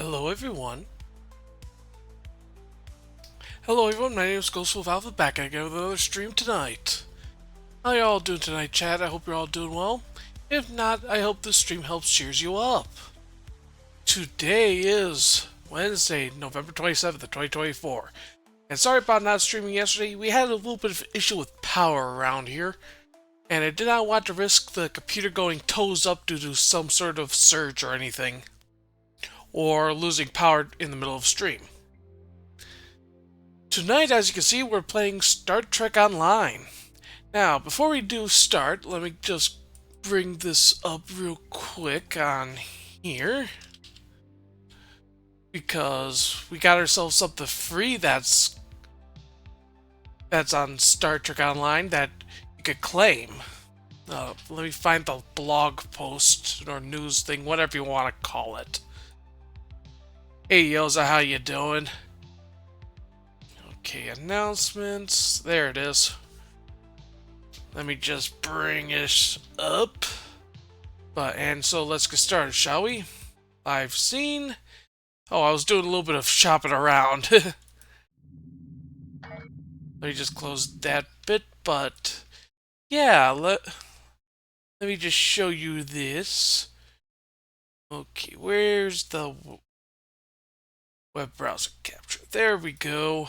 Hello everyone. Hello everyone, my name is Ghostful Alpha back again with another stream tonight. How y'all doing tonight, chat? I hope you're all doing well. If not, I hope this stream helps cheers you up. Today is Wednesday, November 27th, 2024. And sorry about not streaming yesterday, we had a little bit of issue with power around here. And I did not want to risk the computer going toes up due to some sort of surge or anything. Or losing power in the middle of stream. Tonight, as you can see, we're playing Star Trek Online. Now, before we do start, let me just bring this up real quick on here. Because we got ourselves something free that's on Star Trek Online that you could claim. Let me find the blog post or news thing, whatever you want to call it. Hey Yoza, how you doing? Okay, announcements. There it is. Let me just bring it up. And so let's get started, shall we? I've seen. Oh, I was doing a little bit of shopping around. Let me just close that bit, but yeah, let me just show you this. Okay, where's the web browser capture? There we go.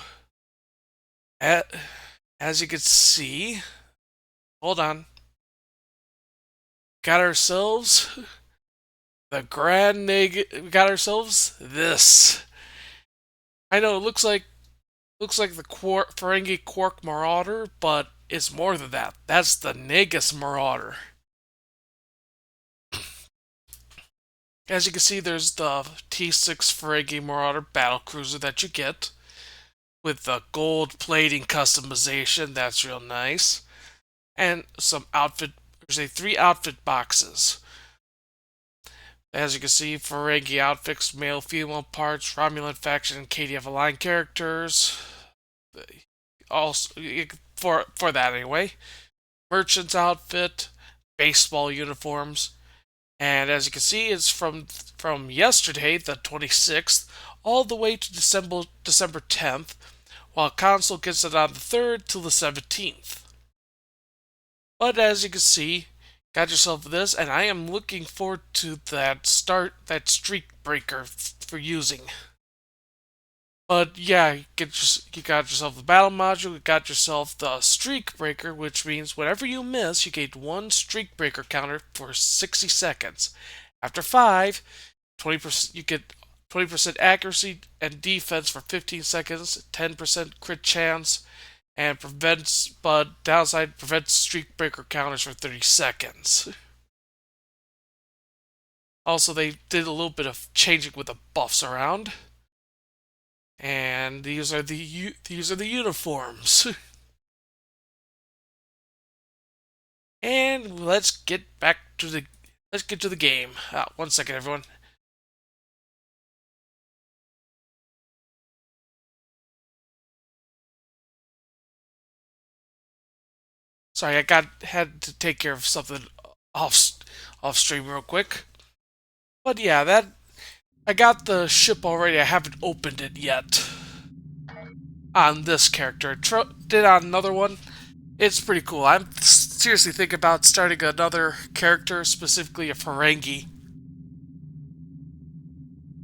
As you can see, hold on. Got ourselves the grand neg. We got ourselves this. I know it looks like the Ferengi Quark Marauder, but it's more than that. That's the Negus Marauder. As you can see, there's the T6 Ferengi Marauder battlecruiser that you get with the gold plating customization. That's real nice. And some outfit. There's 3 outfit boxes. As you can see, Ferengi outfits, male, female parts, Romulan faction, and KDF aligned characters. Also, for that anyway. Merchant's outfit, baseball uniforms, and as you can see, it's from yesterday, the 26th, all the way to December 10th, while console gets it on the 3rd till the 17th. But as you can see, got yourself this, and I am looking forward to that streak breaker for using. But yeah, you got yourself the battle module, you got yourself the streak breaker, which means whenever you miss, you get 1 streak breaker counter for 60 seconds. After 5, 20% you get 20% accuracy and defense for 15 seconds, 10% crit chance, and prevents streak breaker counters for 30 seconds. Also, they did a little bit of changing with the buffs around. And these are the uniforms. And let's get to the game. 1 second, everyone. Sorry, I had to take care of something off stream real quick. But yeah, I got the ship already. I haven't opened it yet on this character. Did on another one. It's pretty cool. I'm seriously thinking about starting another character, specifically a Ferengi.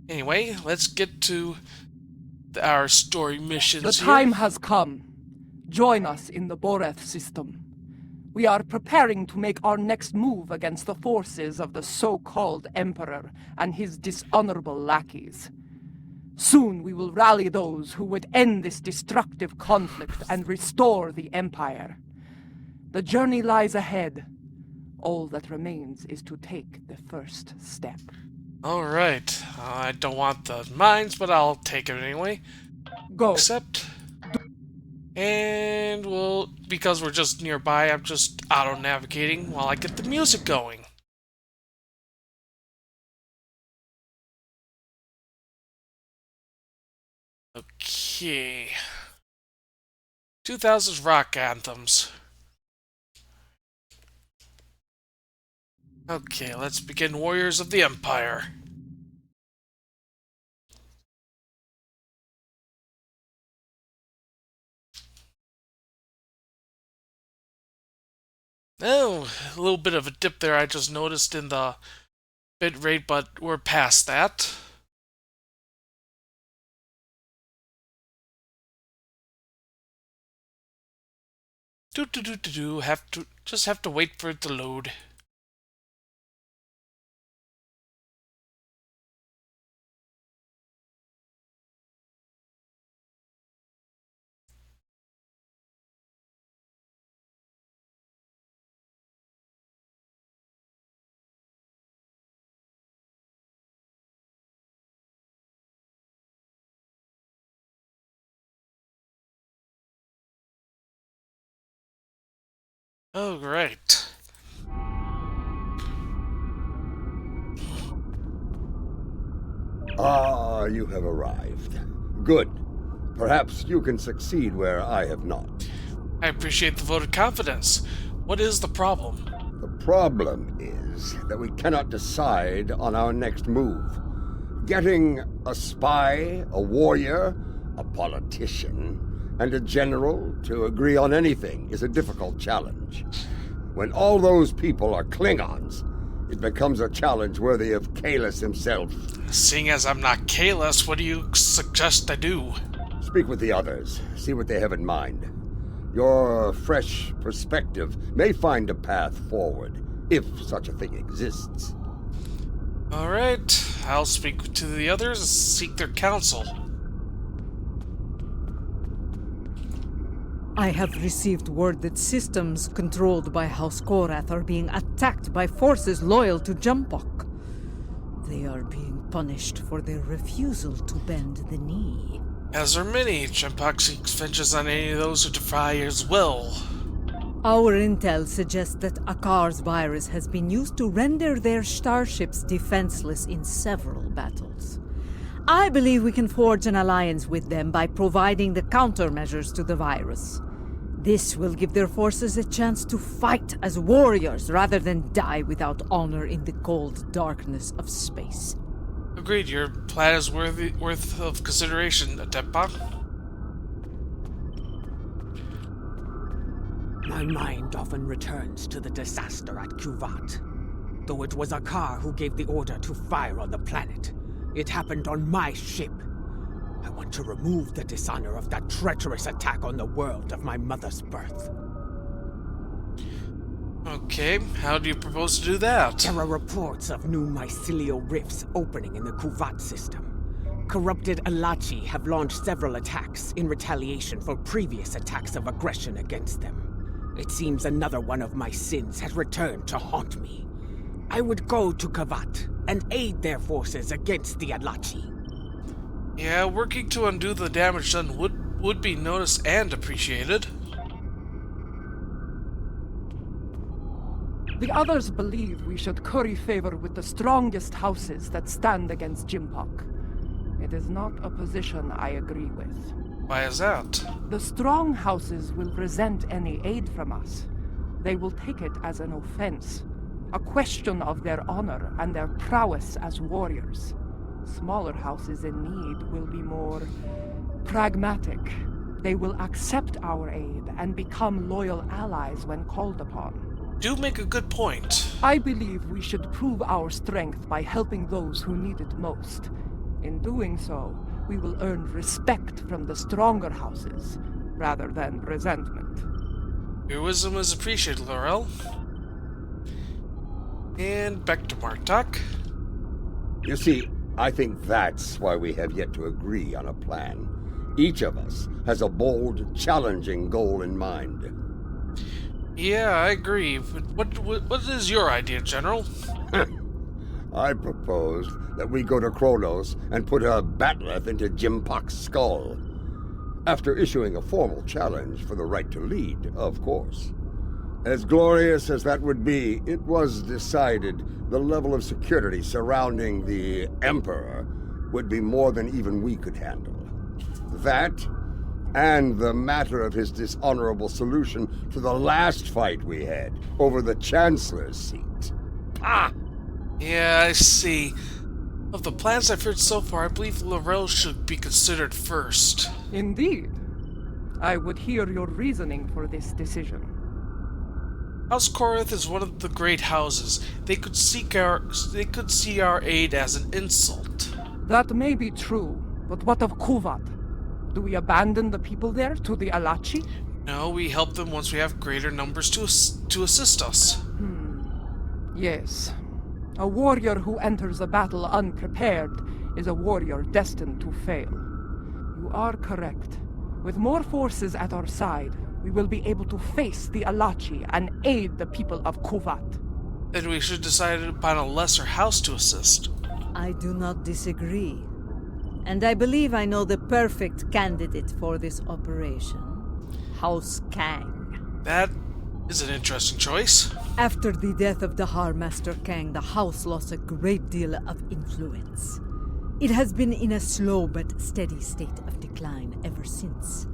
Anyway, let's get to our story missions. The time has come. Join us in the Boreth system. We are preparing to make our next move against the forces of the so-called Emperor and his dishonorable lackeys. Soon we will rally those who would end this destructive conflict and restore the Empire. The journey lies ahead. All that remains is to take the first step. Alright. I don't want the mines, but I'll take it anyway. Go. Accept. And because we're just nearby, I'm just auto-navigating while I get the music going. Okay. 2000s rock anthems. Okay, let's begin Warriors of the Empire. Oh, a little bit of a dip there I just noticed in the bit rate, but we're past that. Do. Have to wait for it to load. Oh, great. Ah, you have arrived. Good. Perhaps you can succeed where I have not. I appreciate the vote of confidence. What is the problem? The problem is that we cannot decide on our next move. Getting a spy, a warrior, a politician, and a general to agree on anything is a difficult challenge. When all those people are Klingons, it becomes a challenge worthy of Kahless himself. Seeing as I'm not Kahless, what do you suggest I do? Speak with the others, see what they have in mind. Your fresh perspective may find a path forward, if such a thing exists. Alright, I'll speak to the others and seek their counsel. I have received word that systems controlled by House Korath are being attacked by forces loyal to Jumpok. They are being punished for their refusal to bend the knee. As are many, Jumpok seeks vengeance on any of those who defy his will. Our intel suggests that Akar's virus has been used to render their starships defenseless in several battles. I believe we can forge an alliance with them by providing the countermeasures to the virus. This will give their forces a chance to fight as warriors rather than die without honor in the cold darkness of space. Agreed, your plan is worth of consideration, Adepa. My mind often returns to the disaster at Kuvat. Though it was Akar who gave the order to fire on the planet, it happened on my ship. I want to remove the dishonor of that treacherous attack on the world of my mother's birth. Okay, how do you propose to do that? There are reports of new mycelial rifts opening in the Kuvat system. Corrupted Alachi have launched several attacks in retaliation for previous attacks of aggression against them. It seems another one of my sins has returned to haunt me. I would go to Kuvat and aid their forces against the Alachi. Yeah, working to undo the damage done would be noticed and appreciated. The others believe we should curry favor with the strongest houses that stand against Jimpok. It is not a position I agree with. Why is that? The strong houses will resent any aid from us. They will take it as an offense, a question of their honor and their prowess as warriors. Smaller houses in need will be more pragmatic. They will accept our aid and become loyal allies when called upon. Do make a good point. I believe we should prove our strength by helping those who need it most. In doing so, we will earn respect from the stronger houses, rather than resentment. Your wisdom is appreciated, Laurel. And back to Martok. You see, I think that's why we have yet to agree on a plan. Each of us has a bold, challenging goal in mind. Yeah, I agree. But what is your idea, General? I proposed that we go to Kronos and put a Batleth into Jimpok's skull. After issuing a formal challenge for the right to lead, of course. As glorious as that would be, it was decided the level of security surrounding the Emperor would be more than even we could handle. That, and the matter of his dishonorable solution to the last fight we had over the Chancellor's seat. Ah! Yeah, I see. Of the plans I've heard so far, I believe Laurel should be considered first. Indeed. I would hear your reasoning for this decision. House Korath is one of the great houses. They could see our aid as an insult. That may be true, but what of Kuvat? Do we abandon the people there to the Alachi? No, we help them once we have greater numbers to assist us. Yes. A warrior who enters a battle unprepared is a warrior destined to fail. You are correct. With more forces at our side, we will be able to face the Alachi and aid the people of Kuvat. Then we should decide upon a lesser house to assist. I do not disagree. And I believe I know the perfect candidate for this operation. House Kang. That is an interesting choice. After the death of Dahar Master Kang, the house lost a great deal of influence. It has been in a slow but steady state of decline ever since.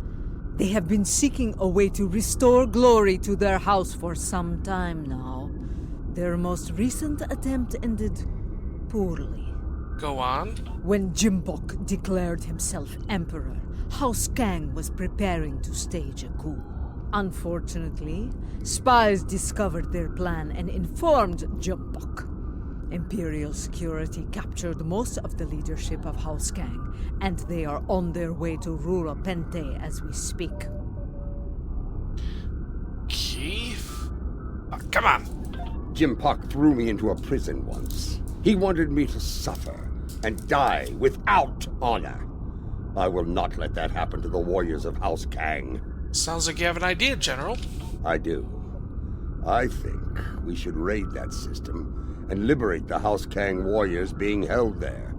They have been seeking a way to restore glory to their house for some time now. Their most recent attempt ended poorly. Go on. When Jimbok declared himself emperor, House Kang was preparing to stage a coup. Unfortunately, spies discovered their plan and informed Jimbok. Imperial security captured most of the leadership of House Kang, and they are on their way to Rura Pente as we speak. Keith? Oh, come on. Jimpok threw me into a prison once. He wanted me to suffer and die without honor. I will not let that happen to the warriors of House Kang. Sounds like you have an idea, General. I do. I think we should raid that system and liberate the House Kang warriors being held there.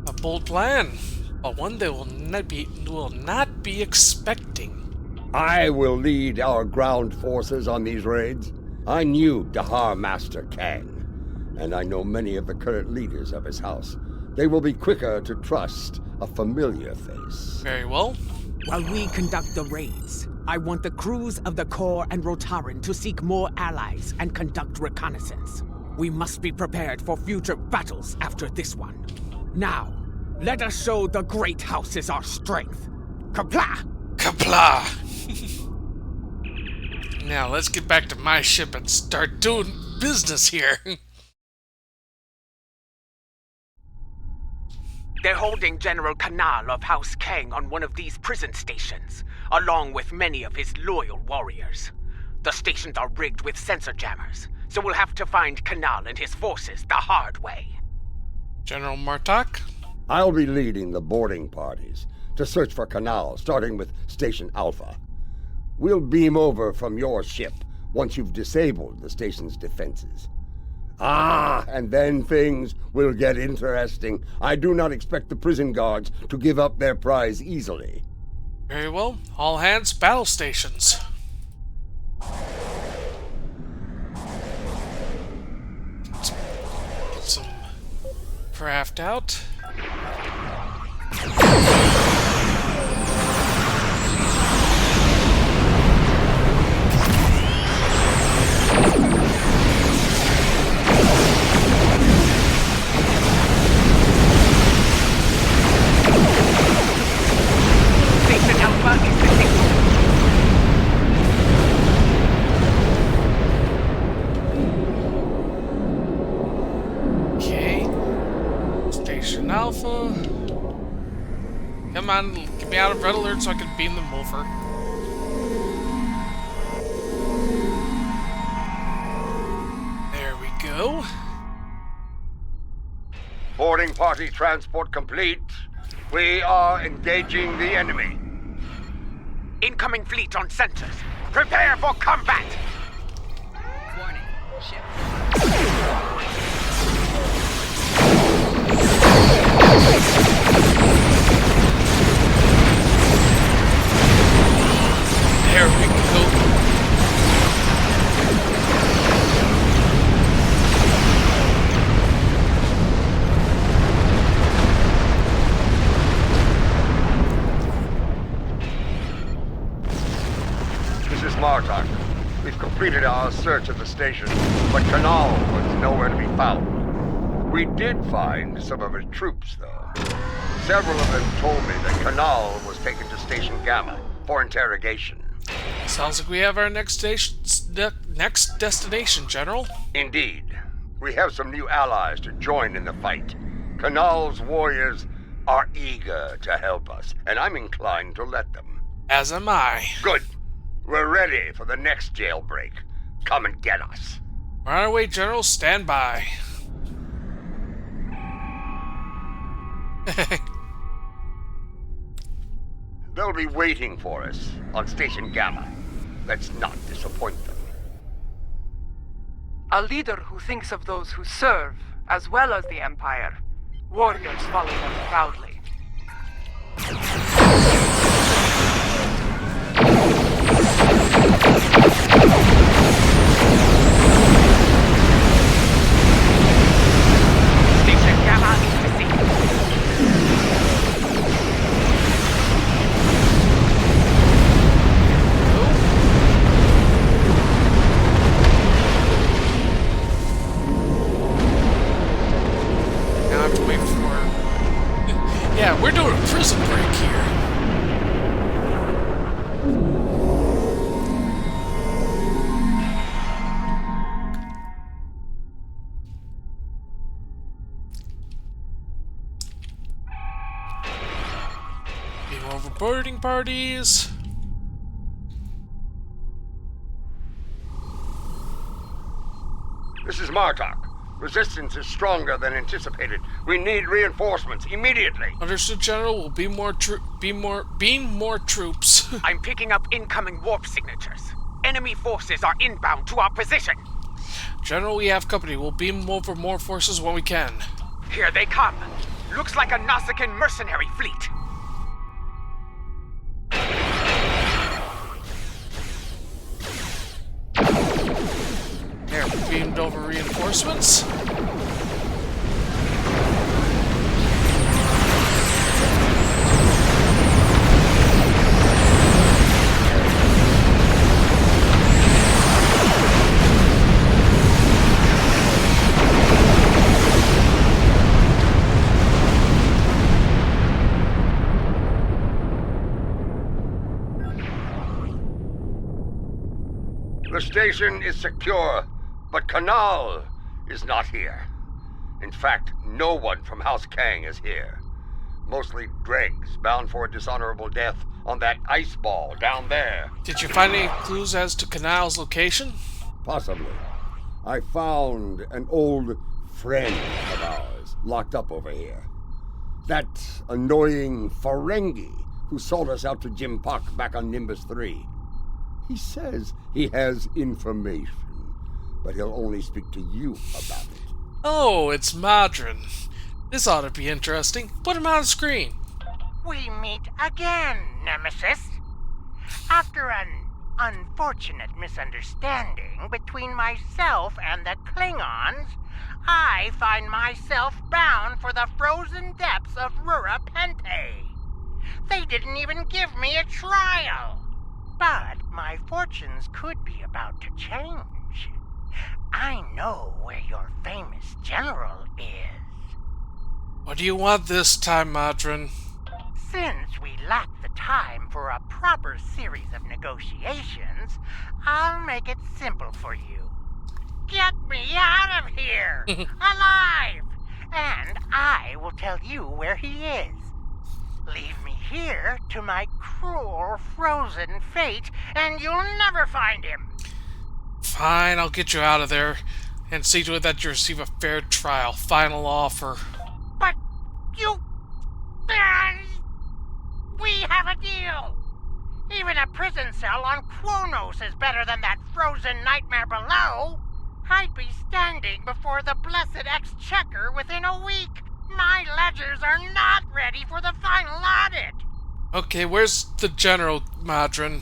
A bold plan, but one they will not be expecting. I will lead our ground forces on these raids. I knew Dahar Master Kang, and I know many of the current leaders of his house. They will be quicker to trust a familiar face. Very well. While we conduct the raids, I want the crews of the Core and Rotaran to seek more allies and conduct reconnaissance. We must be prepared for future battles after this one. Now, let us show the great houses our strength. Kapla! Kapla! Now, let's get back to my ship and start doing business here. They're holding General Kanal of House Kang on one of these prison stations, along with many of his loyal warriors. The stations are rigged with sensor jammers, so we'll have to find Kanal and his forces the hard way. General Martok? I'll be leading the boarding parties to search for Kanal, starting with Station Alpha. We'll beam over from your ship once you've disabled the station's defenses. And then things will get interesting. I do not expect the prison guards to give up their prize easily. Very well. All hands, battle stations. Let's get some craft out. Station Alpha is disabled. Okay. Station Alpha. Come on, get me out of red alert so I can beam them over. There we go. Boarding party transport complete. We are engaging the enemy. Incoming fleet on sensors. Prepare for combat! Warning. Ship. There we go. This is Martok. We've completed our search of the station, but Kanal was nowhere to be found. We did find some of his troops, though. Several of them told me that Kanal was taken to Station Gamma for interrogation. Sounds like we have our next destination, General. Indeed. We have some new allies to join in the fight. Kanal's warriors are eager to help us, and I'm inclined to let them. As am I. Good. We're ready for the next jailbreak. Come and get us. We're on our way, General. Stand by. They'll be waiting for us on Station Gamma. Let's not disappoint them. A leader who thinks of those who serve, as well as the Empire. Warriors follow them proudly. Station Gamma is received. Now I have to wait for... Yeah, we're doing a prison break here. Game over boarding parties. This is Martok. Resistance is stronger than anticipated. We need reinforcements immediately. Understood, General. We'll beam more troops. I'm picking up incoming warp signatures. Enemy forces are inbound to our position. General, we have company. We'll beam over more forces when we can. Here they come. Looks like a Nausicaan mercenary fleet. There, beamed over reinforcements. The station is secure, but Kanal is not here. In fact, no one from House Kang is here. Mostly dregs bound for a dishonorable death on that ice ball down there. Did you find any clues as to Kanal's location? Possibly. I found an old friend of ours locked up over here. That annoying Ferengi who sold us out to Jim Puck back on Nimbus 3. He says he has information, but he'll only speak to you about it. Oh, it's Madron. This ought to be interesting. Put him on screen. We meet again, Nemesis. After an unfortunate misunderstanding between myself and the Klingons, I find myself bound for the frozen depths of Rura Pente. They didn't even give me a trial. But my fortunes could be about to change. I know where your famous general is. What do you want this time, Madron? Since we lack the time for a proper series of negotiations, I'll make it simple for you. Get me out of here, alive, and I will tell you where he is. Leave me here to my cruel, frozen fate, and you'll never find him. Fine, I'll get you out of there and see to it that you receive a fair trial. Final offer. But you... we have a deal. Even a prison cell on Kronos is better than that frozen nightmare below. I'd be standing before the blessed exchequer within a week. My ledgers are not ready for the final audit. Okay, where's the general, Madron?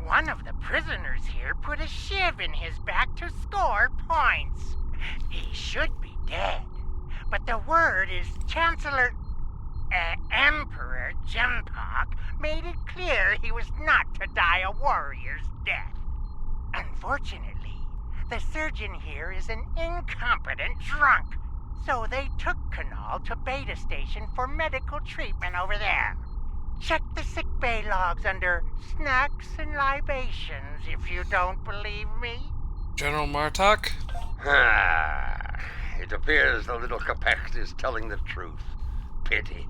One of the prisoners here put a shiv in his back to score points. He should be dead, but the word is Emperor Jempak made it clear he was not to die a warrior's death. Unfortunately, the surgeon here is an incompetent drunk. So they took Kanal to Beta Station for medical treatment over there. Check the sickbay logs under snacks and libations if you don't believe me. General Martok? It appears the little Capex is telling the truth. Pity.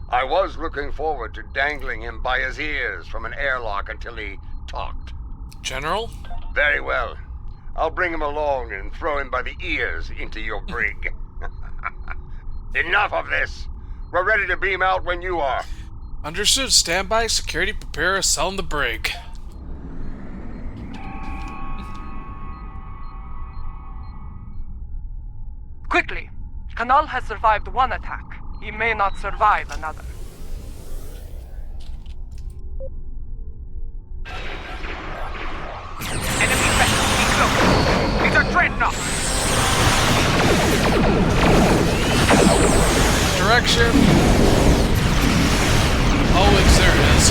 I was looking forward to dangling him by his ears from an airlock until he talked. General? Very well. I'll bring him along and throw him by the ears into your brig. Enough of this. We're ready to beam out when you are. Understood. Stand by. Security prepare. Selling the brig. Quickly! Kanal has survived one attack. He may not survive another. Enemy vessel, be close. It's a dreadnought. Direction. Oh, it's there it is.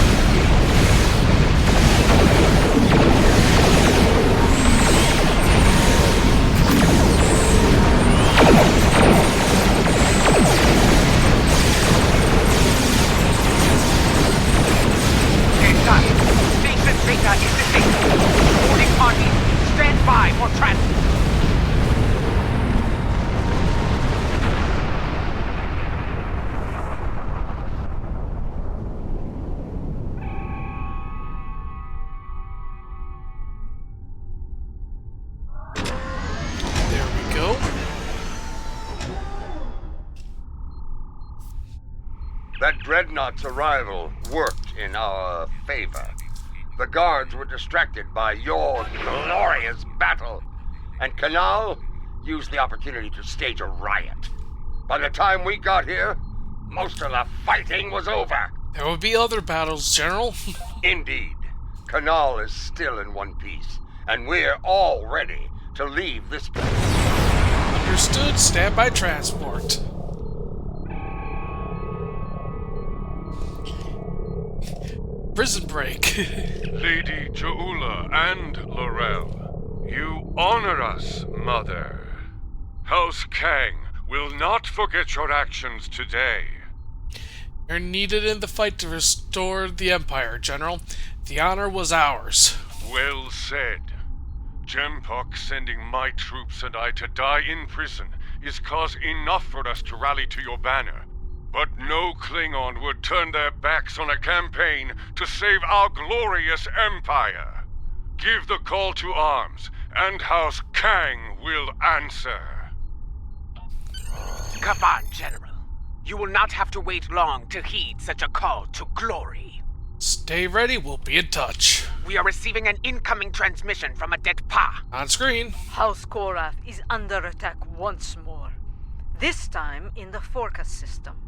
Station data is disabled. Boarding parties, stand by for transport. There we go. That dreadnought's arrival worked in our favor. The guards were distracted by your glorious battle, and Kanal used the opportunity to stage a riot. By the time we got here, most of the fighting was over. There will be other battles, General. Indeed, Kanal is still in one piece, and we're all ready to leave this place. Understood. Stand by transport. Prison break. Lady Joula and Laurel, you honor us, Mother. House Kang will not forget your actions today. You're needed in the fight to restore the Empire, General. The honor was ours. Well said. Jempok sending my troops and I to die in prison is cause enough for us to rally to your banner. But no Klingon would turn their backs on a campaign to save our glorious Empire. Give the call to arms, and House Kang will answer. Come on, General. You will not have to wait long to heed such a call to glory. Stay ready, we'll be in touch. We are receiving an incoming transmission from a dead Pa. On screen. House Korath is under attack once more. This time in the Forcas system.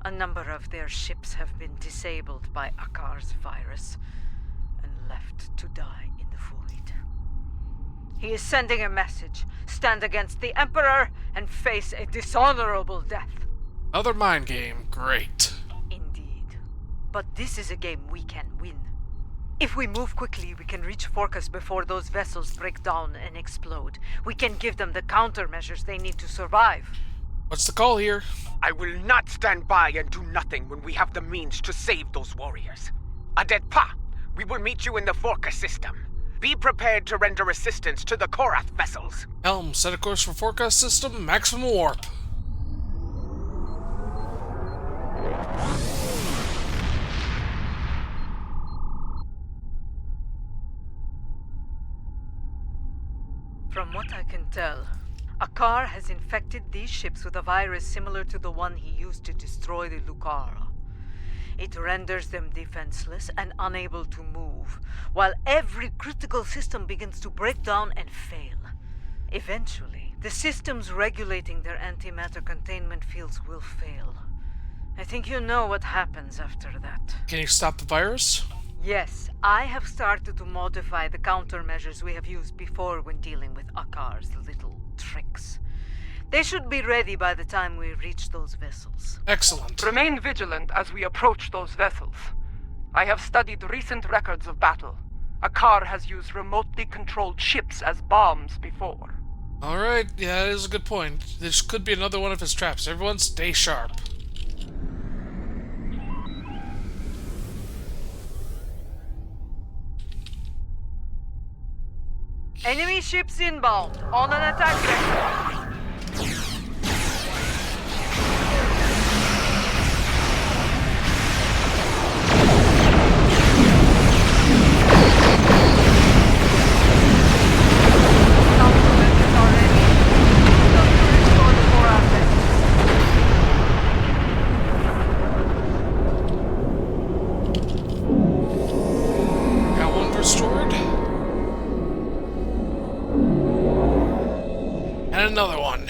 A number of their ships have been disabled by Akar's virus and left to die in the void. He is sending a message. Stand against the Emperor and face a dishonorable death. Another mind game. Great. Indeed. But this is a game we can win. If we move quickly, we can reach Forcas before those vessels break down and explode. We can give them the countermeasures they need to survive. What's the call here? I will not stand by and do nothing when we have the means to save those warriors. A dead Pa, we will meet you in the Forca system. Be prepared to render assistance to the Korath vessels. Helm, set a course for forecast system, maximum warp. From what I can tell, Akar has infected these ships with a virus similar to the one he used to destroy the Lucara. It renders them defenseless and unable to move, while every critical system begins to break down and fail. Eventually, the systems regulating their antimatter containment fields will fail. I think you know what happens after that. Can you stop the virus? Yes, I have started to modify the countermeasures we have used before when dealing with Akar's little tricks. They should be ready by the time we reach those vessels. Excellent. Remain vigilant as we approach those vessels. I have studied recent records of battle. Akar has used remotely controlled ships as bombs before. Alright, yeah, that is a good point. This could be another one of his traps. Everyone stay sharp. Enemy ships inbound on an attack vector. Countermeasures are ready. Just to restore the core assets. Got one restored. And another one.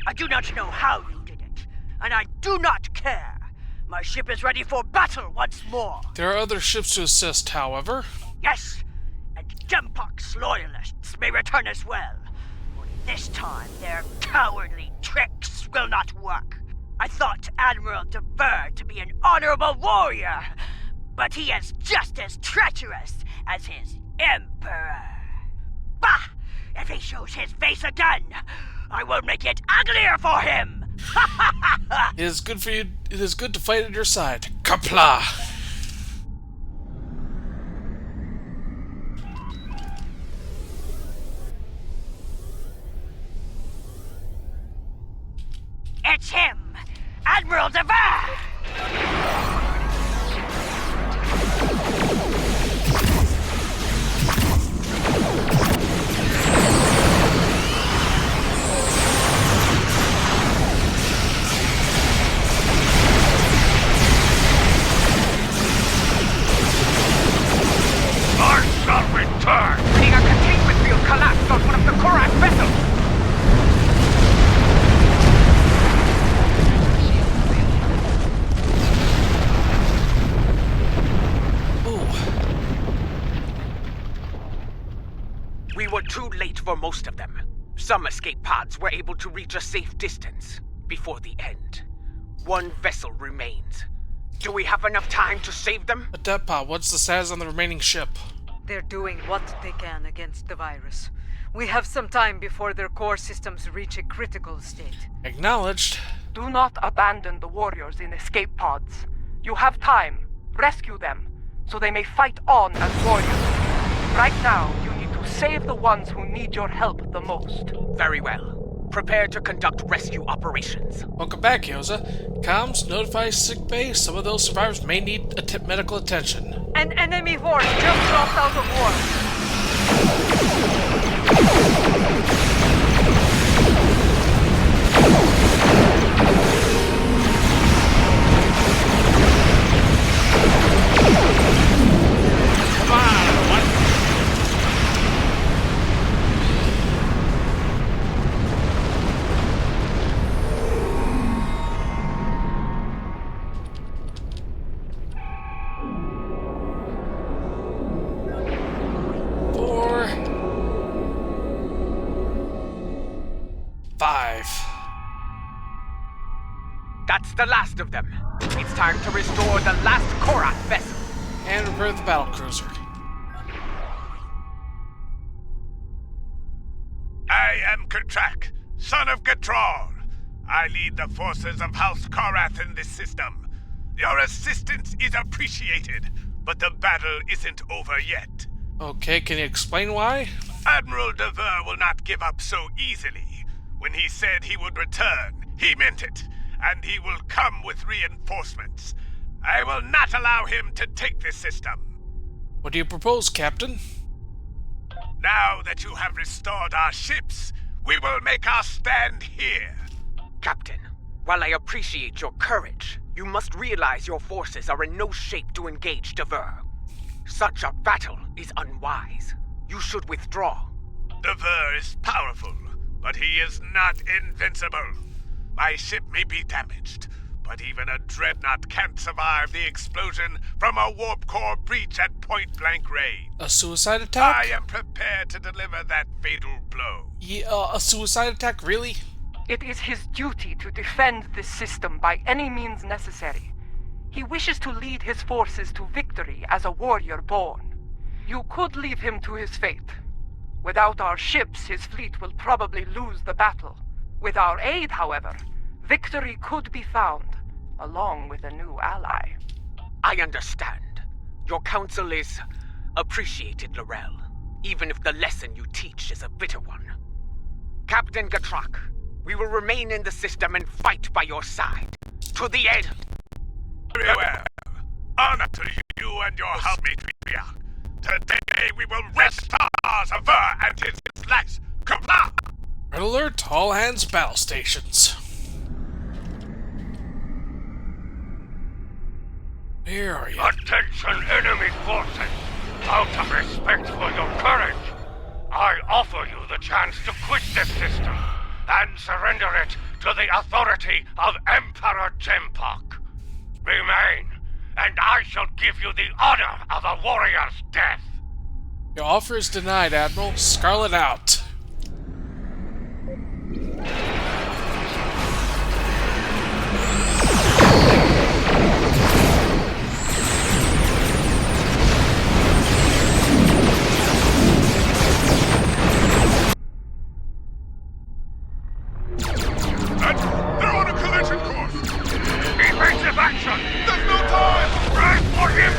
I do not know how you did it, and I do not care. My ship is ready for battle once more. There are other ships to assist, however. Yes, and Gempox loyalists may return as well. Only this time, their cowardly tricks will not work. I thought Admiral DeVere to be an honorable warrior, but he is just as treacherous as his Emperor. Bah! If he shows his face again, I will make it uglier for him! It is good for you. It is good to fight at your side. Kapla! It's him! Admiral DeVere! I shall return! Seeing a containment field collapse on one of the Korat vessels! We were too late for most of them. Some escape pods were able to reach a safe distance before the end. One vessel remains. Do we have enough time to save them? Adepa, what's the status on the remaining ship? They're doing what they can against the virus. We have some time before their core systems reach a critical state. Acknowledged. Do not abandon the warriors in escape pods. You have time. Rescue them, so they may fight on as warriors. Right now, you need to save the ones who need your help the most. Very well. Prepare to conduct rescue operations. Welcome back, Yoza. Comms, notify sickbay. Some of those survivors may need medical attention. An enemy force just dropped out of war. Come on, everyone. Four. 5. That's the last of them. It's time to restore the last Korat vessel. And repair the battlecruiser. I am Kertrak, son of Gatral. I lead the forces of House Korath in this system. Your assistance is appreciated, but the battle isn't over yet. Okay, can you explain why? Admiral DeVere will not give up so easily. When he said he would return, he meant it, and he will come with reinforcements. I will not allow him to take this system. What do you propose, Captain? Now that you have restored our ships, we will make our stand here. Captain, while I appreciate your courage, you must realize your forces are in no shape to engage DeVere. Such a battle is unwise. You should withdraw. DeVere is powerful, but he is not invincible. My ship may be damaged, but even a dreadnought can't survive the explosion from a warp core breach at point-blank range. A suicide attack? I am prepared to deliver that fatal blow. Yeah, a suicide attack, really? It is his duty to defend this system by any means necessary. He wishes to lead his forces to victory as a warrior born. You could leave him to his fate. Without our ships, his fleet will probably lose the battle. With our aid, however, victory could be found. along with a new ally. I understand. Your counsel is appreciated, Laurel, even if the lesson you teach is a bitter one. Captain Gatrak, we will remain in the system and fight by your side. To the end. Very well. Honor to you and your helpmate, Vivia. Today we will rest stars of Ver and his slice. Kapla! Red alert, all hands battle stations. Where are you? Attention, enemy forces! Out of respect for your courage, I offer you the chance to quit this system and surrender it to the authority of Emperor Jempok. Remain, and I shall give you the honor of a warrior's death. Your offer is denied, Admiral. Scarlet out. They're on a collision course! Evasive action! There's no time! Rise for him!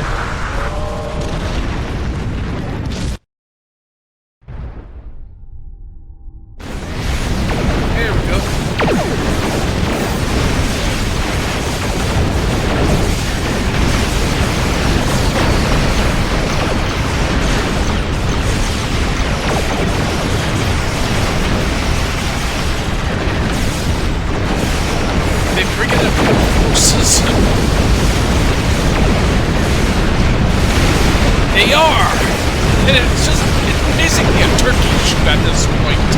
Here we go. They bring it up forces. They are! And it's just, it's basically a turkey shoot at this point.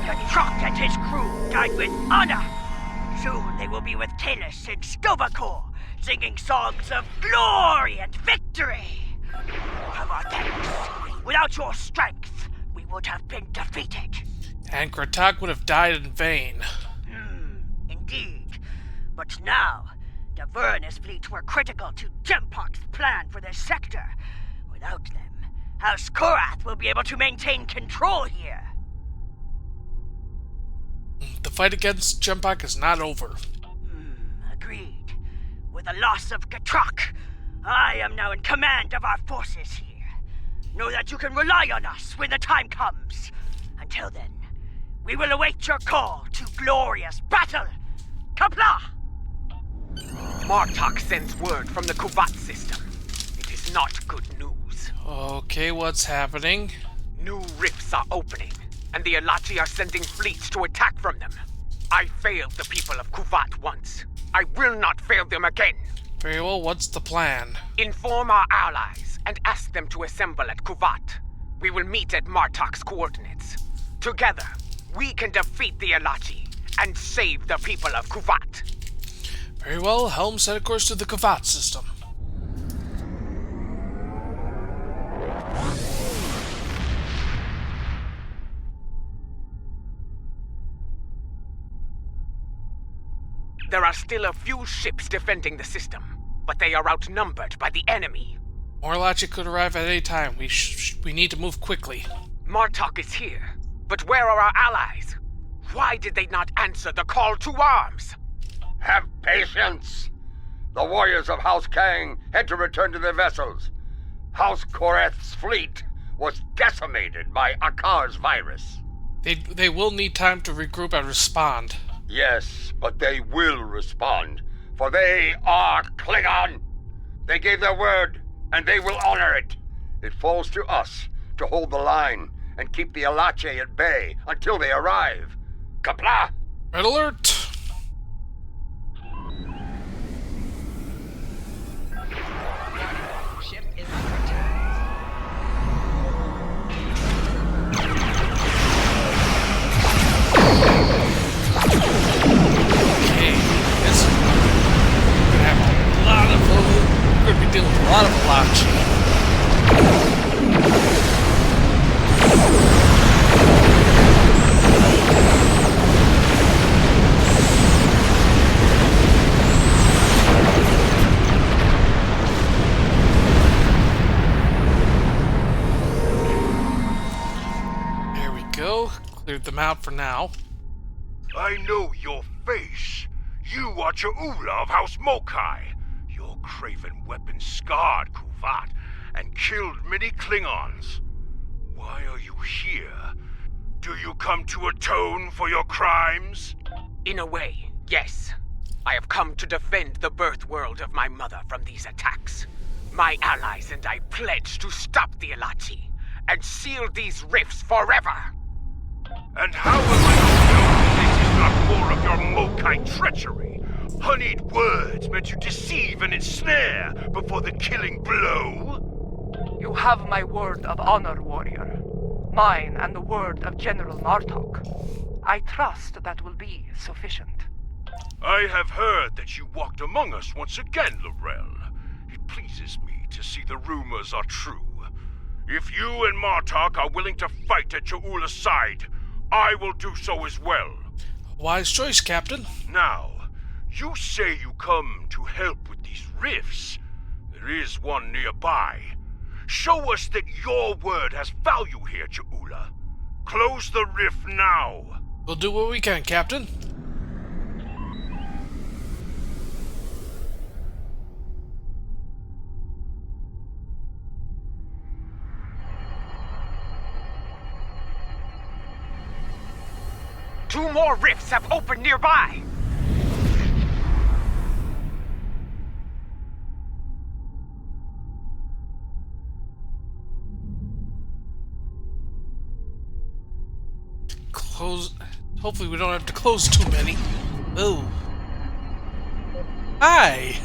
Gatrak and his crew died with honor. Soon they will be with Talis and Stovacor, singing songs of glory and victory. Have our thanks. Without your strength, we would have been defeated. And Kratak would have died in vain. Indeed. But now, the Vernus fleet were critical to Jempok's plan for this sector. Without them, House Korath will be able to maintain control here. The fight against Jempok is not over. Agreed. With the loss of Gatrak, I am now in command of our forces here. Know that you can rely on us when the time comes. Until then, we will await your call to glorious battle. Kapla! Martok sends word from the Kuvat system. It is not good news. Okay, what's happening? New rifts are opening, and the Alachi are sending fleets to attack from them. I failed the people of Kuvat once. I will not fail them again. Very well, what's the plan? Inform our allies and ask them to assemble at Kuvat. We will meet at Martok's coordinates. Together, we can defeat the Alachi and save the people of Kuvat. Very well, helm set a course to the Kavat system. There are still a few ships defending the system, but they are outnumbered by the enemy. More Lachi could arrive at any time. We need to move quickly. Martok is here, but where are our allies? Why did they not answer the call to arms? Have patience. The warriors of House Kang had to return to their vessels. House Korath's fleet was decimated by Akar's virus. They will need time to regroup and respond. Yes, but they will respond, for they are Klingon. They gave their word, and they will honor it. It falls to us to hold the line and keep the Alache at bay until they arrive. Kapla! Red alert! Ship is under attack. Okay, this is gonna have a lot of we're gonna be dealing with a lot of Lachi. them out for now. I know your face. You are Cha'ula of House Mokai. Your craven weapon scarred Kuvat and killed many Klingons. Why are you here? Do you come to atone for your crimes? In a way, yes. I have come to defend the birth world of my mother from these attacks. My allies and I pledge to stop the Alachi and seal these rifts forever. And how will I know this is not more of your Mokai treachery? Honeyed words meant to deceive and ensnare before the killing blow? You have my word of honor, warrior. Mine and the word of General Martok. I trust that will be sufficient. I have heard that you walked among us once again, Laurel. It pleases me to see the rumors are true. If you and Martok are willing to fight at Cha'ula's side, I will do so as well. Wise choice, Captain. Now, you say you come to help with these rifts. There is one nearby. Show us that your word has value here, Cha'ula. Close the rift now. We'll do what we can, Captain. Two more rifts have opened nearby! Close. Hopefully we don't have to close too many. Oh. Hi!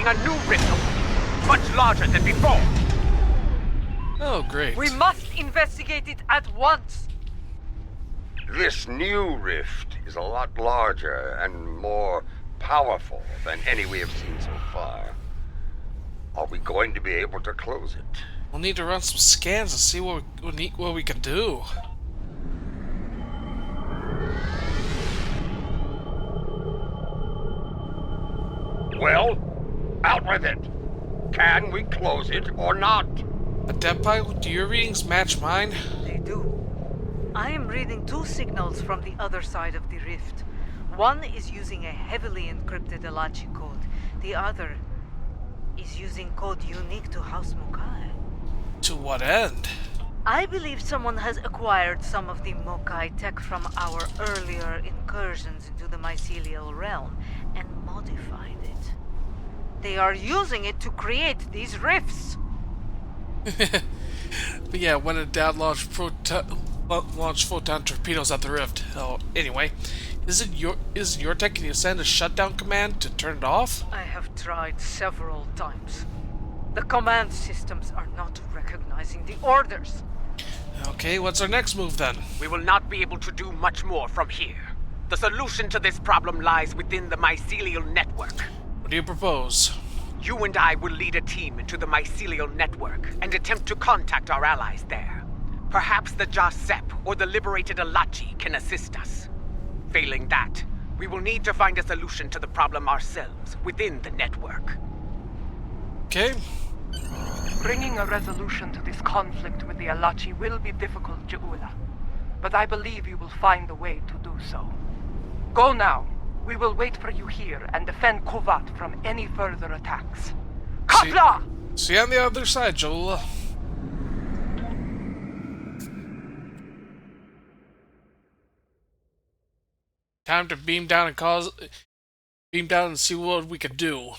A new rift, much larger than before. Oh, great. We must investigate it at once. This new rift is a lot larger and more powerful than any we have seen so far. Are we going to be able to close it? We'll need to run some scans to see what we can do. Well, out with it! Can we close it or not? Adepti, do your readings match mine? They do. I am reading two signals from the other side of the rift. One is using a heavily encrypted Alachi code. The other is using code unique to House Mokai. To what end? I believe someone has acquired some of the Mokai tech from our earlier incursions into the mycelial realm and modified it. They are using it to create these rifts. But yeah, when in doubt, launch photon torpedoes at the rift. Oh, anyway, is your tech? Can you send a shutdown command to turn it off? I have tried several times. The command systems are not recognizing the orders. Okay, what's our next move then? We will not be able to do much more from here. The solution to this problem lies within the mycelial network. What do you propose? You and I will lead a team into the mycelial network and attempt to contact our allies there. Perhaps the Jasep or the liberated Alachi can assist us. Failing that, we will need to find a solution to the problem ourselves within the network. Okay, Bringing a resolution to this conflict with the Alachi will be difficult, Je'ula. But I believe you will find a way to do so. Go now. We will wait for you here and defend Kuvat from any further attacks. Kapla! See you on the other side, Jola. Time to beam down and see what we can do.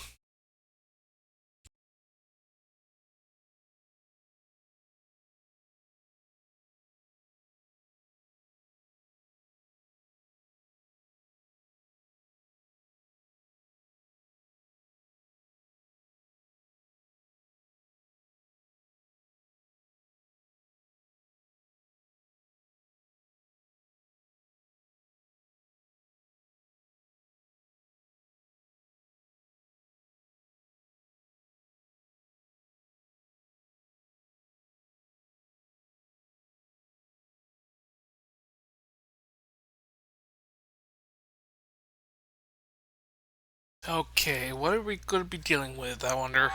Okay, what are we going to be dealing with, I wonder?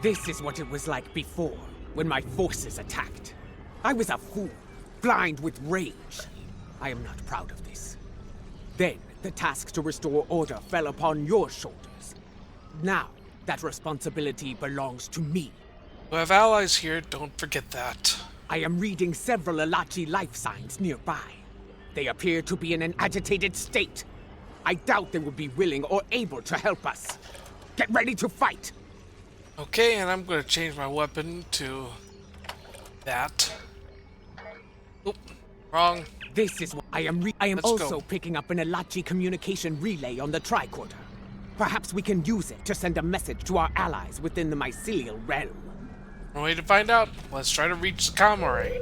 This is what it was like before, when my forces attacked. I was a fool, blind with rage. I am not proud of this. Then, the task to restore order fell upon your shoulders. Now, that responsibility belongs to me. We have allies here, don't forget that. I am reading several Alachi life signs nearby. They appear to be in an agitated state. I doubt they will be willing or able to help us. Get ready to fight! Okay, and I'm going to change my weapon to that. Oop, wrong. This is what I am Let's also go. picking up an Alachi communication relay on the tricorder. Perhaps we can use it to send a message to our allies within the mycelial realm. No way to find out. Let's try to reach the comm array.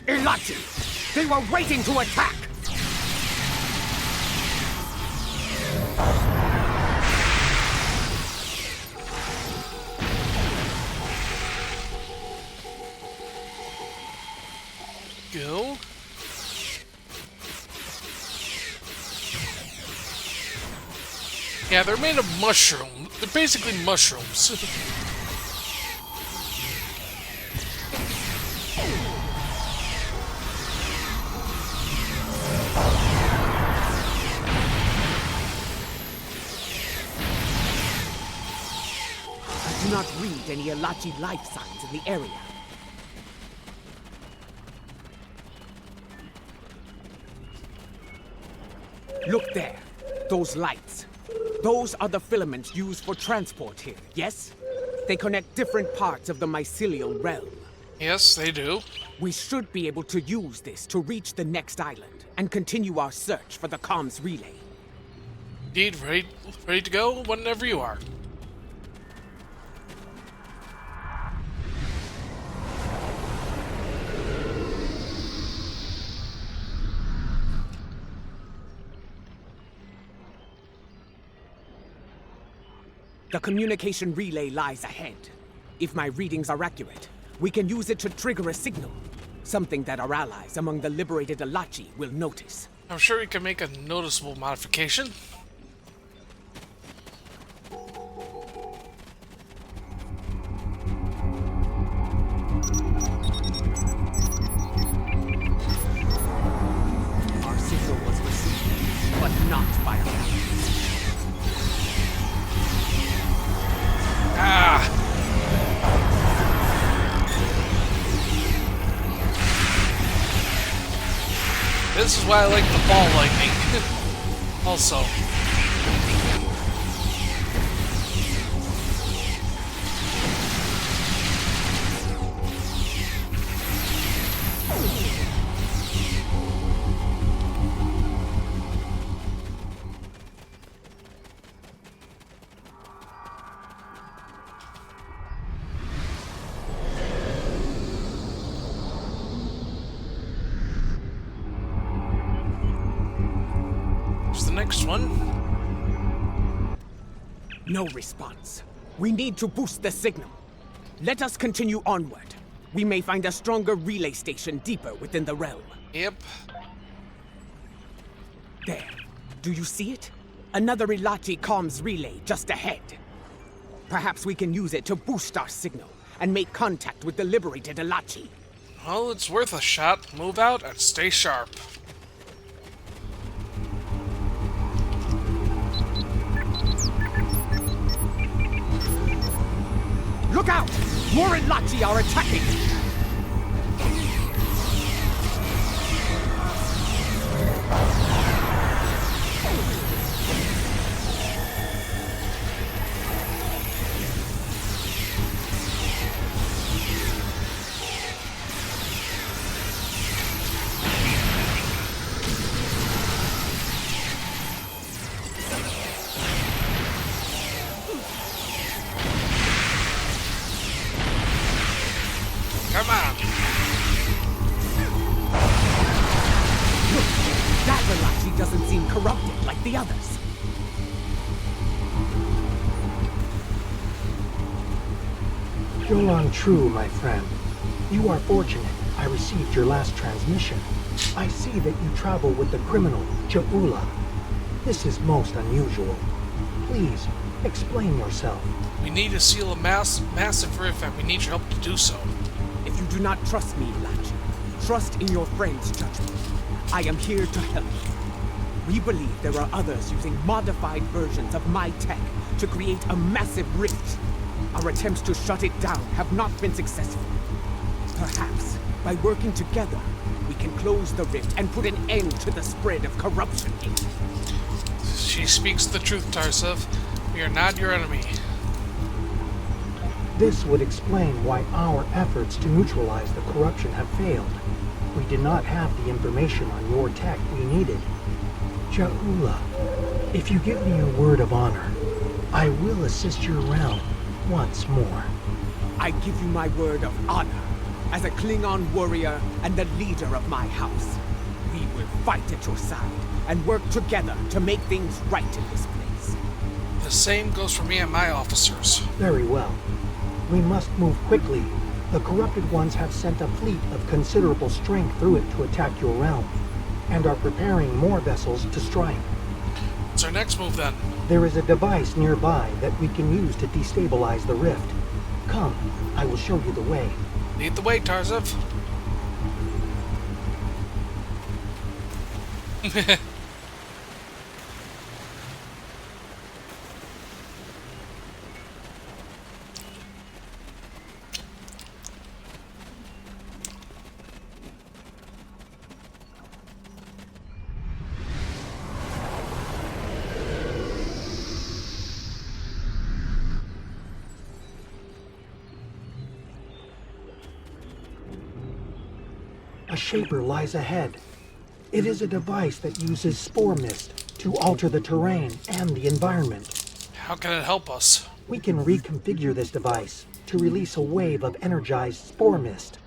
Alachi! They were waiting to attack! Go. Yeah, they're made of mushroom. They're basically mushrooms. I do not read any Alachi life signs in the area. Look there. Those lights. Those are the filaments used for transport here, yes? They connect different parts of the mycelial realm. Yes, they do. We should be able to use this to reach the next island and continue our search for the comms relay. Indeed, ready to go whenever you are. The communication relay lies ahead. If my readings are accurate, we can use it to trigger a signal. Something that our allies among the liberated Alachi will notice. I'm sure we can make a noticeable modification. Our signal was received, but not by our allies. This is why I like the ball lightning. Also. Here's the next one. No response. We need to boost the signal. Let us continue onward. we may find a stronger relay station deeper within the realm. Yep. There. Do you see it? Another Ilachi comms relay just ahead. Perhaps we can use it to boost our signal and make contact with the liberated Ilachi. Well, it's worth a shot. Move out and stay sharp. Look out! More Ilachi are attacking! Come on. Look, that Ilachi doesn't seem corrupted like the others. You're true, my friend. You are fortunate I received your last transmission. I see that you travel with the criminal, Ja'ula. This is most unusual. Please, explain yourself. We need to seal a massive rift, and we need your help to do so. If you do not trust me, Ilachi, trust in your friend's judgment. I am here to help. We believe there are others using modified versions of my tech to create a massive rift. Our attempts to shut it down have not been successful. Perhaps, by working together, we can close the rift and put an end to the spread of corruption here. She speaks the truth, Tarsev. We are not your enemy. This would explain why our efforts to neutralize the corruption have failed. We did not have the information on your tech we needed. Ja'ula, if you give me your word of honor, I will assist your realm once more. I give you my word of honor as a Klingon warrior and the leader of my house. We will fight at your side and work together to make things right in this place. The same goes for me and my officers. Very well. We must move quickly. The corrupted ones have sent a fleet of considerable strength through it to attack your realm, and are preparing more vessels to strike. What's our next move then? There is a device nearby that we can use to destabilize the rift. Come, I will show you the way. Lead the way, Tarsev. A shaper lies ahead. It is a device that uses spore mist to alter the terrain and the environment. How can it help us? We can reconfigure this device to release a wave of energized spore mist.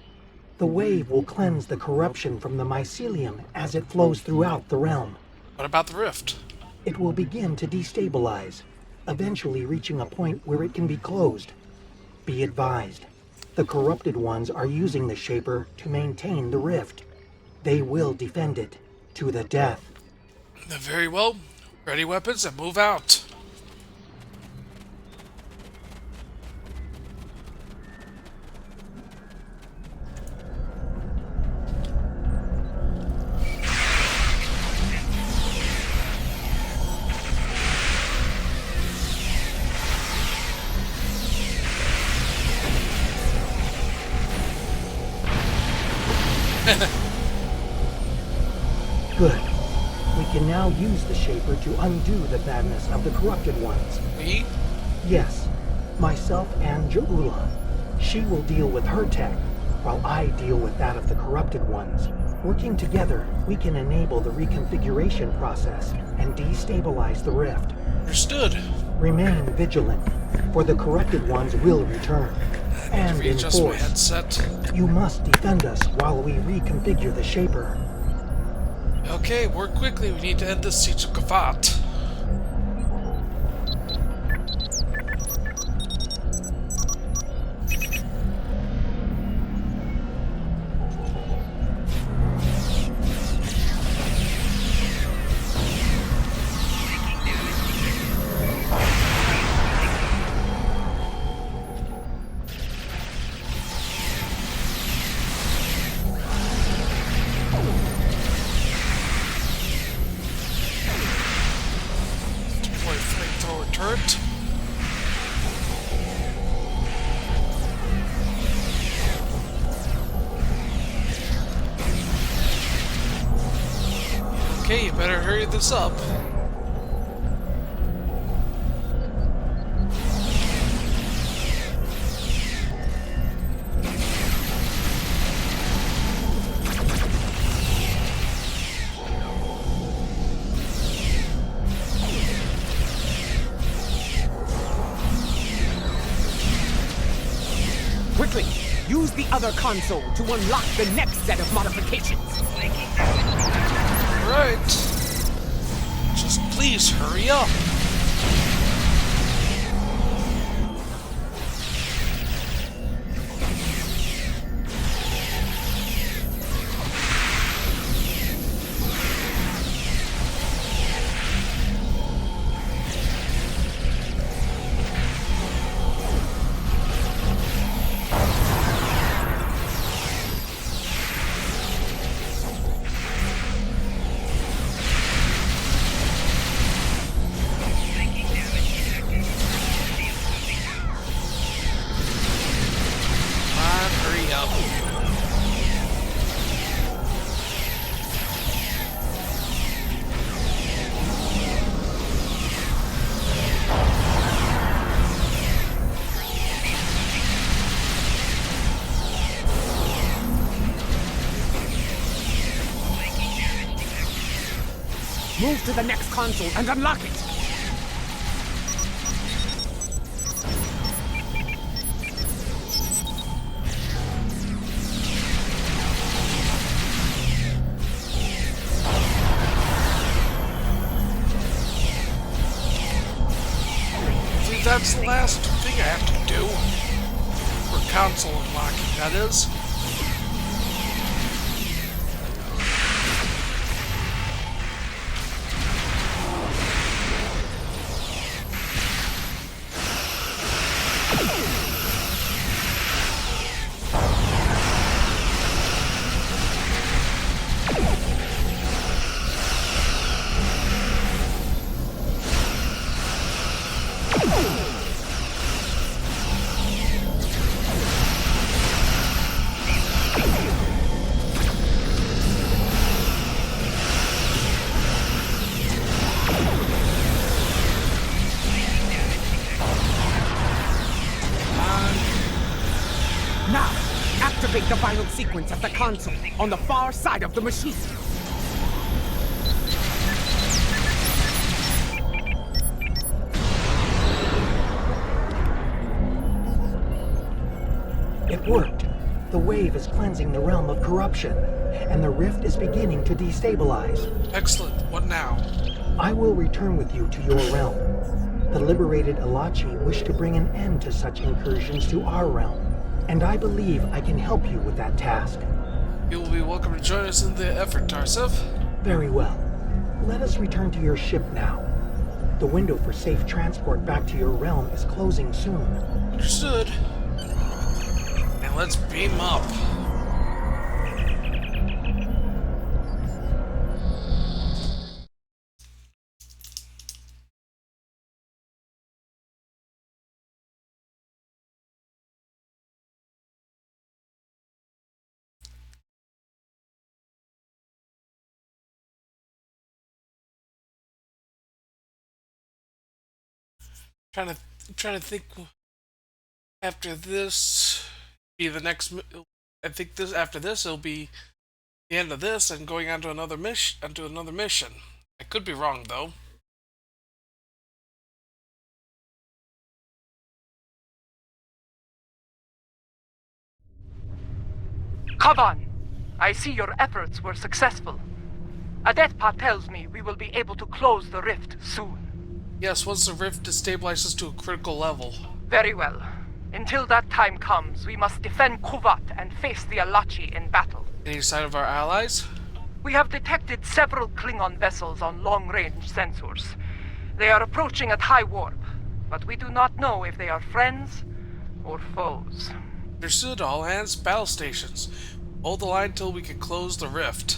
The wave will cleanse the corruption from the mycelium as it flows throughout the realm. What about the rift? It will begin to destabilize, eventually reaching a point where it can be closed. Be advised, the corrupted ones are using the Shaper to maintain the rift. They will defend it to the death. Very well. Ready weapons and move out. Good. We can now use the Shaper to undo the madness of the corrupted ones. Me? Yes. Myself and Ja'ula. She will deal with her tech, while I deal with that of the corrupted ones. Working together, we can enable the reconfiguration process and destabilize the rift. Understood. Remain vigilant, for the corrupted ones will return. And in Readjust my force. headset. You must defend us while we reconfigure the Shaper. Okay, work quickly. We need to end this siege of Kafat. it. Okay, you better hurry this up. Quickly, use the other console to unlock the next set of modifications. Right. Just please hurry up. Move to the next console and unlock it. See, that's the last thing I have to do. For console unlocking, that is. Now, activate the final sequence at the console on the far side of the machine. It worked. The wave is cleansing the realm of corruption, and the rift is beginning to destabilize. Excellent. What now? I will return with you to your realm. The liberated Alachi wish to bring an end to such incursions to our realm, and I believe I can help you with that task. You will be welcome to join us in the effort, Tarsev. Very well. Let us return to your ship now. The window for safe transport back to your realm is closing soon. Understood. And let's beam up. Trying to think. After this, be the next. I think this after this it'll be the end of this and going on to another mission. I could be wrong though. Kavan, I see your efforts were successful. Adetpa tells me we will be able to close the rift soon. Yes, once the rift destabilizes to a critical level. Very well. Until that time comes, we must defend Kuvat and face the Alachi in battle. Any sign of our allies? We have detected several Klingon vessels on long-range sensors. They are approaching at high warp, but we do not know if they are friends or foes. Understood. All hands, battle stations. Hold the line till we can close the rift.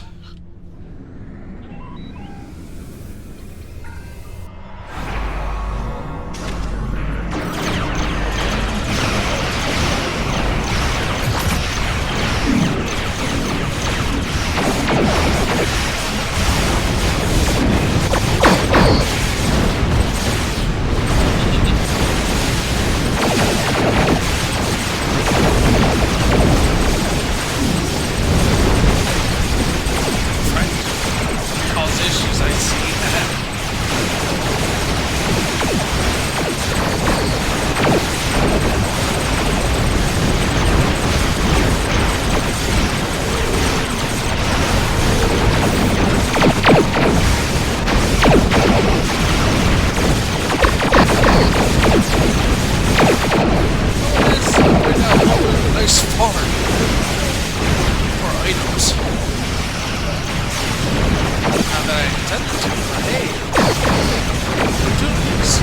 I see. Nice farm for items. Not that I intended to, but hey, opportunities.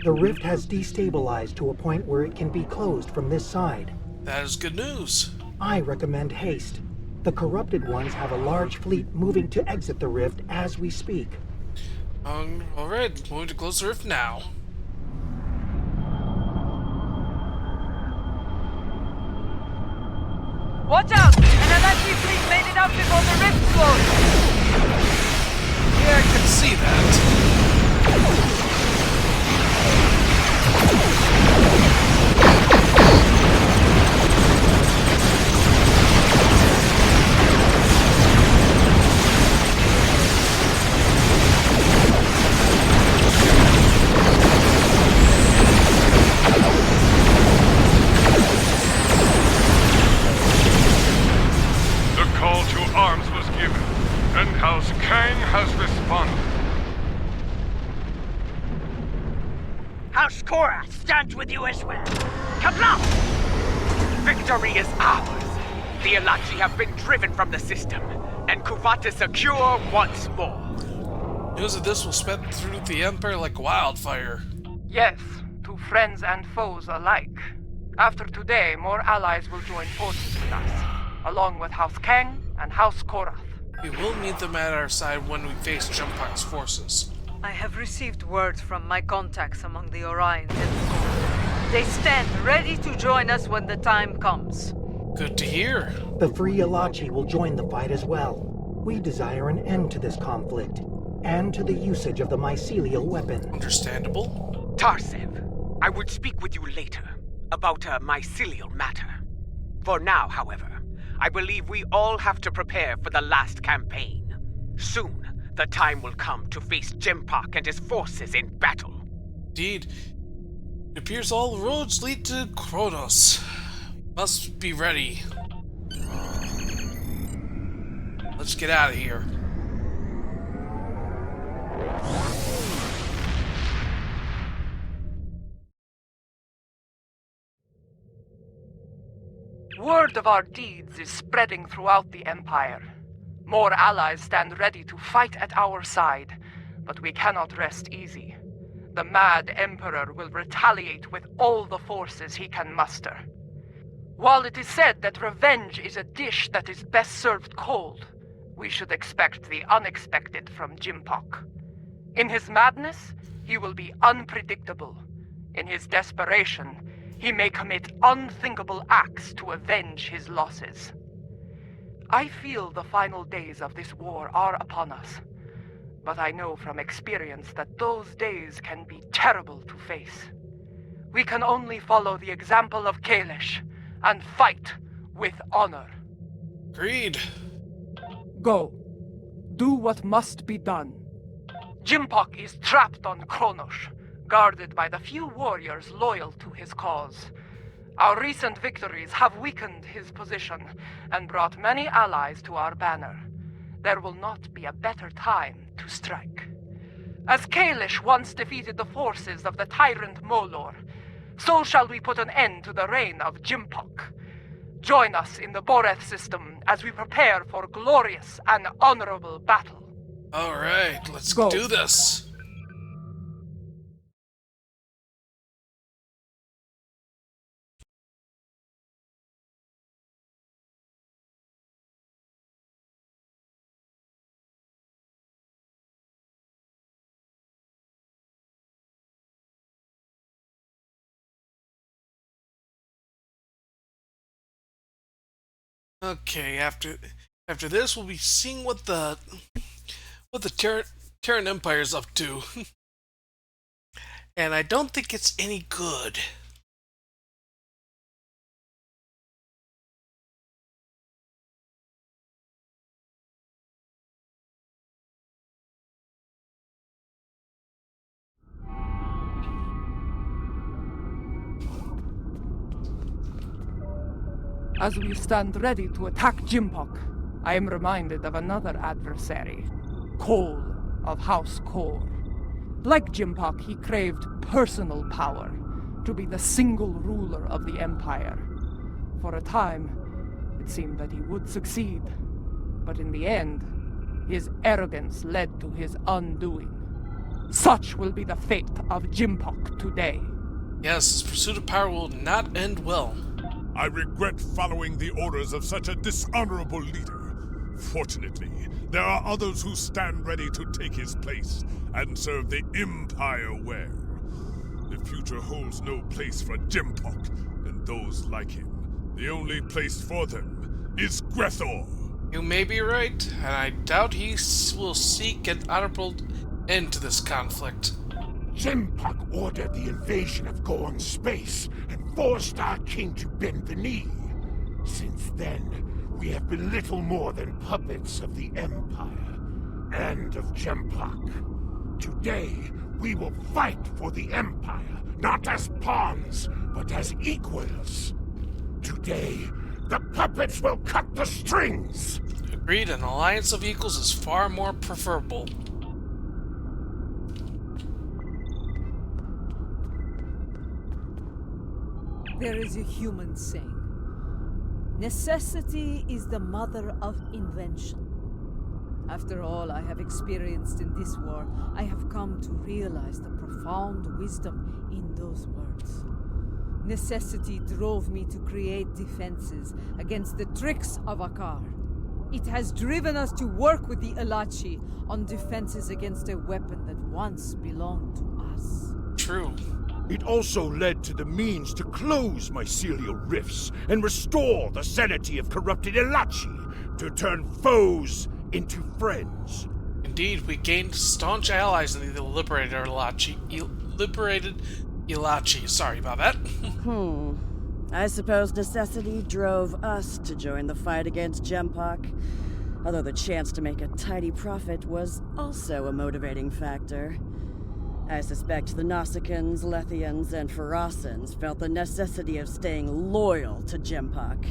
The rift has destabilized to a point where it can be closed from this side. That is good news. I recommend haste. The corrupted ones have a large fleet moving to exit the rift as we speak. Alright, moving to close the rift now. Watch out! An Alachi fleet made it out before the rift closed! Yeah, I can see that. The call to arms was given, and House Kang has responded. House Korra stands with you as well. Kablam! Victory is ours. The Alachi have been driven from the system, and Kuvat is secure once more. News of this will spread through the Empire like wildfire. Yes, to friends and foes alike. After today, more allies will join forces with us, along with House Kang and House Korath. We will need them at our side when we face Jumpak's forces. I have received word from my contacts among the Orions in the Court. They stand ready to join us when the time comes. Good to hear. The Free Alachi will join the fight as well. We desire an end to this conflict, and to the usage of the mycelial weapon. Understandable. Tarsev, I would speak with you later about a mycelial matter. For now, however, I believe we all have to prepare for the last campaign. Soon, the time will come to face Jempak and his forces in battle. Indeed. It appears all roads lead to Kronos. Must be ready. Let's get out of here. Word of our deeds is spreading throughout the Empire. More allies stand ready to fight at our side, but we cannot rest easy. The mad Emperor will retaliate with all the forces he can muster. While it is said that revenge is a dish that is best served cold, we should expect the unexpected from Jimpok. In his madness, he will be unpredictable. In his desperation, he may commit unthinkable acts to avenge his losses. I feel the final days of this war are upon us, but I know from experience that those days can be terrible to face. We can only follow the example of Kalish and fight with honor. Agreed. Go. Do what must be done. Jimpok is trapped on Kronos, guarded by the few warriors loyal to his cause. Our recent victories have weakened his position and brought many allies to our banner. There will not be a better time to strike. As Kalish once defeated the forces of the tyrant Molor, so shall we put an end to the reign of Jimpok. Join us in the Boreth system as we prepare for glorious and honorable battle. Alright, let's Go. do this. Okay, after this, we'll be seeing what the Terran Empire is up to, and I don't think it's any good. As we stand ready to attack Jimpok, I am reminded of another adversary, Cole of House Kor. Like Jimpok, he craved personal power, to be the single ruler of the Empire. For a time, it seemed that he would succeed, but in the end, his arrogance led to his undoing. Such will be the fate of Jimpok today. Yes, his pursuit of power will not end well. I regret following the orders of such a dishonorable leader. Fortunately, there are others who stand ready to take his place and serve the Empire well. The future holds no place for Jimpok and those like him. The only place for them is Grethor. You may be right, and I doubt he will seek an honorable end to this conflict. Jimpok ordered the invasion of Gorn space and forced our king to bend the knee. Since then, we have been little more than puppets of the Empire and of Jimpok. Today, we will fight for the Empire, not as pawns, but as equals. Today, the puppets will cut the strings. Agreed, an alliance of equals is far more preferable. There is a human saying, necessity is the mother of invention. After all I have experienced in this war, I have come to realize the profound wisdom in those words. Necessity drove me to create defenses against the tricks of Akar. It has driven us to work with the Alachi on defenses against a weapon that once belonged to us. True. It also led to the means to close mycelial rifts and restore the sanity of corrupted Elachi, to turn foes into friends. Indeed, we gained staunch allies in the liberated Elachi. Sorry about that. I suppose necessity drove us to join the fight against Jimpok, although the chance to make a tidy profit was also a motivating factor. I suspect the Nausicaans, Lethians, and Pharasans felt the necessity of staying loyal to Jimpok.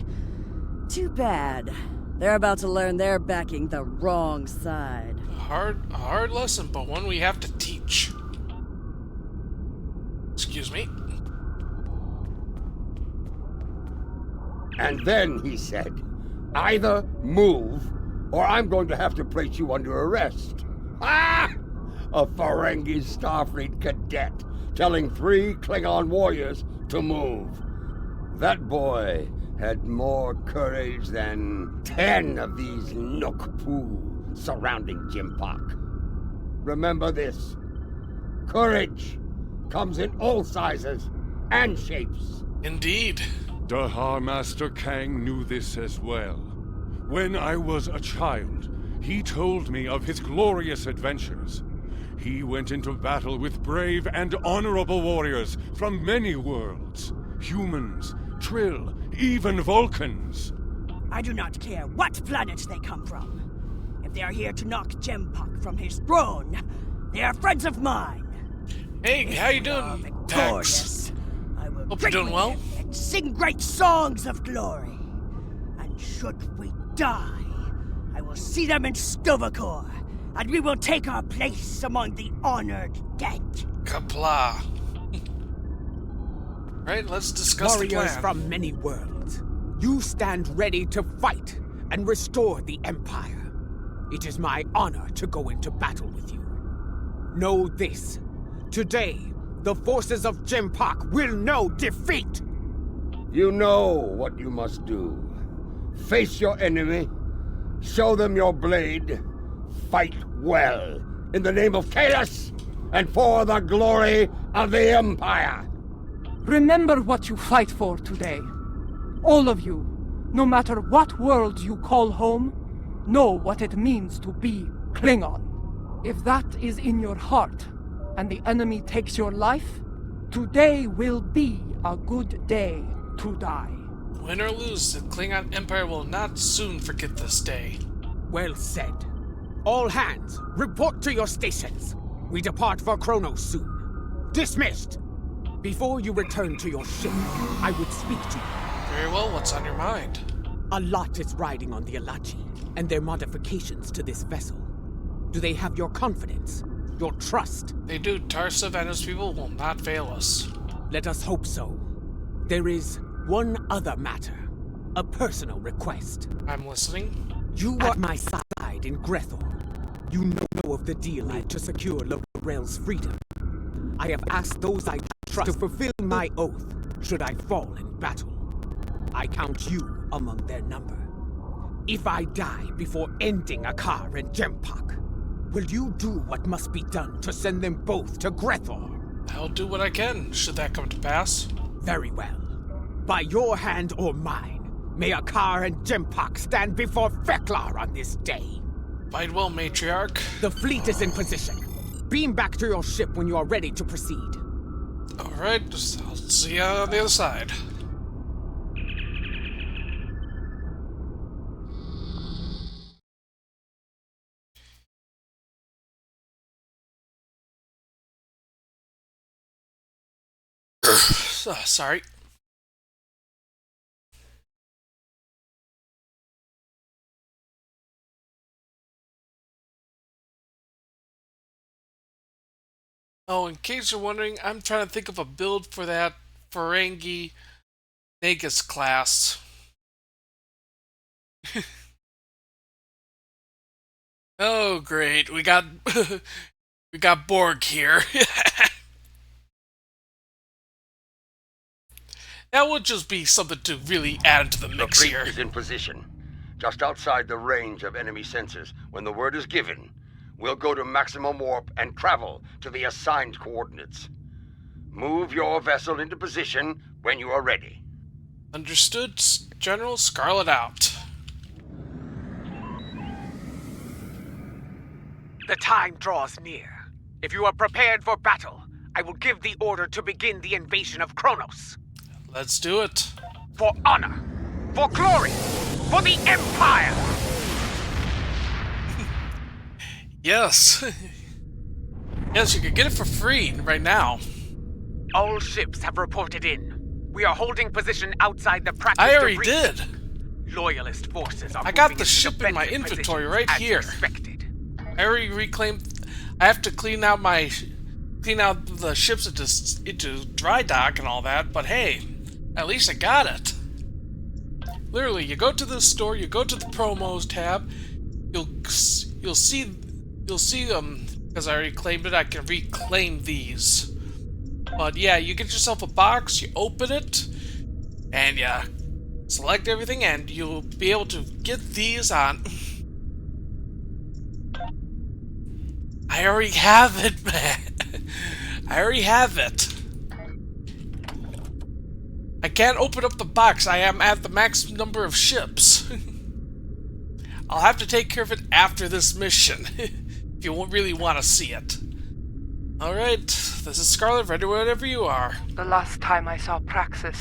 Too bad. They're about to learn they're backing the wrong side. A hard lesson, but one we have to teach. Excuse me. And then he said, either move, or I'm going to have to place you under arrest. Ah! a Ferengi Starfleet cadet telling 3 Klingon warriors to move. That boy had more courage than 10 of these Nook-Poo surrounding Jimpak. Remember this. Courage comes in all sizes and shapes. Indeed. Dahar Master Kang knew this as well. When I was a child, he told me of his glorious adventures. He went into battle with brave and honorable warriors from many worlds. Humans, Trill, even Vulcans. I do not care what planet they come from. If they are here to knock Jempak from his throne, they are friends of mine. Hey, how you doing, Tex? I will Hope you're doing well. and sing great songs of glory. And should we die, I will see them in Stovacor, and we will take our place among the honored dead. Kapla. Right, let's discuss the Warriors plan. from many worlds, you stand ready to fight and restore the Empire. It is my honor to go into battle with you. Know this. Today, the forces of Jempak will know defeat! You know what you must do. Face your enemy, show them your blade, fight well, in the name of Kalis, and for the glory of the Empire! Remember what you fight for today. All of you, no matter what world you call home, know what it means to be Klingon. If that is in your heart, and the enemy takes your life, today will be a good day to die. Win or lose, the Klingon Empire will not soon forget this day. Well said. All hands, report to your stations. We depart for Kronos soon. Dismissed! Before you return to your ship, I would speak to you. Very well, what's on your mind? A lot is riding on the Alachi, and their modifications to this vessel. Do they have your confidence? Your trust? They do. Tarsav and his people will not fail us. Let us hope so. There is one other matter. A personal request. I'm listening. You were at my side in Grethor. You know of the deal I had to secure Lorel's freedom. I have asked those I trust to fulfill my oath should I fall in battle. I count you among their number. If I die before ending Akar and Jempak, will you do what must be done to send them both to Grethor? I'll do what I can, should that come to pass. Very well. By your hand or mine, may Akar and Jempak stand before Feklar on this day. Fight well, Matriarch. The fleet is in position. Beam back to your ship when you are ready to proceed. Alright, I'll see you on the other side. Sorry. Oh, in case you're wondering, I'm trying to think of a build for that Ferengi Nagus class. Oh, great. We got we got Borg here. That would just be something to really add to the mix The fleet here. is in position, just outside the range of enemy sensors. When the word is given, we'll go to maximum warp and travel to the assigned coordinates. Move your vessel into position when you are ready. Understood, General. Scarlet out. The time draws near. If you are prepared for battle, I will give the order to begin the invasion of Kronos. Let's do it. For honor, for glory, for the Empire! Yes. Yes, you can get it for free right now. All ships have reported in. We are holding position outside the practice. I already debris. did. Loyalist forces are I got moving the into ship in my defensive inventory positions right as here. expected. I already reclaimed. I have to clean out the ships into dry dock and all that. But hey, at least I got it. Literally, you go to the store, you go to the promos tab, you'll see Because I already claimed it, I can reclaim these. But yeah, you get yourself a box, you open it, and you select everything, and you'll be able to get these on. I already have it, man. I already have it. I can't open up the box. I am at the max number of ships. I'll have to take care of it after this mission. If you won't really want to see it. Alright, this is Scarlet, ready wherever you are. The last time I saw Praxis,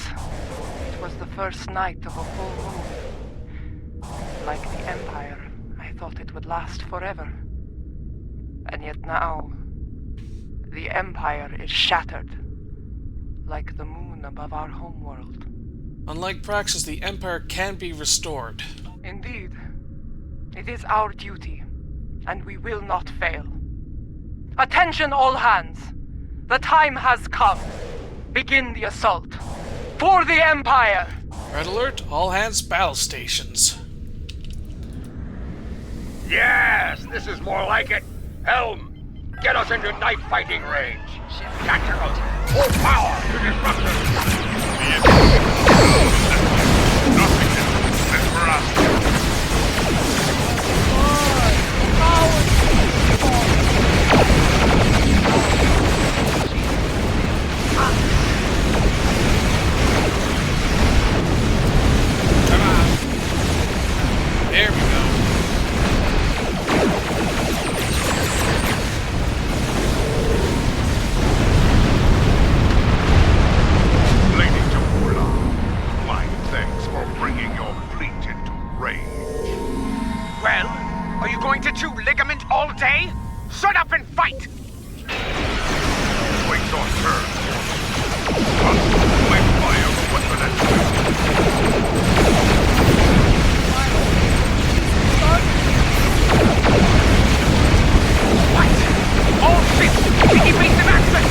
it was the first night of a full moon. Like the Empire, I thought it would last forever. And yet now, the Empire is shattered, like the moon above our homeworld. Unlike Praxis, the Empire can be restored. Indeed. It is our duty, and we will not fail. Attention all hands! The time has come. Begin the assault. For the Empire! Red alert, all hands battle stations. Yes, this is more like it. Helm, get us into knife fighting range. Tactical, full power to disrupt them. Nothing is for us. There we go. Lady Jamula, my thanks for bringing your fleet into range. Well, are you going to chew ligament all day? Shut up and fight! Wait your turn. My fire weapon at you. What? All ships! Take evasive access!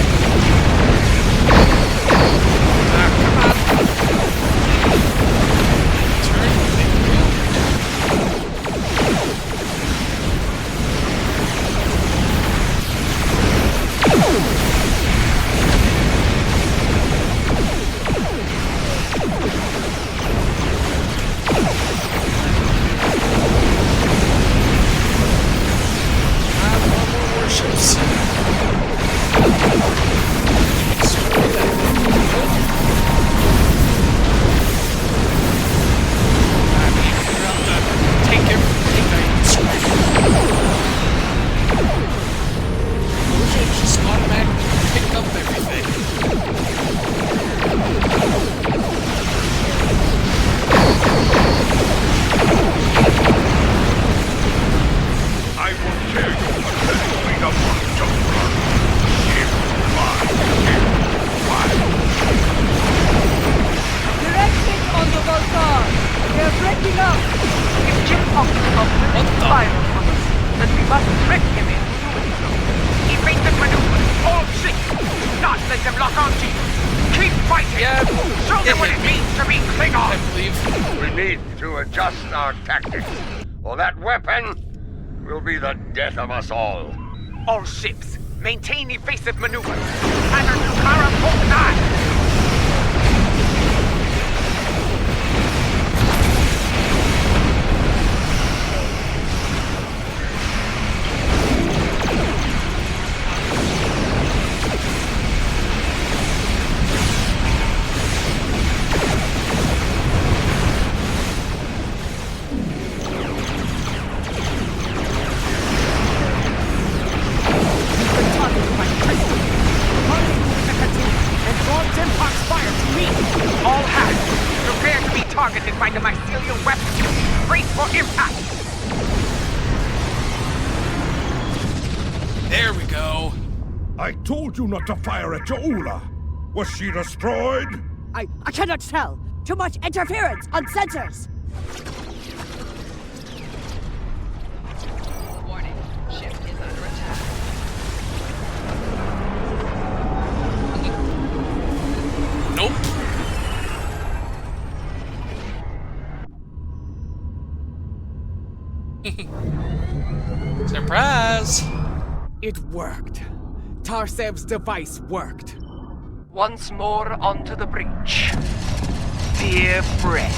Death of us all. All ships, maintain evasive maneuvers. Pattern to Kara Port 9. I told you not to fire at Jaula. Was she destroyed? I cannot tell. Too much interference on sensors. Warning. Ship is under attack. Nope. Surprise! It worked. Tarsev's device worked. Once more onto the breach. Dear friend.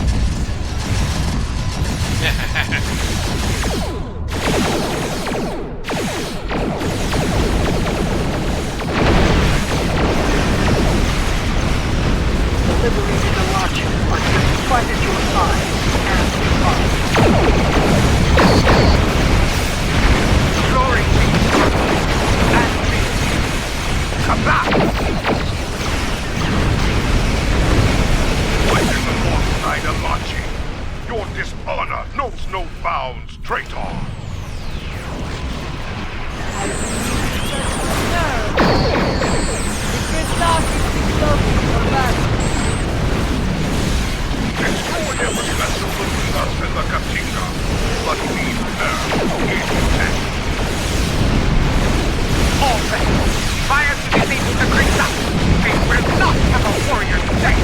Liberated the logic until you fighted your side and glory be and me. Come back! What is the North Side of Lachi? Your dishonor knows no bounds, traitor! Destroy every vessel between us and the Katinga, but leave her intact. All vessels, fire to disable the creature! They will not have a warrior today!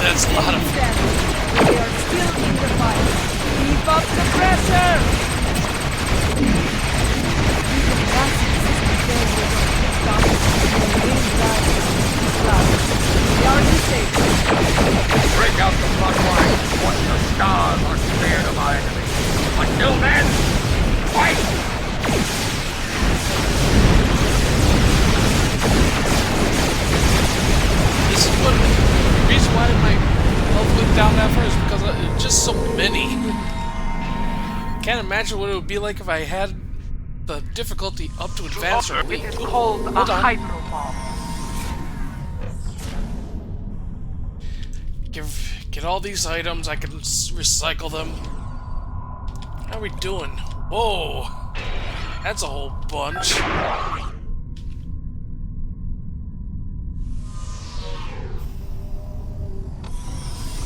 That's a lot of... We are still in the fight. Keep up the pressure! We are safe. Break out the front line. Watch the stars are clear of our enemy. Until then, fight! This is what... The reason why my health went down that far is because it's just so many. Can't imagine what it would be like if I had the difficulty up to advanced or weak. It is called a hydro bomb. Get all these items, I can recycle them. How are we doing? Whoa! That's a whole bunch.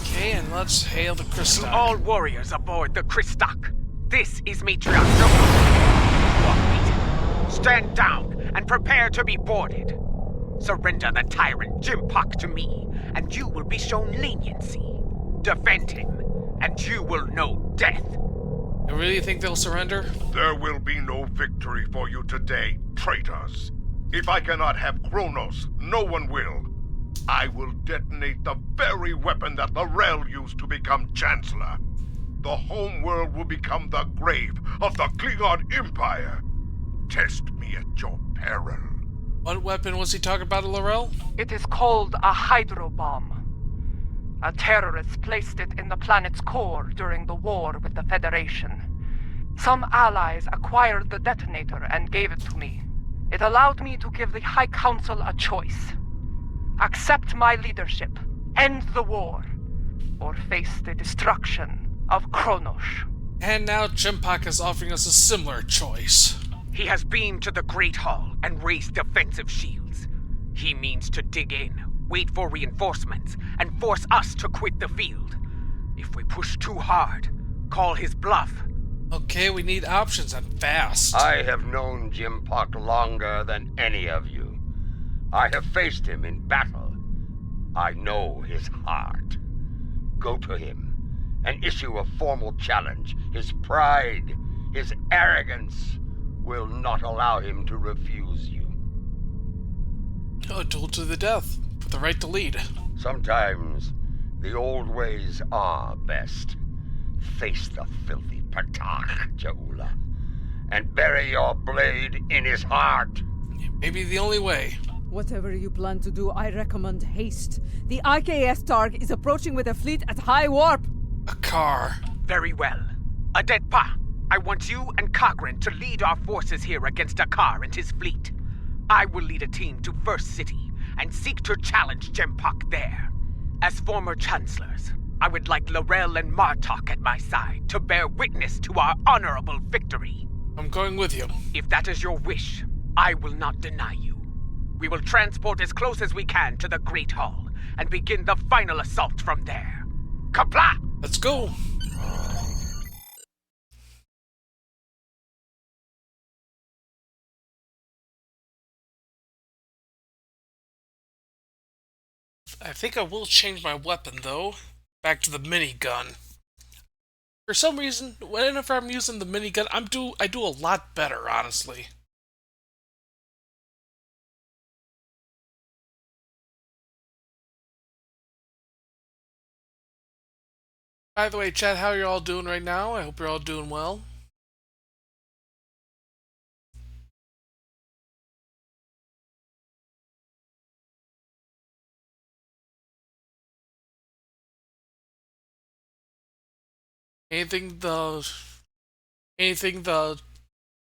Okay, and let's hail the Christock. To all warriors aboard the Christock, this is Matriarch Walkbeat. Stand down and prepare to be boarded. Surrender the tyrant Jimpok to me, and you will be shown leniency. Defend him, and you will know death. You really think they'll surrender? There will be no victory for you today, traitors. If I cannot have Kronos, no one will. I will detonate the very weapon that Lorel used to become Chancellor. The homeworld will become the grave of the Klingon Empire. Test me at your peril. What weapon was he talking about, Laurel? It is called a hydro bomb. A terrorist placed it in the planet's core during the war with the Federation. Some allies acquired the detonator and gave it to me. It allowed me to give the High Council a choice. Accept my leadership, end the war, or face the destruction of Kronos. And now Jimpok is offering us a similar choice. He has beamed to the Great Hall and raised defensive shields. He means to dig in, wait for reinforcements, and force us to quit the field. If we push too hard, call his bluff. Okay, we need options and fast. I have known Jimpok longer than any of you. I have faced him in battle. I know his heart. Go to him and issue a formal challenge. His pride, his arrogance will not allow him to refuse you. A duel to the death, with the right to lead. Sometimes the old ways are best. Face the filthy Patak, Jaula, and bury your blade in his heart. Maybe the only way. Whatever you plan to do, I recommend haste. The IKS Targ is approaching with a fleet at high warp. A car. Very well. Adetpa, I want you and Cogran to lead our forces here against Akar and his fleet. I will lead a team to First City and seek to challenge Jimpok there. As former chancellors, I would like Laurel and Martok at my side to bear witness to our honorable victory. I'm going with you. If that is your wish, I will not deny you. We will transport as close as we can to the Great Hall and begin the final assault from there. Kapla! Let's go. I think I will change my weapon, though. Back to the minigun. For some reason, whenever I'm using the minigun, I do a lot better, honestly. By the way, chat, how are you all doing right now? I hope you're all doing well. Anything the anything the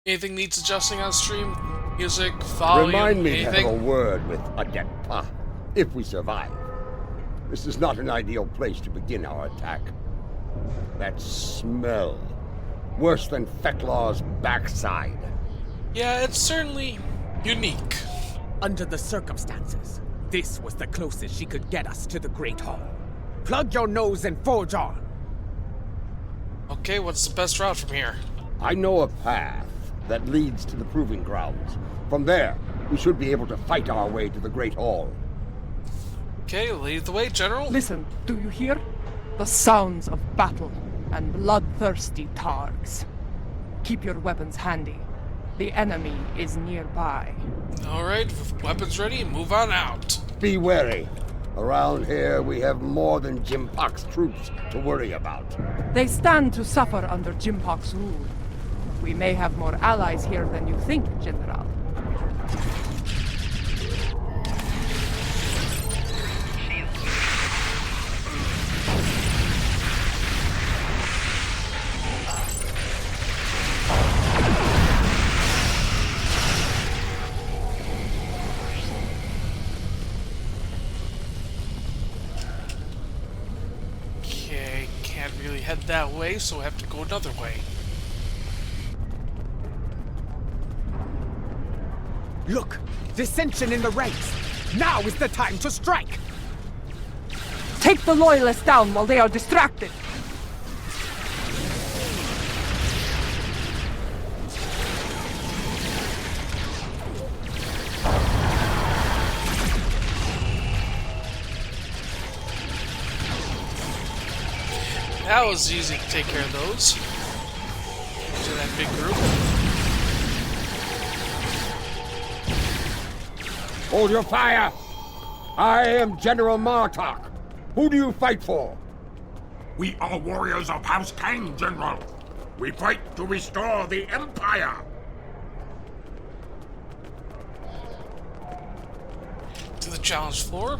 anything needs adjusting on stream? Music, volume, Remind me anything? to have a word with Adept, if we survive. This is not an ideal place to begin our attack. That smell. Worse than Feklaw's backside. Yeah, it's certainly unique. Under the circumstances, this was the closest she could get us to the Great Hall. Plug your nose and forge on. Okay, what's the best route from here? I know a path that leads to the Proving Grounds. From there, we should be able to fight our way to the Great Hall. Okay, lead the way, General. Listen, do you hear? The sounds of battle and bloodthirsty targs. Keep your weapons handy. The enemy is nearby. Alright, weapons ready, move on out. Be wary. Around here, we have more than Jimpok's troops to worry about. They stand to suffer under Jimpok's rule. We may have more allies here than you think, General. Okay, can't really head that way, so I have to go another way. Look! Dissension in the ranks! Now is the time to strike! Take the Loyalists down while they are distracted! That was easy to take care of those. To that big group. Hold your fire! I am General Martok. Who do you fight for? We are warriors of House Kang, General. We fight to restore the Empire. To the challenge floor.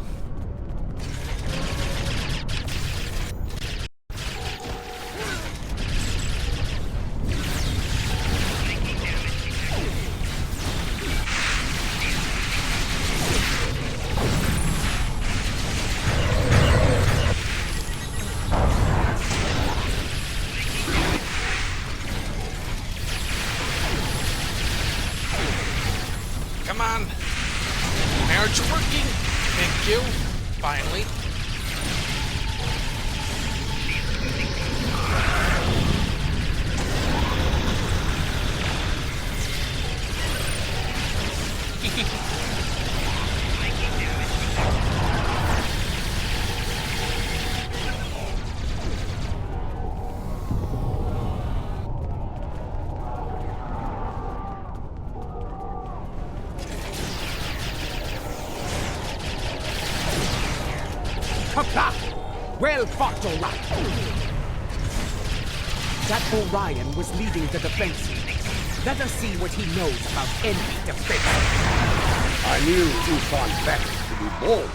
Come on. Marriage working. Thank you. Finally. Kapla! Well fought, Orion! That Orion was leading the defense. Let us see what he knows about enemy defense. I knew Usan Vex to be bold,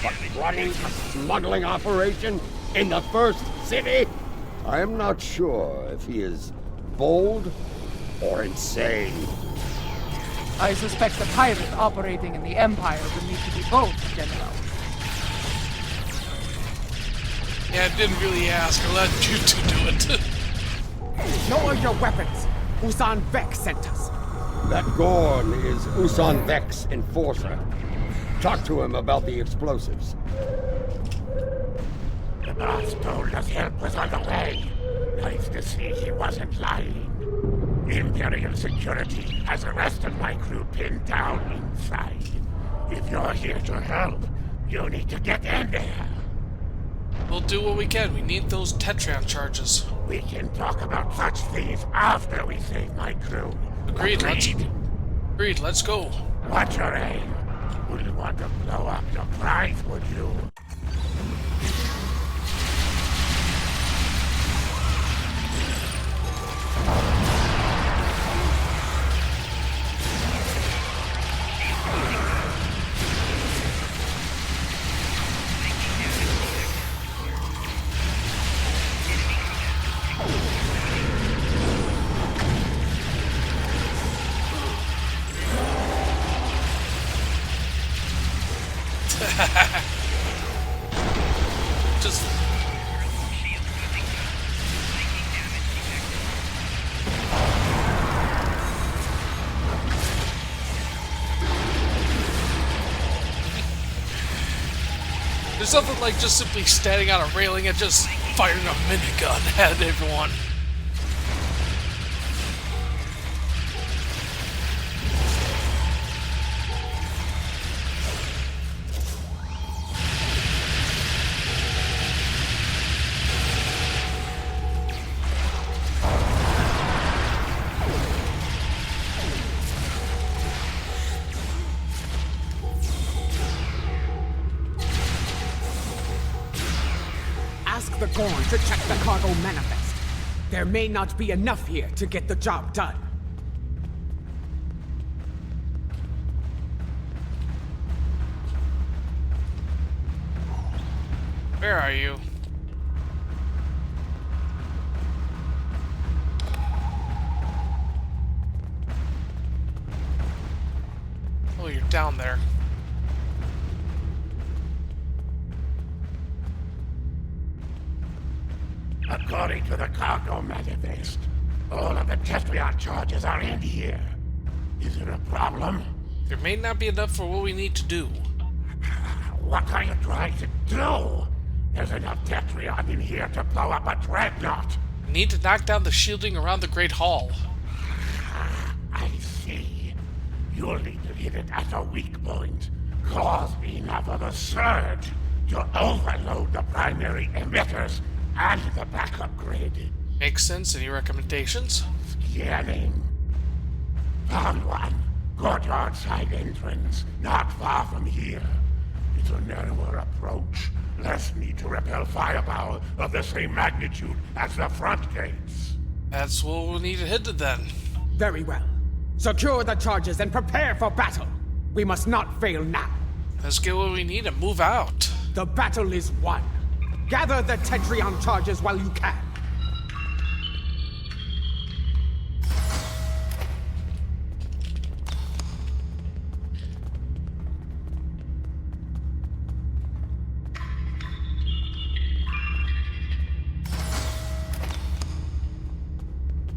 but running a smuggling operation in the first city? I am not sure if he is bold or insane. I suspect a pirate operating in the Empire would need to be both, General. Yeah, I didn't really ask. I let you two do it. Lower your weapons! Usan Vex sent us. That Gorn is Usan Vex enforcer. Talk to him about the explosives. The boss told us help was on the way. Nice to see he wasn't lying. Imperial security has the rest of my crew pinned down inside. If you're here to help, You need to get in there. We'll do what we can. We need those Tetrion charges. We can talk about such things after we save my crew. Agreed. Let's go. What's your aim? Wouldn't want to blow up your prize, would you? Just... There's nothing like just simply standing on a railing and just firing a minigun at everyone. Ask the Gorn to check the cargo manifest. There may not be enough here to get the job done. Where are you? Oh, you're down there. According to the cargo manifest, all of the Tetrion charges are in here. Is it a problem? There may not be enough for what we need to do. What are you trying to do? There's enough Tetrion in here to blow up a dreadnought. We need to knock down the shielding around the Great Hall. I see. You'll need to hit it at a weak point. Cause enough of a surge to overload the primary emitters and the backup grid. Makes sense. Any recommendations? Scanning. Found one. Courtyard side entrance, not far from here. It's a narrower approach. Less need to repel firepower of the same magnitude as the front gates. That's what we'll need to hit it then. Very well. Secure the charges and prepare for battle. We must not fail now. Let's get what we need and move out. The battle is won. Gather the Tetrion charges while you can.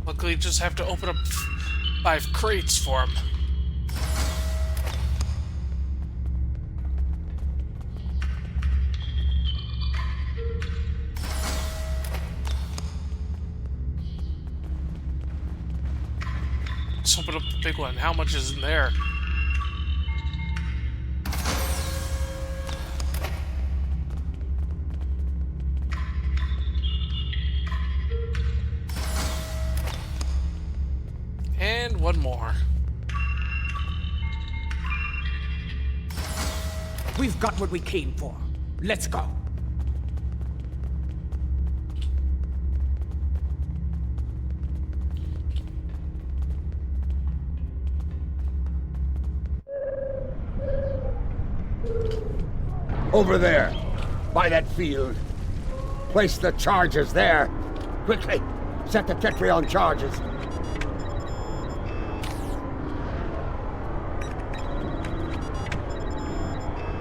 Luckily, just have to open up 5 crates for him. Let's open up the big one. How much is in there? And one more. We've got what we came for. Let's go. Over there, by that field. Place the charges there. Quickly, set the Tetrion charges.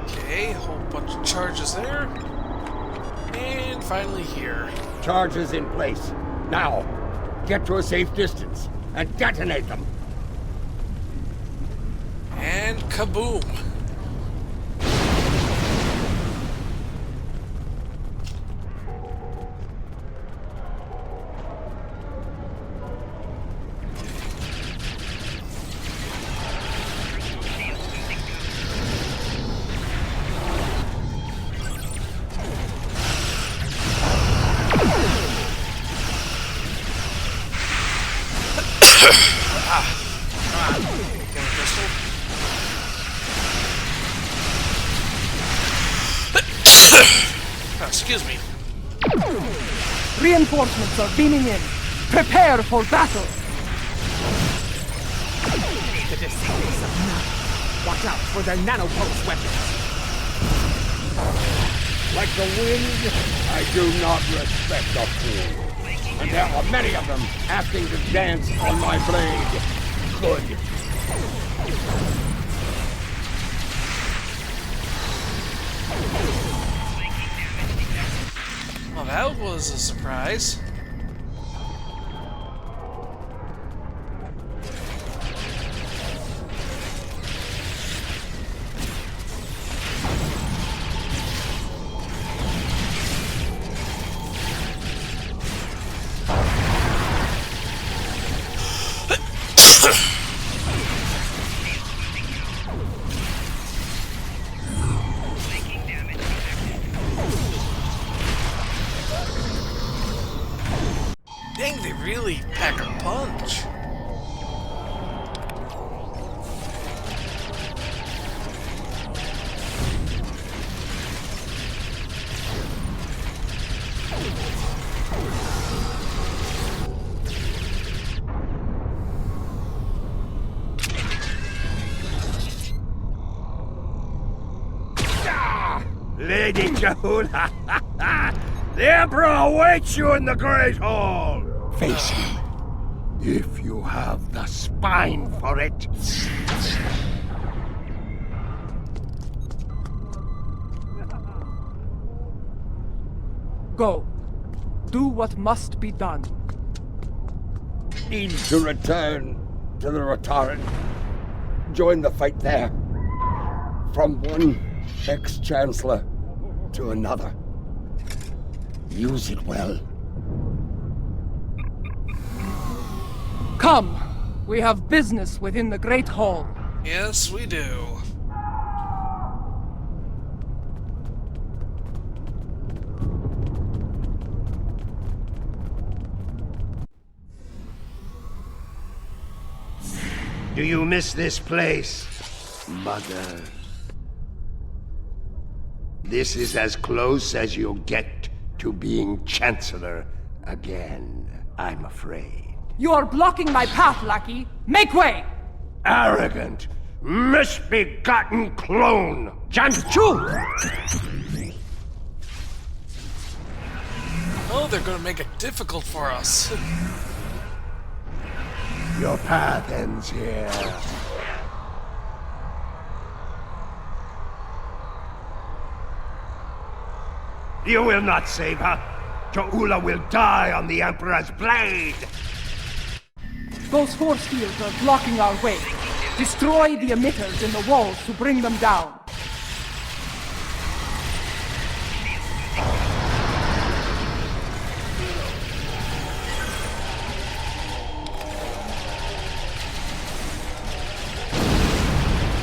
Okay, whole bunch of charges there. And finally here. Charges in place. Now, get to a safe distance and detonate them. And kaboom! excuse me. Reinforcements are beaming in. Prepare for battle. The descendants of Nano. Watch out for their nanopulse weapons. Like the wind, I do not respect a fool. And there are many of them asking to dance on my blade. Good. Well, that was a surprise. Dang, they really pack a punch. Lady Jahula, the Emperor awaits you in the Great Hall! Face him, if you have the spine for it. Go. Do what must be done. Need to return to the Rotaren. Join the fight there. From one ex-chancellor to another. Use it well. Come! We have business within the Great Hall. Yes, we do. Do you miss this place, Mother? This is as close as you'll get to being Chancellor again, I'm afraid. You are blocking my path, lackey. Make way! Arrogant, misbegotten clone! Janchu! Oh, they're gonna make it difficult for us. Your path ends here. You will not save her. Ja'ula will die on the Emperor's blade. Those force fields are blocking our way. Destroy the emitters in the walls to bring them down.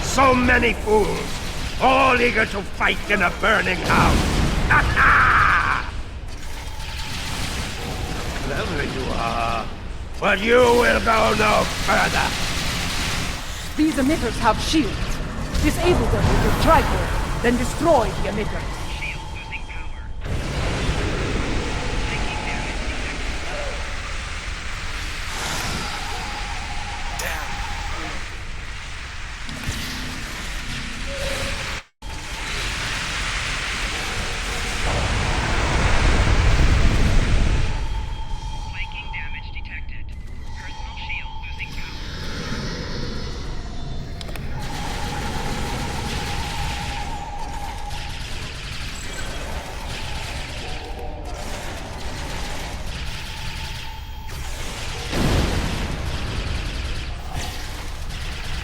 So many fools, all eager to fight in a burning house. Ha ha! Clever you are, but you will go no further. These emitters have shields. Disable them with your tricor, then destroy the emitters.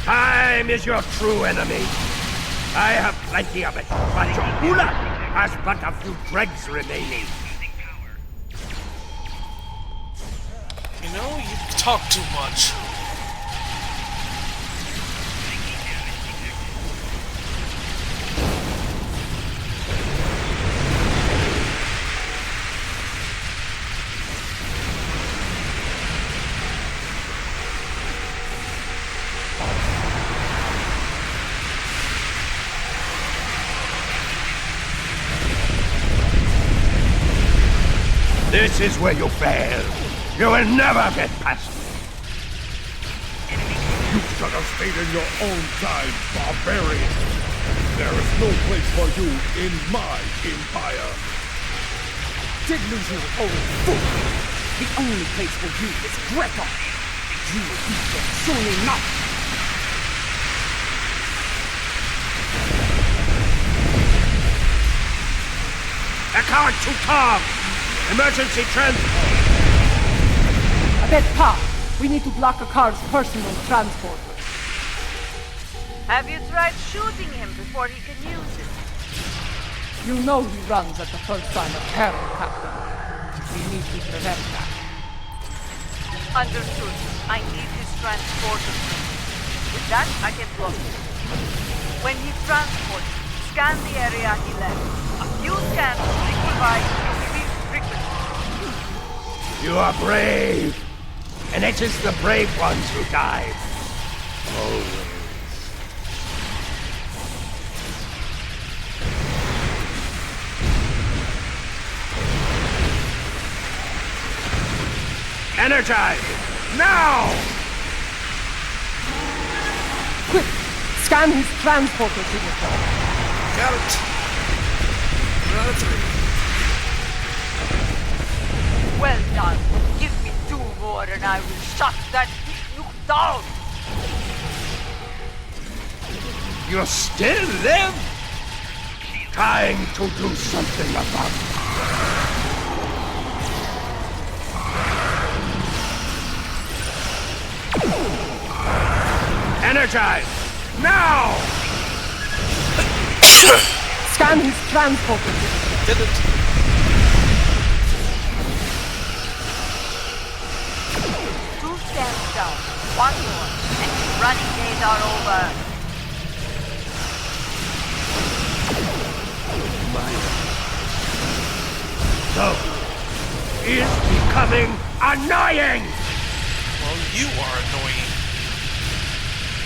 Time is your true enemy. I have plenty of it, but Ja'ula has but a few dregs remaining. You know, you talk too much. This is where you fail. You will never get past me. You should have stayed in your own time, barbarian. There is no place for you in my empire. Delusional old fool! The only place for you is Greco! You will be there soon enough! Account to Tom! Emergency transport! I bet Pa! We need to block a car's personal transport. Have you tried shooting him before he can use it? You know he runs at the first sign of terror, Captain. We need to prevent that. Understood. I need his transporter. With that, I can block him. When he transports, scan the area he left. A few scans will provide increased frequency. You are brave! And it is the brave ones who die. Always. Energize! Now! Quick! Scan his transporter signature. Got it. 1 out of 3. Well done. Give me 2 more and I will shut that nuke down. You still live? Trying to do something about it. Energize! Now! Scan his transporter signature. Did it. Stands down. 1 more, and his running days are over. So, is becoming annoying! Well, you are annoying.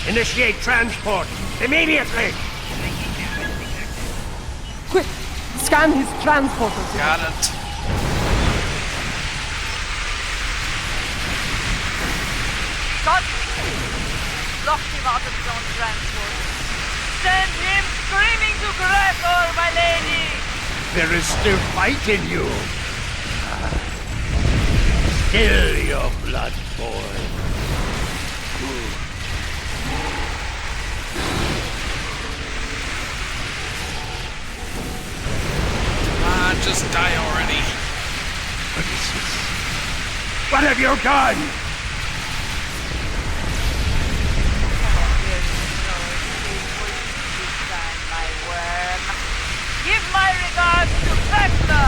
Initiate transport immediately! Quick! Scan his transporter signature. Got it. Lock him out of his own transport. Send him screaming to Gregor, my lady! There is still fight in you. Still your blood boils. Just die already. What is this? What have you done? Give my regards to Vecna!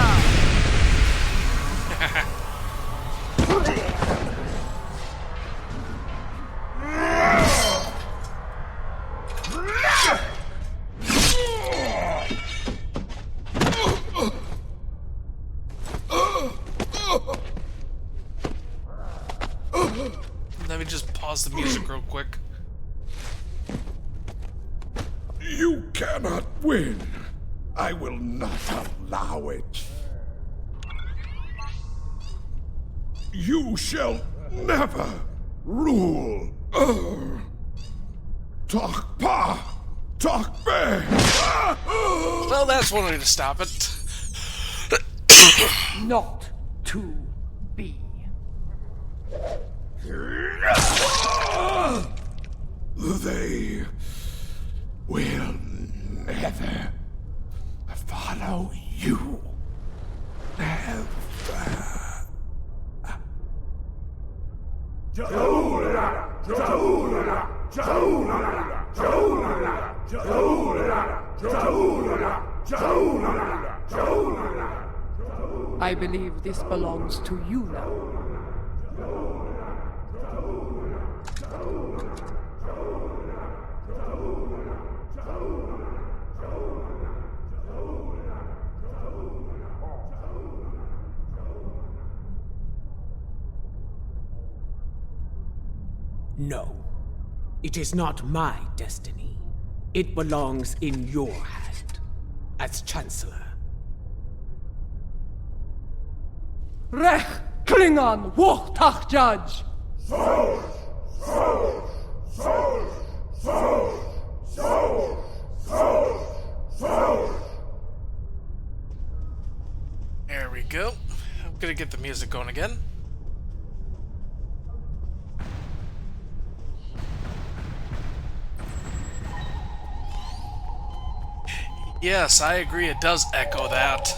Let me just pause the music real quick. You cannot win. I will not allow it. You shall never rule. Talk pa, talk bear. Well, that's one way to stop it. Not to be. They will never follow you. Never. I believe this belongs to you now. No. It is not my destiny. It belongs in your hand, as Chancellor. Rech Klingon Wuchtach Judge! There we go. I'm gonna get the music going again. Yes, I agree, it does echo that.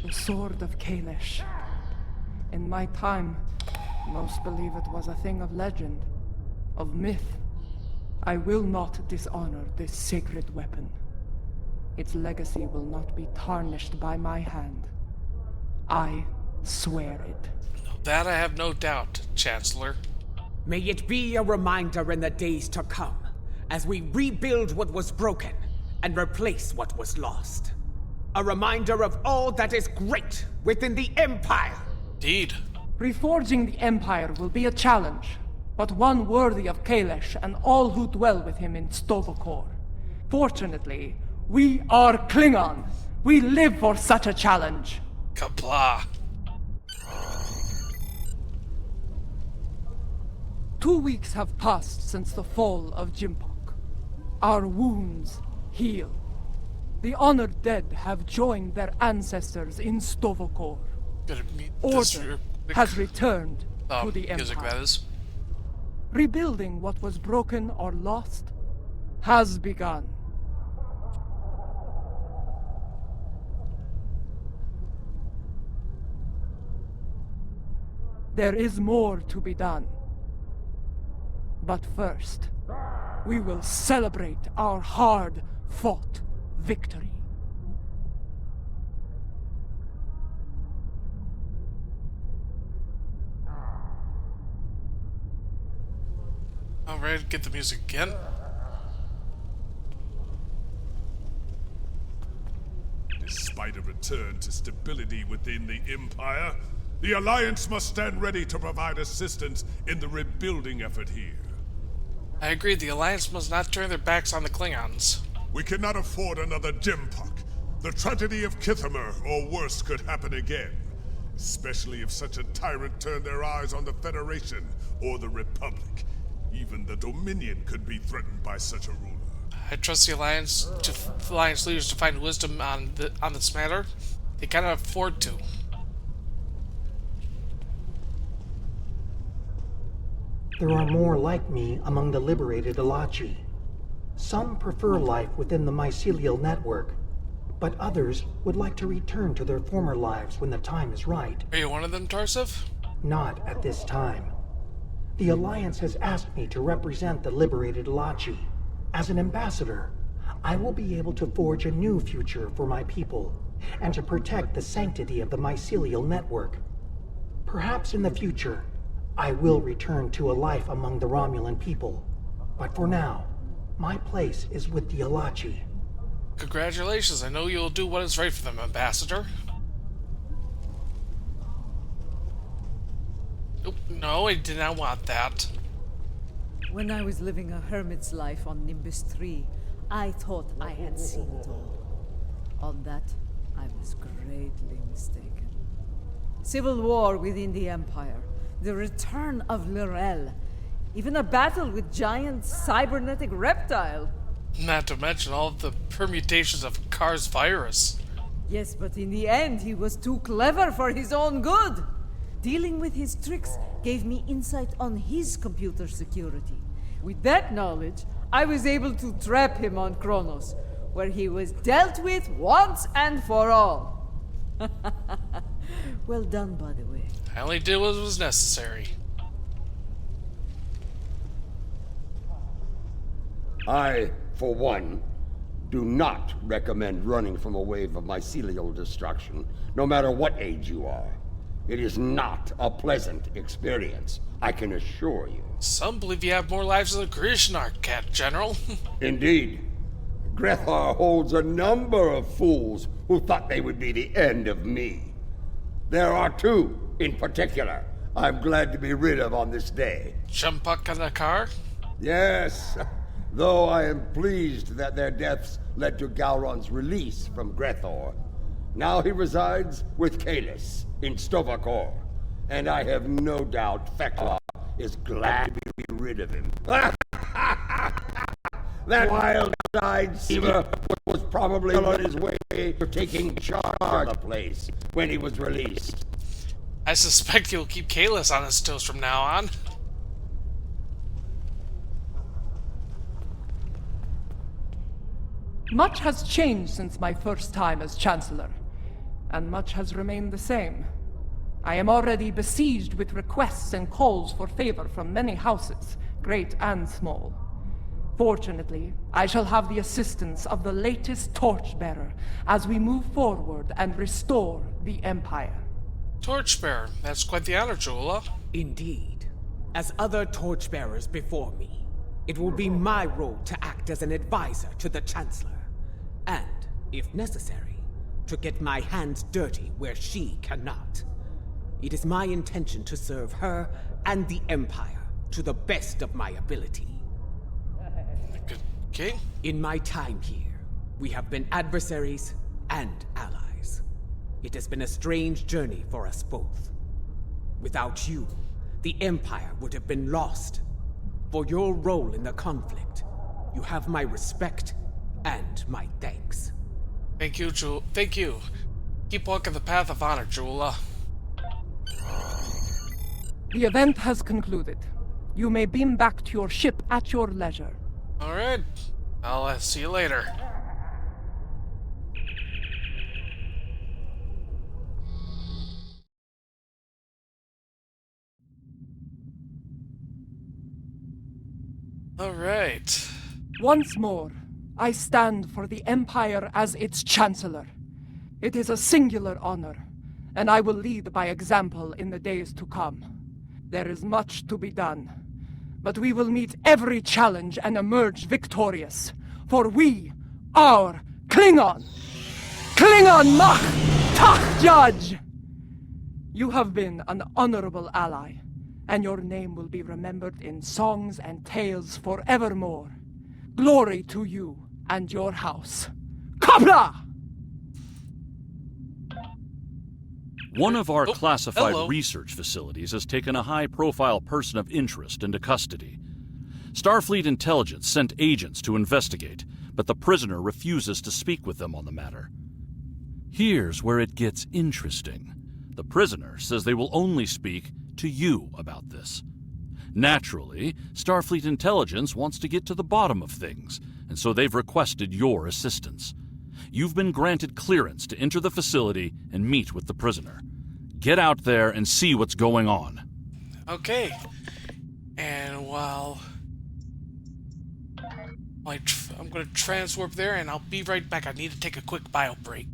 The Sword of Kalish. In my time, most believe it was a thing of legend, of myth. I will not dishonor this sacred weapon. Its legacy will not be tarnished by my hand. I swear it. That I have no doubt, Chancellor. May it be a reminder in the days to come, as we rebuild what was broken and replace what was lost. A reminder of all that is great within the Empire. Indeed. Reforging the Empire will be a challenge, but one worthy of Kalish and all who dwell with him in Stovokor. Fortunately, we are Klingon. We live for such a challenge. Kapla. 2 weeks have passed since the fall of Jimpok. Our wounds heal. The honored dead have joined their ancestors in Stovokor. Order has returned to the music, Empire. that is. Rebuilding what was broken or lost has begun. There is more to be done. But first, we will celebrate our hard-fought victory. Alright, get the music again. Despite a return to stability within the Empire, the Alliance must stand ready to provide assistance in the rebuilding effort here. I agree, the Alliance must not turn their backs on the Klingons. We cannot afford another Jimpok. The tragedy of Kithamer or worse could happen again. Especially if such a tyrant turned their eyes on the Federation or the Republic. Even the Dominion could be threatened by such a ruler. I trust the Alliance leaders to find wisdom on this matter. They cannot afford to. There are more like me among the liberated Alachi. Some prefer life within the mycelial network, but others would like to return to their former lives when the time is right. Are you one of them, Tarsif? Not at this time. The Alliance has asked me to represent the liberated Alachi. As an ambassador, I will be able to forge a new future for my people, and to protect the sanctity of the mycelial network. Perhaps in the future, I will return to a life among the Romulan people. But for now, my place is with the Alachi. Congratulations, I know you'll do what is right for them, Ambassador. Nope, no, I did not want that. When I was living a hermit's life on Nimbus 3, I thought I had seen it all. On that, I was greatly mistaken. Civil war within the Empire, the return of Lorel, even a battle with giant cybernetic reptile. Not to mention all the permutations of Kar's virus. Yes, but in the end, he was too clever for his own good. Dealing with his tricks gave me insight on his computer security. With that knowledge, I was able to trap him on Kronos, where he was dealt with once and for all. Well done, by the way. I only did what was necessary. I, for one, do not recommend running from a wave of mycelial destruction, no matter what age you are. It is not a pleasant experience, I can assure you. Some believe you have more lives than a Krishnar cat, General. Indeed. Grethar holds a number of fools who thought they would be the end of me. There are two, in particular, I'm glad to be rid of on this day. Jimpok and Akar? Yes, though I am pleased that their deaths led to Gowron's release from Grethor. Now he resides with Kalis in Stovakor, and I have no doubt Fekla is glad to be rid of him. That wild-eyed Seaver was probably on his way to taking charge of the place when he was released. I suspect he'll keep Kalis on his toes from now on. Much has changed since my first time as Chancellor, and much has remained the same. I am already besieged with requests and calls for favor from many houses, great and small. Fortunately, I shall have the assistance of the latest torchbearer as we move forward and restore the Empire. Torchbearer, that's quite the honor, Jula. Indeed. As other torchbearers before me, it will be my role to act as an advisor to the Chancellor. And, if necessary, to get my hands dirty where she cannot. It is my intention to serve her and the Empire to the best of my ability. Okay. In my time here, we have been adversaries and allies. It has been a strange journey for us both. Without you, the Empire would have been lost. For your role in the conflict, you have my respect and my thanks. Thank you, Jula. Thank you. Keep walking the path of honor, Jula. The event has concluded. You may beam back to your ship at your leisure. Alright. I'll see you later. Alright. Once more, I stand for the Empire as its Chancellor. It is a singular honor, and I will lead by example in the days to come. There is much to be done, but we will meet every challenge and emerge victorious, for we are Klingon! Klingon Mach Tak Judge! You have been an honorable ally, and your name will be remembered in songs and tales forevermore. Glory to you and your house. Kapla! One of our classified hello. research facilities has taken a high-profile person of interest into custody. Starfleet intelligence sent agents to investigate, but the prisoner refuses to speak with them on the matter. Here's where it gets interesting. The prisoner says they will only speak to you about this. Naturally, Starfleet intelligence wants to get to the bottom of things, and so they've requested your assistance. You've been granted clearance to enter the facility and meet with the prisoner. Get out there and see what's going on. Okay. And while I'm going to transwarp there, and I'll be right back. I need to take a quick bio break.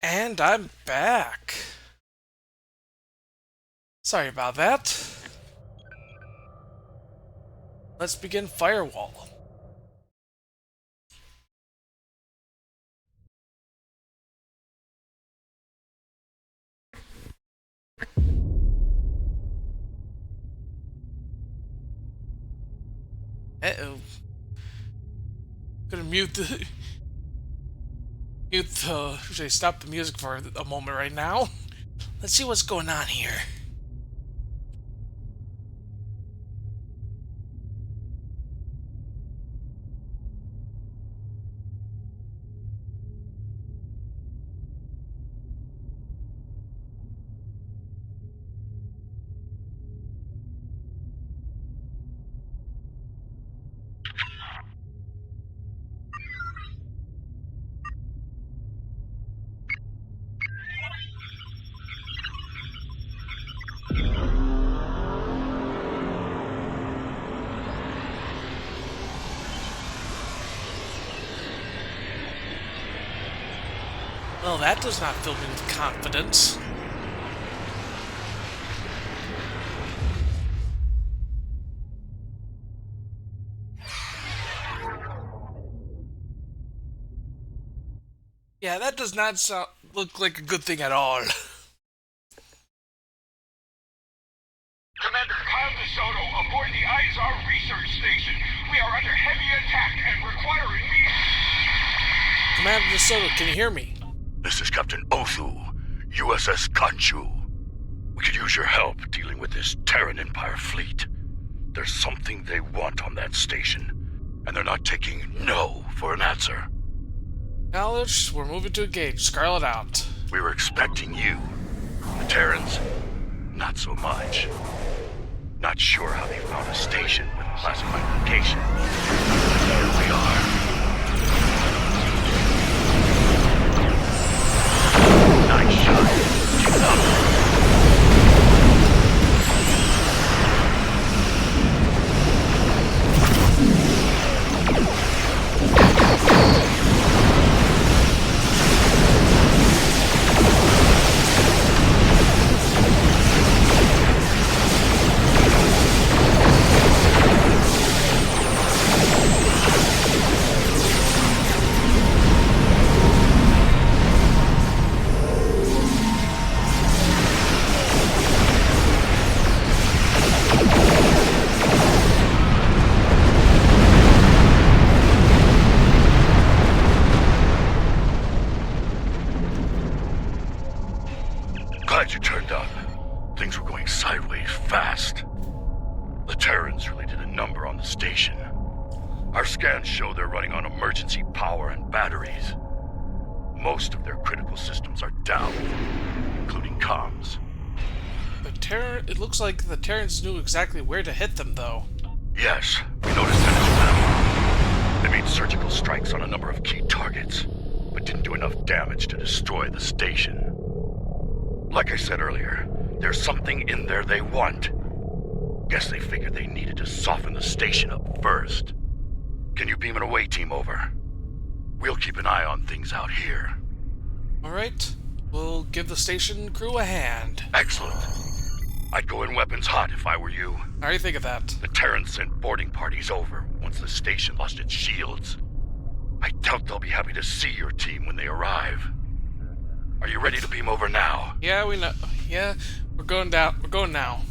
And I'm back. Sorry about that. Let's begin Firewall. Uh-oh. Gonna mute the... Should I stop the music for a moment right now? Let's see what's going on here. Well, that does not fill me with confidence. Yeah, that does not look like a good thing at all. Commander Kyle DeSoto aboard the ISAR research station. We are under heavy attack and require immediate... Commander DeSoto, can you hear me? This is Captain Othu, USS Kanchu. We could use your help dealing with this Terran Empire fleet. There's something they want on that station, and they're not taking no for an answer. Acknowledged. We're moving to engage. Scarlet out. We were expecting you. The Terrans, not so much. Not sure how they found a station with a classified location. Here we are. Nice shot. Keep it up. Glad you turned up. Things were going sideways fast. The Terrans really did a number on the station. Our scans show they're running on emergency power and batteries. Most of their critical systems are down, including comms. It looks like the Terrans knew exactly where to hit them, though. Yes, we noticed that as well. They made surgical strikes on a number of key targets, but didn't do enough damage to destroy the station. Like I said earlier, there's something in there they want. Guess they figured they needed to soften the station up first. Can you beam an away team over? We'll keep an eye on things out here. Alright. We'll give the station crew a hand. Excellent. I'd go in weapons hot if I were you. How do you think of that? The Terrans sent boarding parties over once the station lost its shields. I doubt they'll be happy to see your team when they arrive. Are you ready to beam over now? Yeah, we know. Yeah, we're going down. We're going now.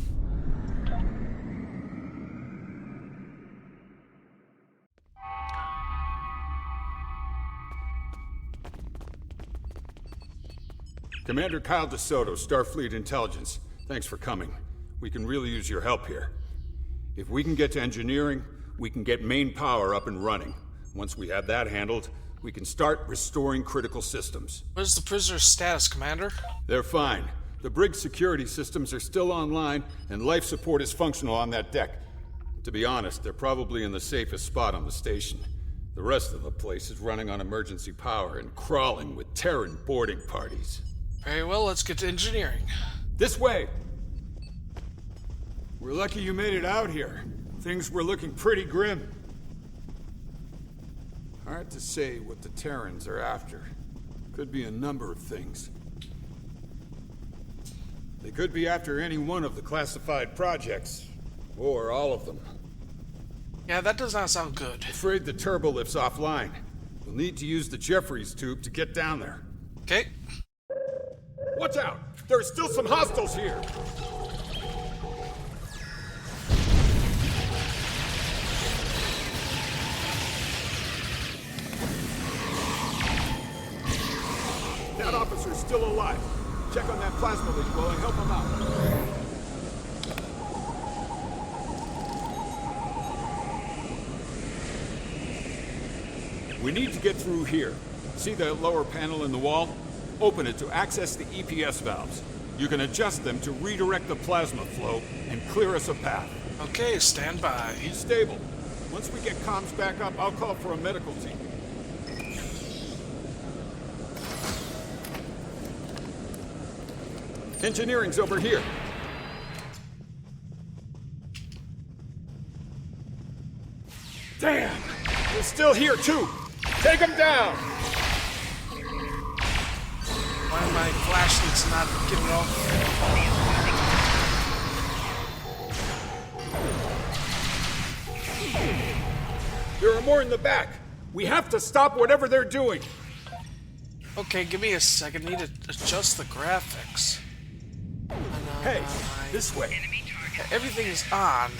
Commander Kyle DeSoto, Starfleet Intelligence. Thanks for coming. We can really use your help here. If we can get to engineering, we can get main power up and running. Once we have that handled, we can start restoring critical systems. What is the prisoner's status, Commander? They're fine. The brig's security systems are still online, and life support is functional on that deck. To be honest, they're probably in the safest spot on the station. The rest of the place is running on emergency power and crawling with Terran boarding parties. Very well, let's get to engineering. This way! We're lucky you made it out here. Things were looking pretty grim. Hard to say what the Terrans are after. Could be a number of things. They could be after any one of the classified projects. Or all of them. Yeah, that does not sound good. Afraid the turbo lift's offline. We'll need to use the Jeffries tube to get down there. Okay. Watch out! There are still some hostiles here! still alive. Check on that plasma leak while I help him out. We need to get through here. See that lower panel in the wall? Open it to access the EPS valves. You can adjust them to redirect the plasma flow and clear us a path. Okay, stand by. He's stable. Once we get comms back up, I'll call for a medical team. Engineering's over here. Damn! They're still here, too! Take them down! Why are my flashlights not getting off? There are more in the back. We have to stop whatever they're doing. Okay, give me a second. I need to adjust the graphics. Hey, this way. Everything is on.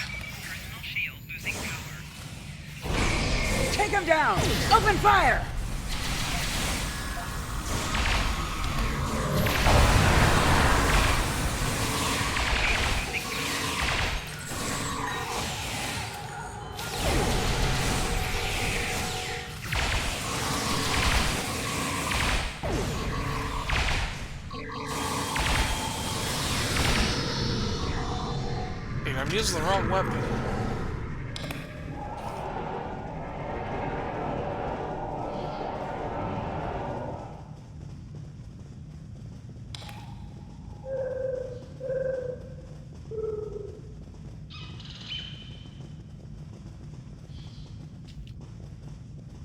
Take him down! Open fire! Dude, I'm using the wrong weapon.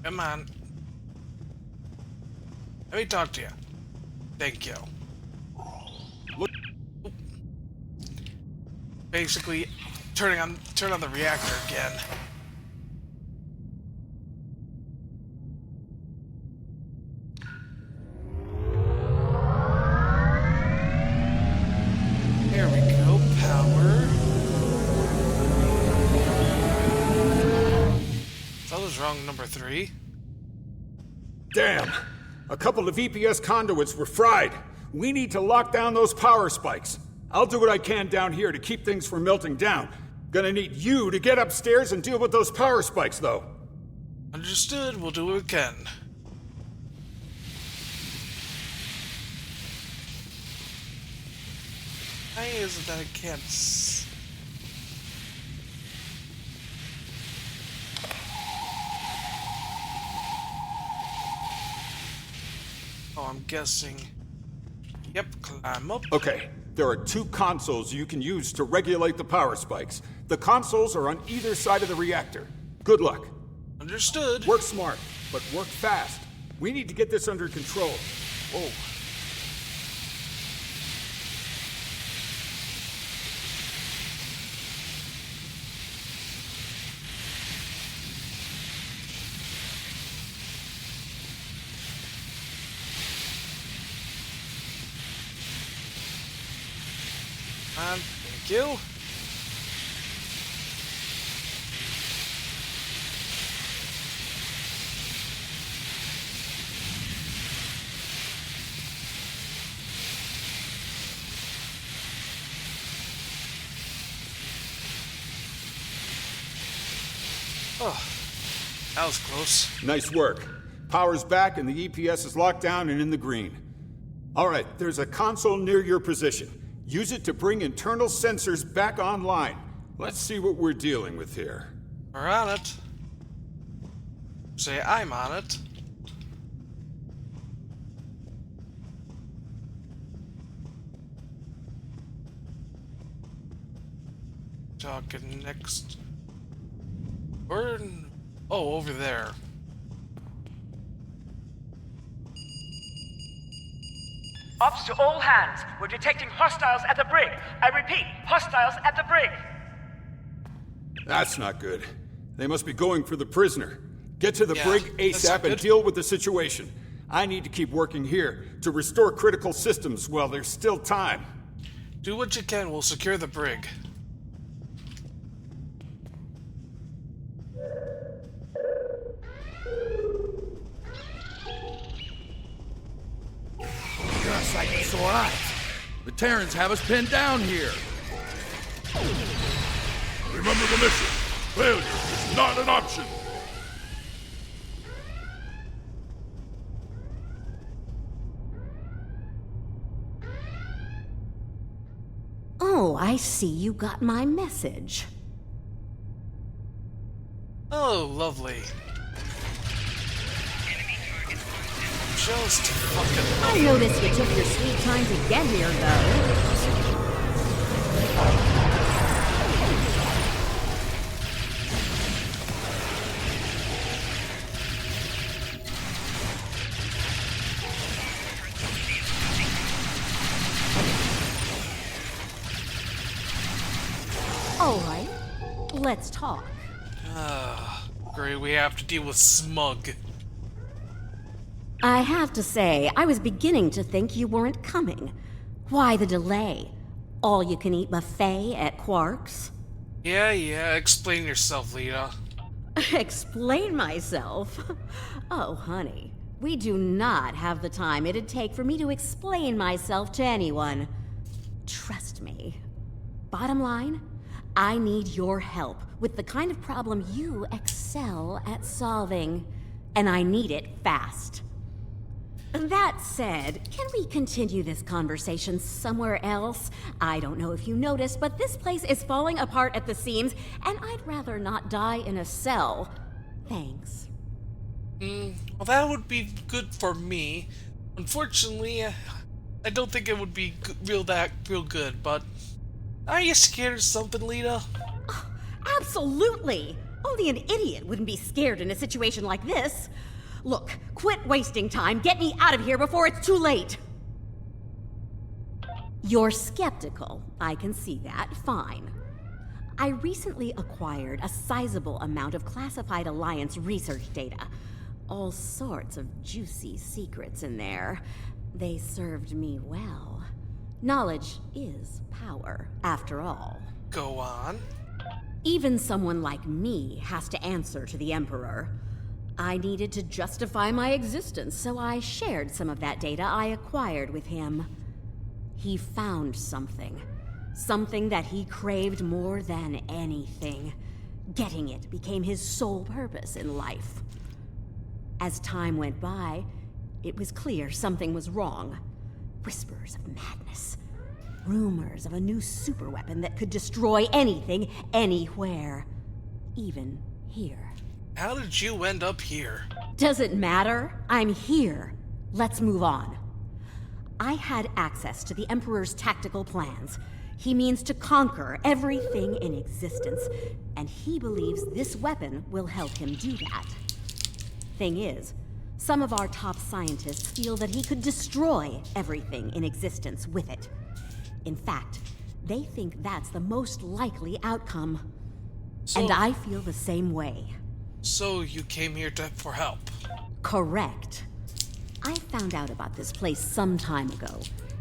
Come on. Let me talk to you. Thank you. Look. Basically, turn on the reactor again. There we go. Power. That was wrong, number 3. Damn! A couple of EPS conduits were fried. We need to lock down those power spikes. I'll do what I can down here to keep things from melting down. Gonna need you to get upstairs and deal with those power spikes, though. Understood. We'll do what we can. Why is it that I can't Oh, I'm guessing. Yep, climb up. Okay, there are 2 consoles you can use to regulate the power spikes. The consoles are on either side of the reactor. Good luck. Understood. Work smart, but work fast. We need to get this under control. Whoa. Thank you. Oh, that was close. Nice work. Power's back and the EPS is locked down and in the green. All right, there's a console near your position. Use it to bring internal sensors back online. Let's see what we're dealing with here. We're on it. Say I'm on it. Talking next. We're in... Oh, over there. Ops to all hands. We're detecting hostiles at the brig. I repeat, hostiles at the brig. That's not good. They must be going for the prisoner. Get to the brig that's ASAP not and good. deal with the situation. I need to keep working here to restore critical systems while there's still time. Do what you can. We'll secure the brig. You're a sight The Terrans have us pinned down here. Remember the mission. Failure is not an option. Oh, I see you got my message. Oh, lovely. Just fucking I noticed you took your sweet time to get here, though. All right, let's talk. Great, we have to deal with Smug. I have to say, I was beginning to think you weren't coming. Why the delay? All-you-can-eat buffet at Quark's? Yeah, explain yourself, Lita. Explain myself? Oh, honey, we do not have the time it'd take for me to explain myself to anyone. Trust me. Bottom line, I need your help with the kind of problem you excel at solving, and I need it fast. That said, can we continue this conversation somewhere else? I don't know if you noticed, but this place is falling apart at the seams, and I'd rather not die in a cell. Thanks. Well, that would be good for me. Unfortunately, I don't think it would be real good, but... Are you scared of something, Lita? Absolutely! Only an idiot wouldn't be scared in a situation like this. Look, quit wasting time. Get me out of here before it's too late. You're skeptical. I can see that. Fine. I recently acquired a sizable amount of classified Alliance research data. All sorts of juicy secrets in there. They served me well. Knowledge is power, after all. Go on. Even someone like me has to answer to the Emperor. I needed to justify my existence, so I shared some of that data I acquired with him. He found something. Something that he craved more than anything. Getting it became his sole purpose in life. As time went by, it was clear something was wrong. Whispers of madness. Rumors of a new superweapon that could destroy anything, anywhere. Even here. How did you end up here? Does it matter? I'm here. Let's move on. I had access to the Emperor's tactical plans. He means to conquer everything in existence, and he believes this weapon will help him do that. Thing is, some of our top scientists feel that he could destroy everything in existence with it. In fact, they think that's the most likely outcome. And I feel the same way. So you came here for help? Correct. I found out about this place some time ago.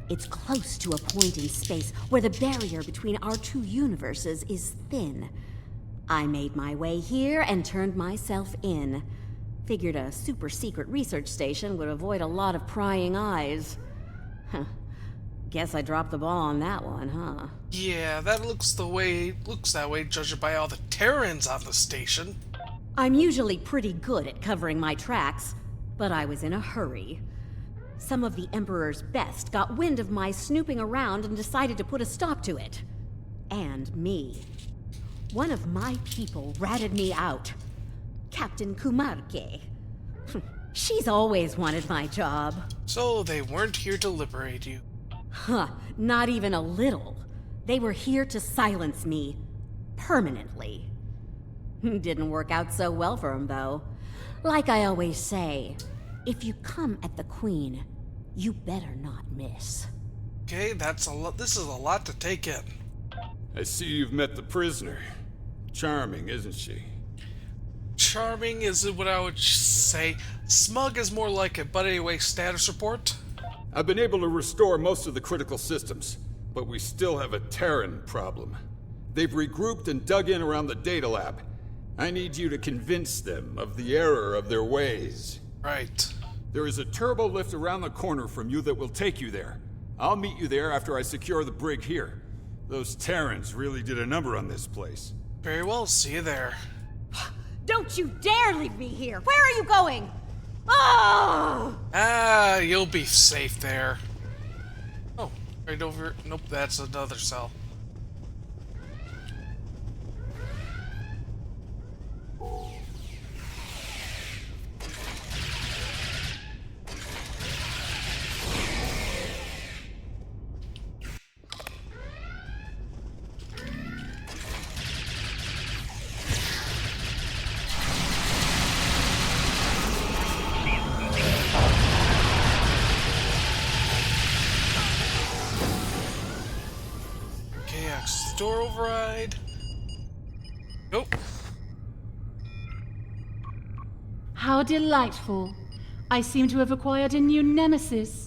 It's close to a point in space where the barrier between our two universes is thin. I made my way here and turned myself in. Figured a super-secret research station would avoid a lot of prying eyes. Huh. Guess I dropped the ball on that one, huh? Yeah, that looks that way, judging by all the Terrans on the station. I'm usually pretty good at covering my tracks, but I was in a hurry. Some of the Emperor's best got wind of my snooping around and decided to put a stop to it. And me. One of my people ratted me out. Captain Kumarke. She's always wanted my job. So they weren't here to liberate you? Huh, not even a little. They were here to silence me. Permanently. Didn't work out so well for him, though. Like I always say, if you come at the Queen, you better not miss. Okay, that's a lot. This is a lot to take in. I see you've met the prisoner. Charming, isn't she? Charming is what I would say. Smug is more like it, but anyway, status report? I've been able to restore most of the critical systems, but we still have a Terran problem. They've regrouped and dug in around the data lab. I need you to convince them of the error of their ways. Right. There is a turbo lift around the corner from you that will take you there. I'll meet you there after I secure the brig here. Those Terrans really did a number on this place. Very well, see you there. Don't you dare leave me here! Where are you going? Oh! Ah, you'll be safe there. Oh, right over... Nope, that's another cell. Door override. Nope. How delightful. I seem to have acquired a new nemesis.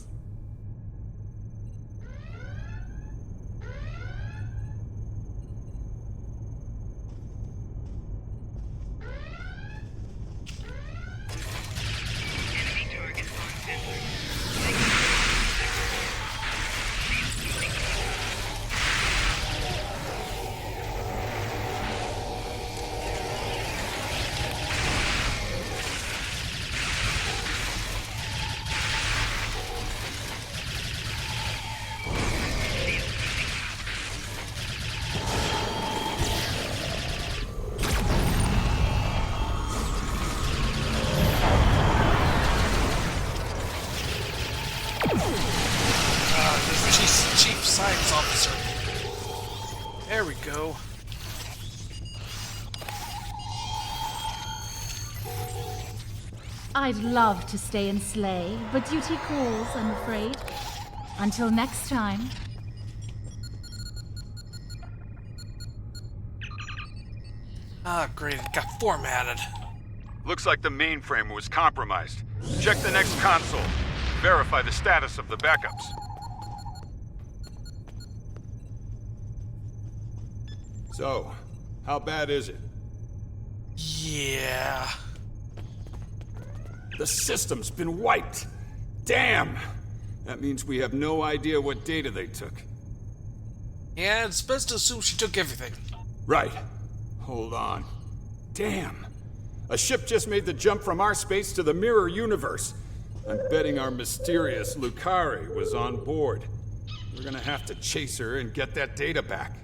Chief Science Officer. There we go. I'd love to stay and slay, but duty calls, I'm afraid. Until next time. Ah, great. It got formatted. Looks like the mainframe was compromised. Check the next console. Verify the status of the backups. So, how bad is it? Yeah. The system's been wiped. Damn! That means we have no idea what data they took. Yeah, it's best to assume she took everything. Right. Hold on. Damn. A ship just made the jump from our space to the mirror universe. I'm betting our mysterious Lucari was on board. We're gonna have to chase her and get that data back.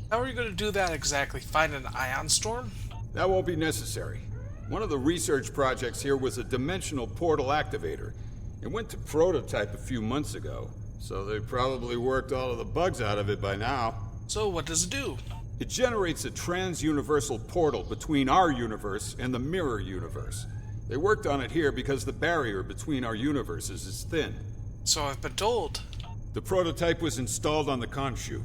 How are you going to do that exactly? Find an ion storm? That won't be necessary. One of the research projects here was a dimensional portal activator. It went to prototype a few months ago, so they probably worked all of the bugs out of it by now. So what does it do? It generates a trans-universal portal between our universe and the mirror universe. They worked on it here because the barrier between our universes is thin. So I've been told. The prototype was installed on the Khonshu.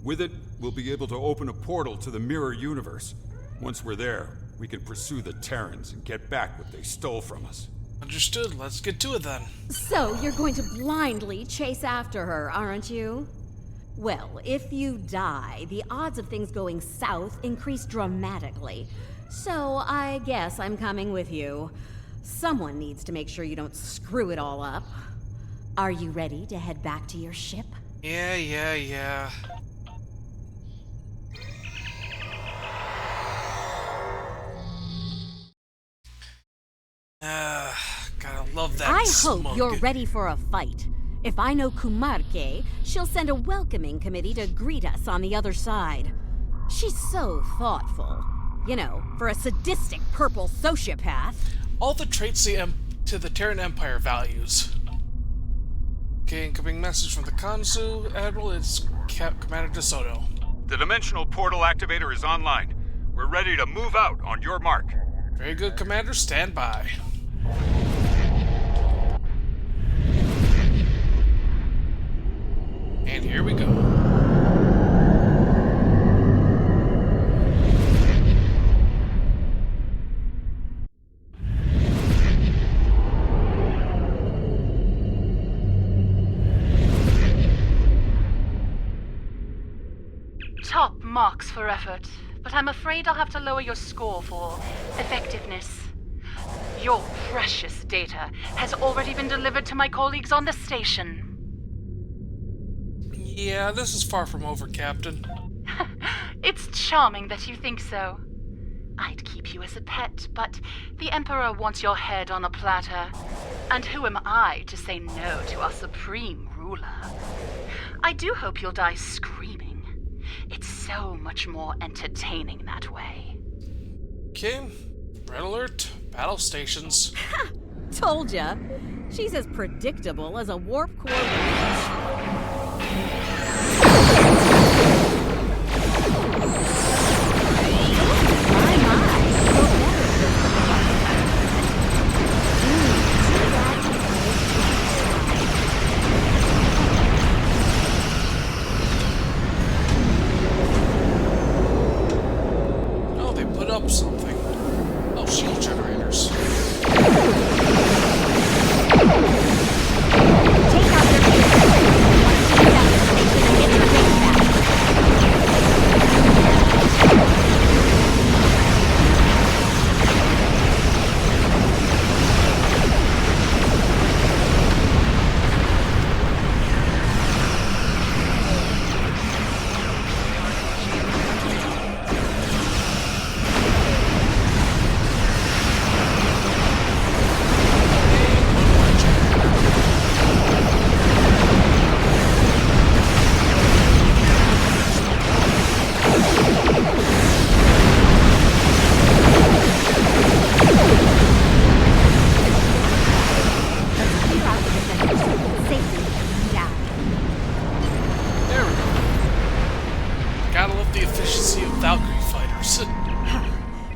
With it, we'll be able to open a portal to the mirror universe. Once we're there, we can pursue the Terrans and get back what they stole from us. Understood. Let's get to it then. So, you're going to blindly chase after her, aren't you? Well, if you die, the odds of things going south increase dramatically. So, I guess I'm coming with you. Someone needs to make sure you don't screw it all up. Are you ready to head back to your ship? Yeah. Gotta love that I smug. hope you're ready for a fight. If I know Kumarke, she'll send a welcoming committee to greet us on the other side. She's so thoughtful. You know, for a sadistic purple sociopath. All the traits to the Terran Empire values. Okay, incoming message from the Khonshu. Admiral, it's Commander DeSoto. The dimensional portal activator is online. We're ready to move out on your mark. Very good, Commander. Stand by. And here we go. Top marks for effort, but I'm afraid I'll have to lower your score for effectiveness. Your precious data has already been delivered to my colleagues on the station. Yeah, this is far from over, Captain. It's charming that you think so. I'd keep you as a pet, but the Emperor wants your head on a platter. And who am I to say no to our supreme ruler? I do hope you'll die screaming. It's so much more entertaining that way. Okay, red alert, battle stations. Told ya. She's as predictable as a warp core wrench. Oh, they put up something. Oh, shield generators.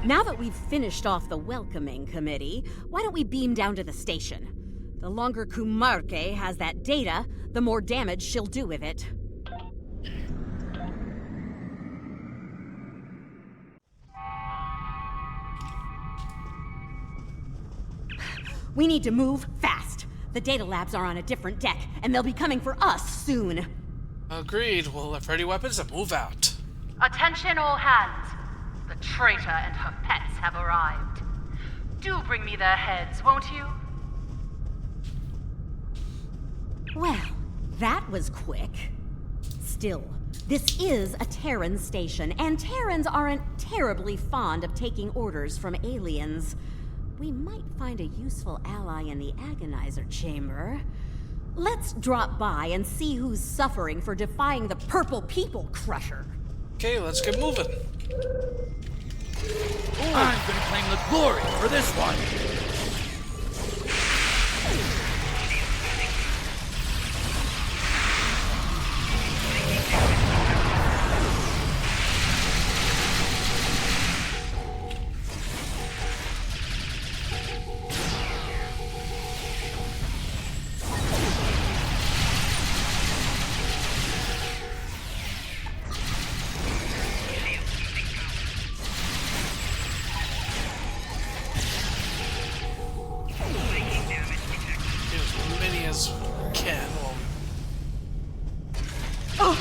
Now that we've finished off the welcoming committee, why don't we beam down to the station? The longer Kumarke has that data, the more damage she'll do with it. We need to move fast. The data labs are on a different deck, and they'll be coming for us soon. Agreed. We'll have ready weapons and move out. Attention all hands. The traitor and her pets have arrived. Do bring me their heads, won't you? Well, that was quick. Still, this is a Terran station, and Terrans aren't terribly fond of taking orders from aliens. We might find a useful ally in the Agonizer chamber. Let's drop by and see who's suffering for defying the Purple People Crusher. Okay, let's get moving. I'm gonna claim the glory for this one.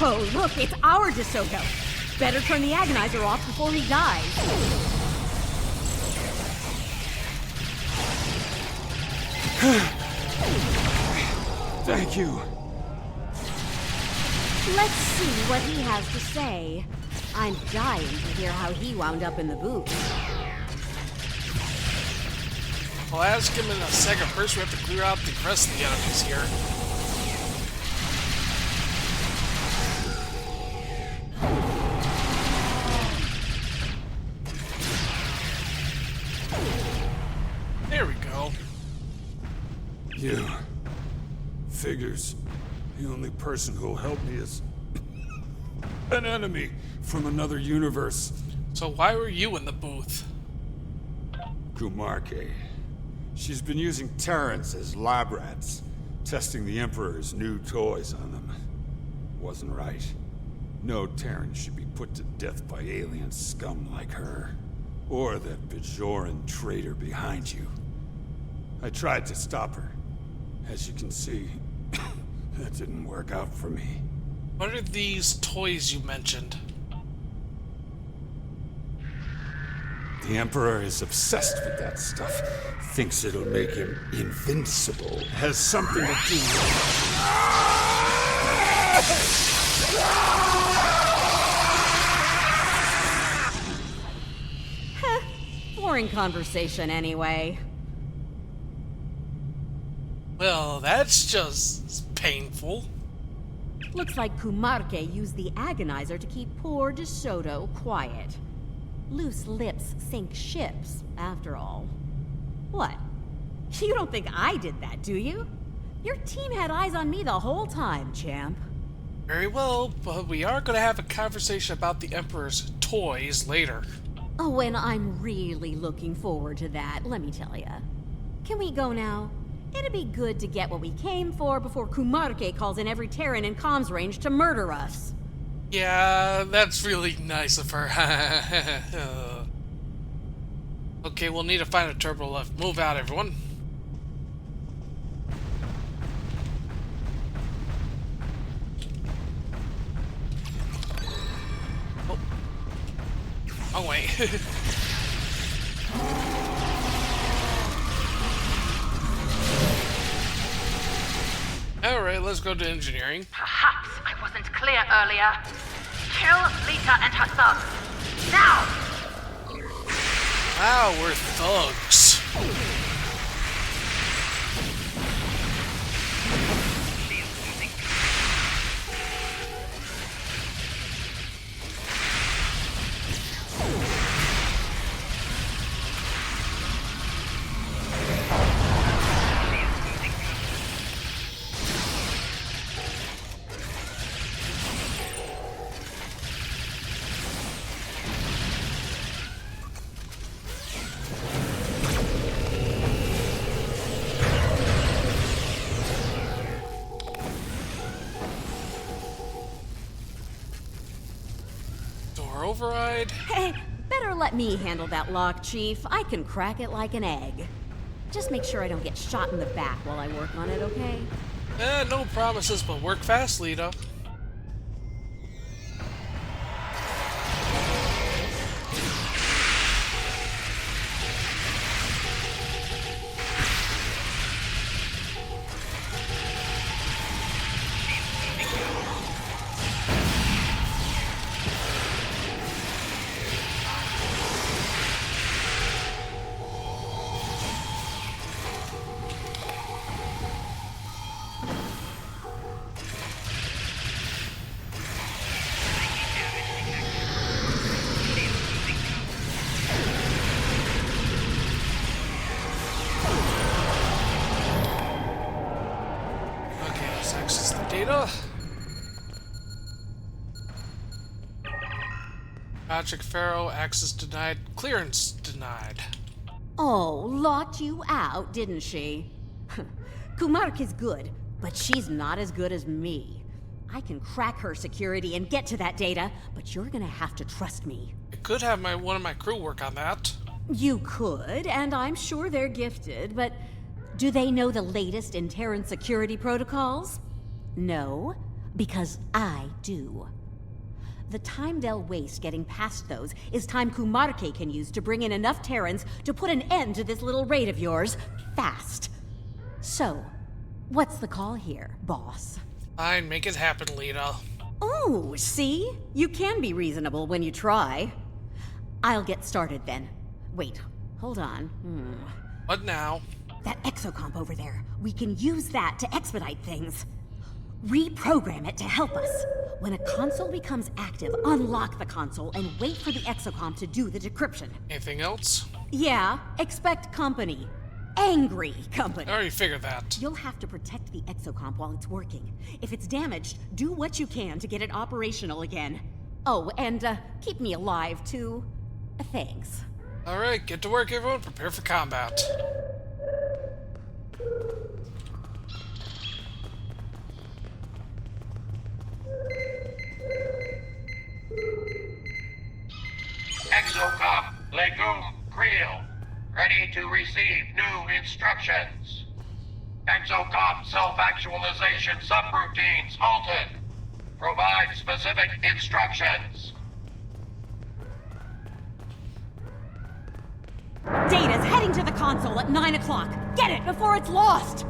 Oh, look, it's our DeSoto. Better turn the Agonizer off before he dies. Thank you. Let's see what he has to say. I'm dying to hear how he wound up in the booth. I'll ask him in a second. First, we have to clear out the rest of the enemies here. There we go. You. Figures. The only person who'll help me is an enemy from another universe. So why were you in the booth? Kumarke. She's been using Terrans as lab rats, testing the Emperor's new toys on them. Wasn't right. No Terran should be put to death by alien scum like her. Or that Bajoran traitor behind you. I tried to stop her. As you can see, that didn't work out for me. What are these toys you mentioned? The Emperor is obsessed with that stuff. Thinks it'll make him invincible. Has something to do with Boring conversation anyway. Well, that's just painful. Looks like Kumarke used the agonizer to keep poor DeSoto quiet. Loose lips sink ships, after all. What? You don't think I did that, do you? Your team had eyes on me the whole time, champ. Very well, but we are going to have a conversation about the Emperor's toys later. Oh, and I'm really looking forward to that, let me tell ya. Can we go now? It'd be good to get what we came for before Kumarke calls in every Terran in comms range to murder us. Yeah, that's really nice of her. Okay, we'll need to find a turbo lift. Move out, everyone. Oh. Wrong way. Alright, let's go to engineering. Perhaps I wasn't clear earlier. Kill Lita and her thugs. Now! Wow, we're thugs. Override? Hey, better let me handle that lock, Chief. I can crack it like an egg. Just make sure I don't get shot in the back while I work on it, okay? No promises, but work fast, Lita. Access the data. Patrick Farrow, access denied, clearance denied. Oh, locked you out, didn't she? Kumark is good, but she's not as good as me. I can crack her security and get to that data, but you're gonna have to trust me. I could have one of my crew work on that. You could, and I'm sure they're gifted, but do they know the latest in Terran security protocols? No, because I do. The time they'll waste getting past those is time Kumarke can use to bring in enough Terrans to put an end to this little raid of yours, fast. So, what's the call here, boss? Fine, make it happen, Lita. Oh, see? You can be reasonable when you try. I'll get started then. Wait, hold on. What now? That exocomp over there. We can use that to expedite things. Reprogram it to help us. When a console becomes active, unlock the console and wait for the exocomp to do the decryption. Anything else? Yeah, expect company. Angry company. I already figured that. You'll have to protect the exocomp while it's working. If it's damaged, do what you can to get it operational again. Oh, and keep me alive, too. Thanks. Alright, get to work, everyone. Prepare for combat. Exocomp, Legume, Creel. Ready to receive new instructions. Exocomp self-actualization subroutines halted. Provide specific instructions. Data's heading to the console at 9 o'clock. Get it before it's lost!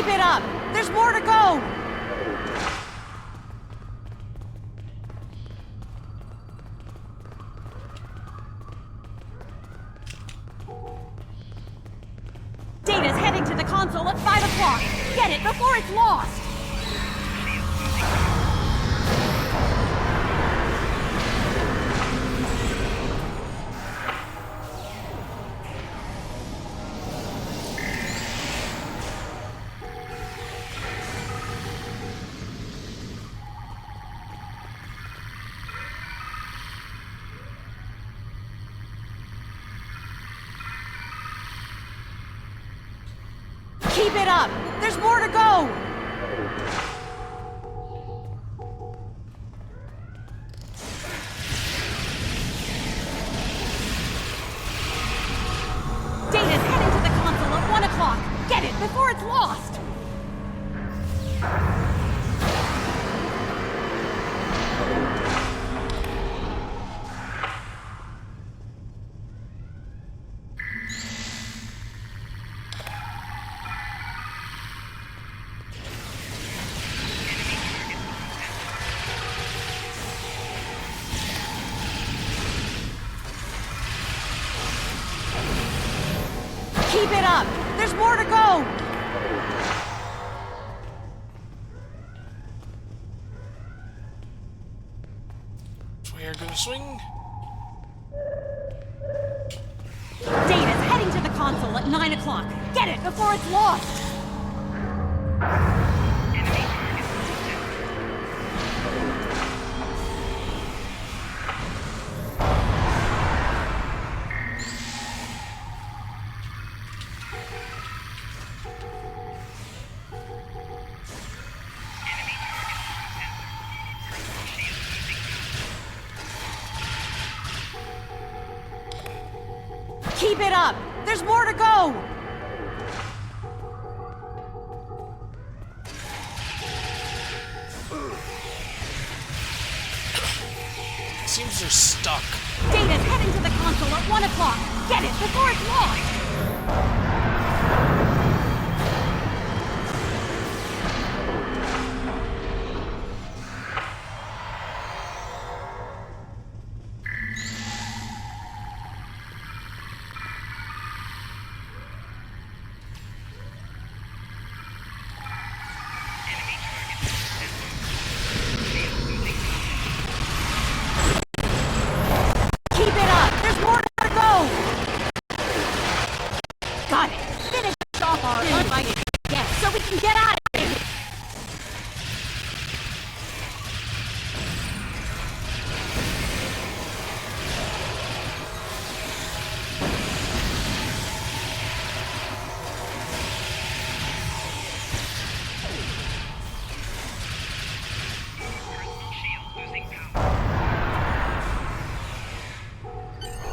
Keep it up! There's more to go! Data's heading to the console at 5 o'clock! Get it before it's lost! Keep it up! There's more to go! Data's heading to the console at 1 o'clock! Get it before it's lost! Keep it up! There's more to go! We're gonna swing. Data's heading to the console at 9 o'clock! Get it before it's lost! Keep it up! There's more to go! Seems they're stuck. Data's heading to the console at 1 o'clock! Get it before it's lost! Keep it up! There's more to go! Got it! Finish off our uninvited guests so we can get out of here!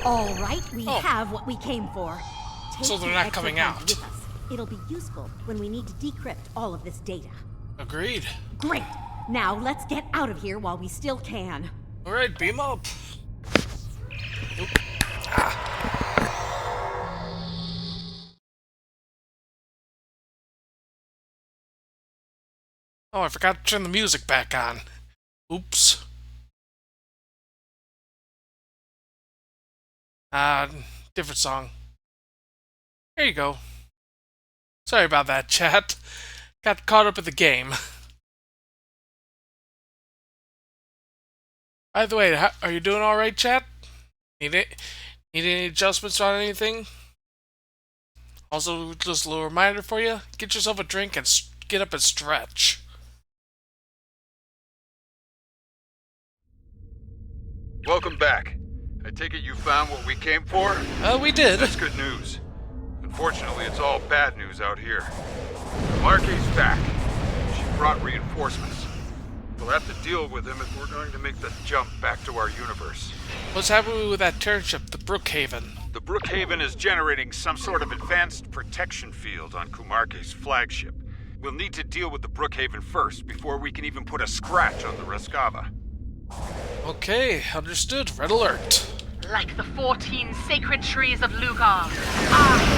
All right, we have what we came for. So Take they're the not coming exocad out. with us. It'll be useful when we need to decrypt all of this data. Agreed. Great! Now let's get out of here while we still can. Alright, beam up. Nope. Oh, I forgot to turn the music back on. Oops. Different song. There you go. Sorry about that, chat. Got caught up in the game. By the way, are you doing alright, chat? Need any adjustments on anything? Also, just a little reminder for you. Get yourself a drink and get up and stretch. Welcome back. I take it you found what we came for? We did. That's good news. Unfortunately, it's all bad news out here. Marquis back. She brought reinforcements. We'll have to deal with him if we're going to make the jump back to our universe. What's happening with that Terran ship, the Brookhaven? The Brookhaven is generating some sort of advanced protection field on Kumarke's flagship. We'll need to deal with the Brookhaven first before we can even put a scratch on the Raskava. Okay, understood. Red alert. Like the 14 sacred trees of Lugar, I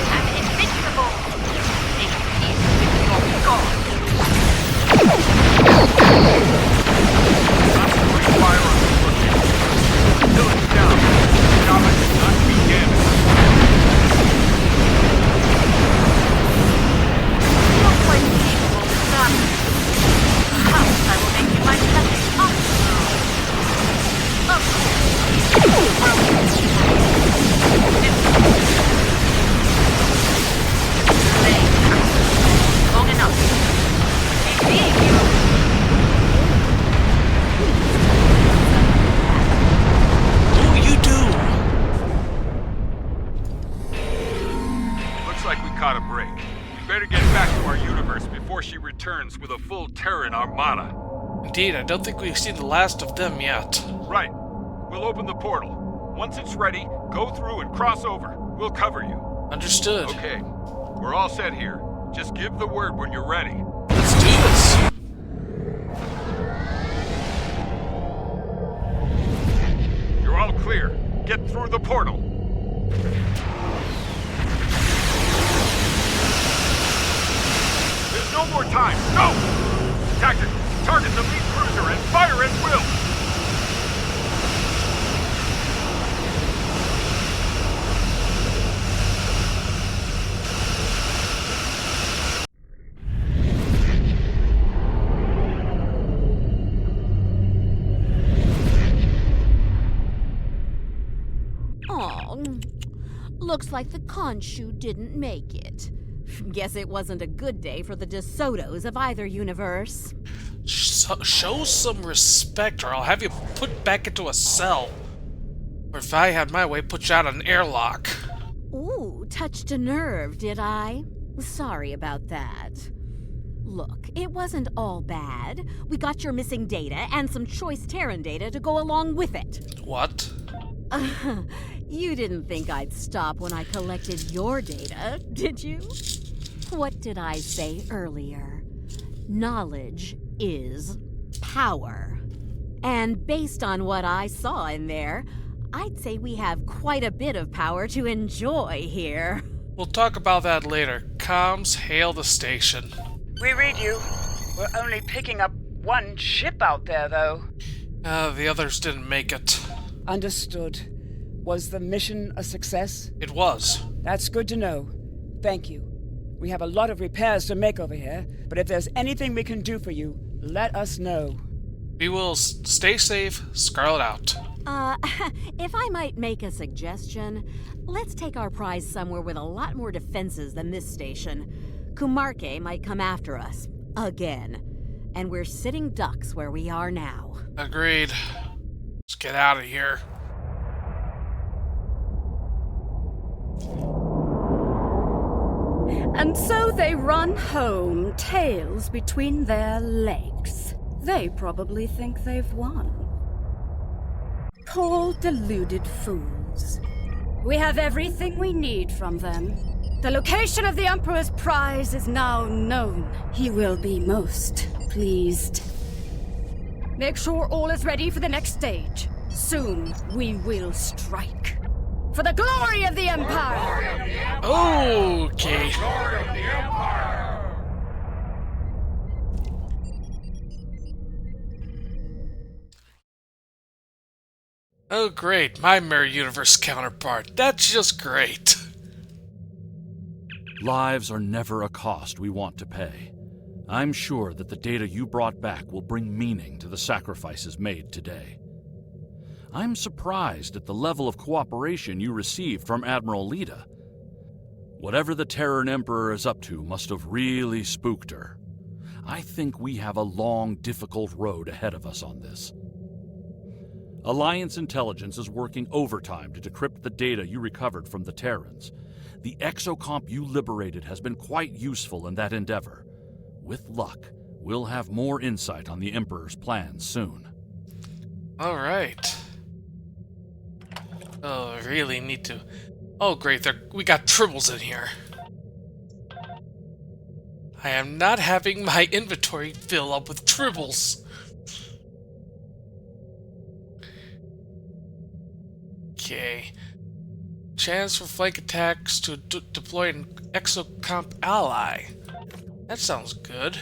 am invincible. Make peace with your God. universe before she returns with a full Terran armada. Indeed, I don't think we've seen the last of them yet. Right. We'll open the portal. Once it's ready, go through and cross over. We'll cover you. Understood. Okay. We're all set here. Just give the word when you're ready. Let's do this. You're all clear. Get through the portal. There's no more time. Go! Tactical, target the lead cruiser and fire at will. Oh, looks like the Khonshu didn't make it. Guess it wasn't a good day for the DeSotos of either universe. Show some respect, or I'll have you put back into a cell. Or if I had my way, put you out an airlock. Ooh, touched a nerve, did I? Sorry about that. Look, it wasn't all bad. We got your missing data and some choice Terran data to go along with it. What? You didn't think I'd stop when I collected your data, did you? What did I say earlier? Knowledge is power. And based on what I saw in there, I'd say we have quite a bit of power to enjoy here. We'll talk about that later. Comms, hail the station. We read you. We're only picking up one ship out there, though. The others didn't make it. Understood. Was the mission a success? It was. That's good to know. Thank you. We have a lot of repairs to make over here, but if there's anything we can do for you, let us know. We will stay safe, Scarlet out. If I might make a suggestion, let's take our prize somewhere with a lot more defenses than this station. Kumarke might come after us. Again. And we're sitting ducks where we are now. Agreed. Let's get out of here. And so they run home, tails between their legs. They probably think they've won. Poor deluded fools. We have everything we need from them. The location of the Emperor's prize is now known. He will be most pleased. Make sure all is ready for the next stage. Soon we will strike. For the glory of the Empire! Okay. Oh, great. My Mirror Universe counterpart. That's just great. Lives are never a cost we want to pay. I'm sure that the data you brought back will bring meaning to the sacrifices made today. I'm surprised at the level of cooperation you received from Admiral Leda. Whatever the Terran Emperor is up to must have really spooked her. I think we have a long, difficult road ahead of us on this. Alliance intelligence is working overtime to decrypt the data you recovered from the Terrans. The exocomp you liberated has been quite useful in that endeavor. With luck, we'll have more insight on the Emperor's plans soon. All right. Oh, I really need to... Oh, great, we got tribbles in here. I am not having my inventory fill up with tribbles. Okay. Chance for flank attacks to deploy an exocomp ally. That sounds good.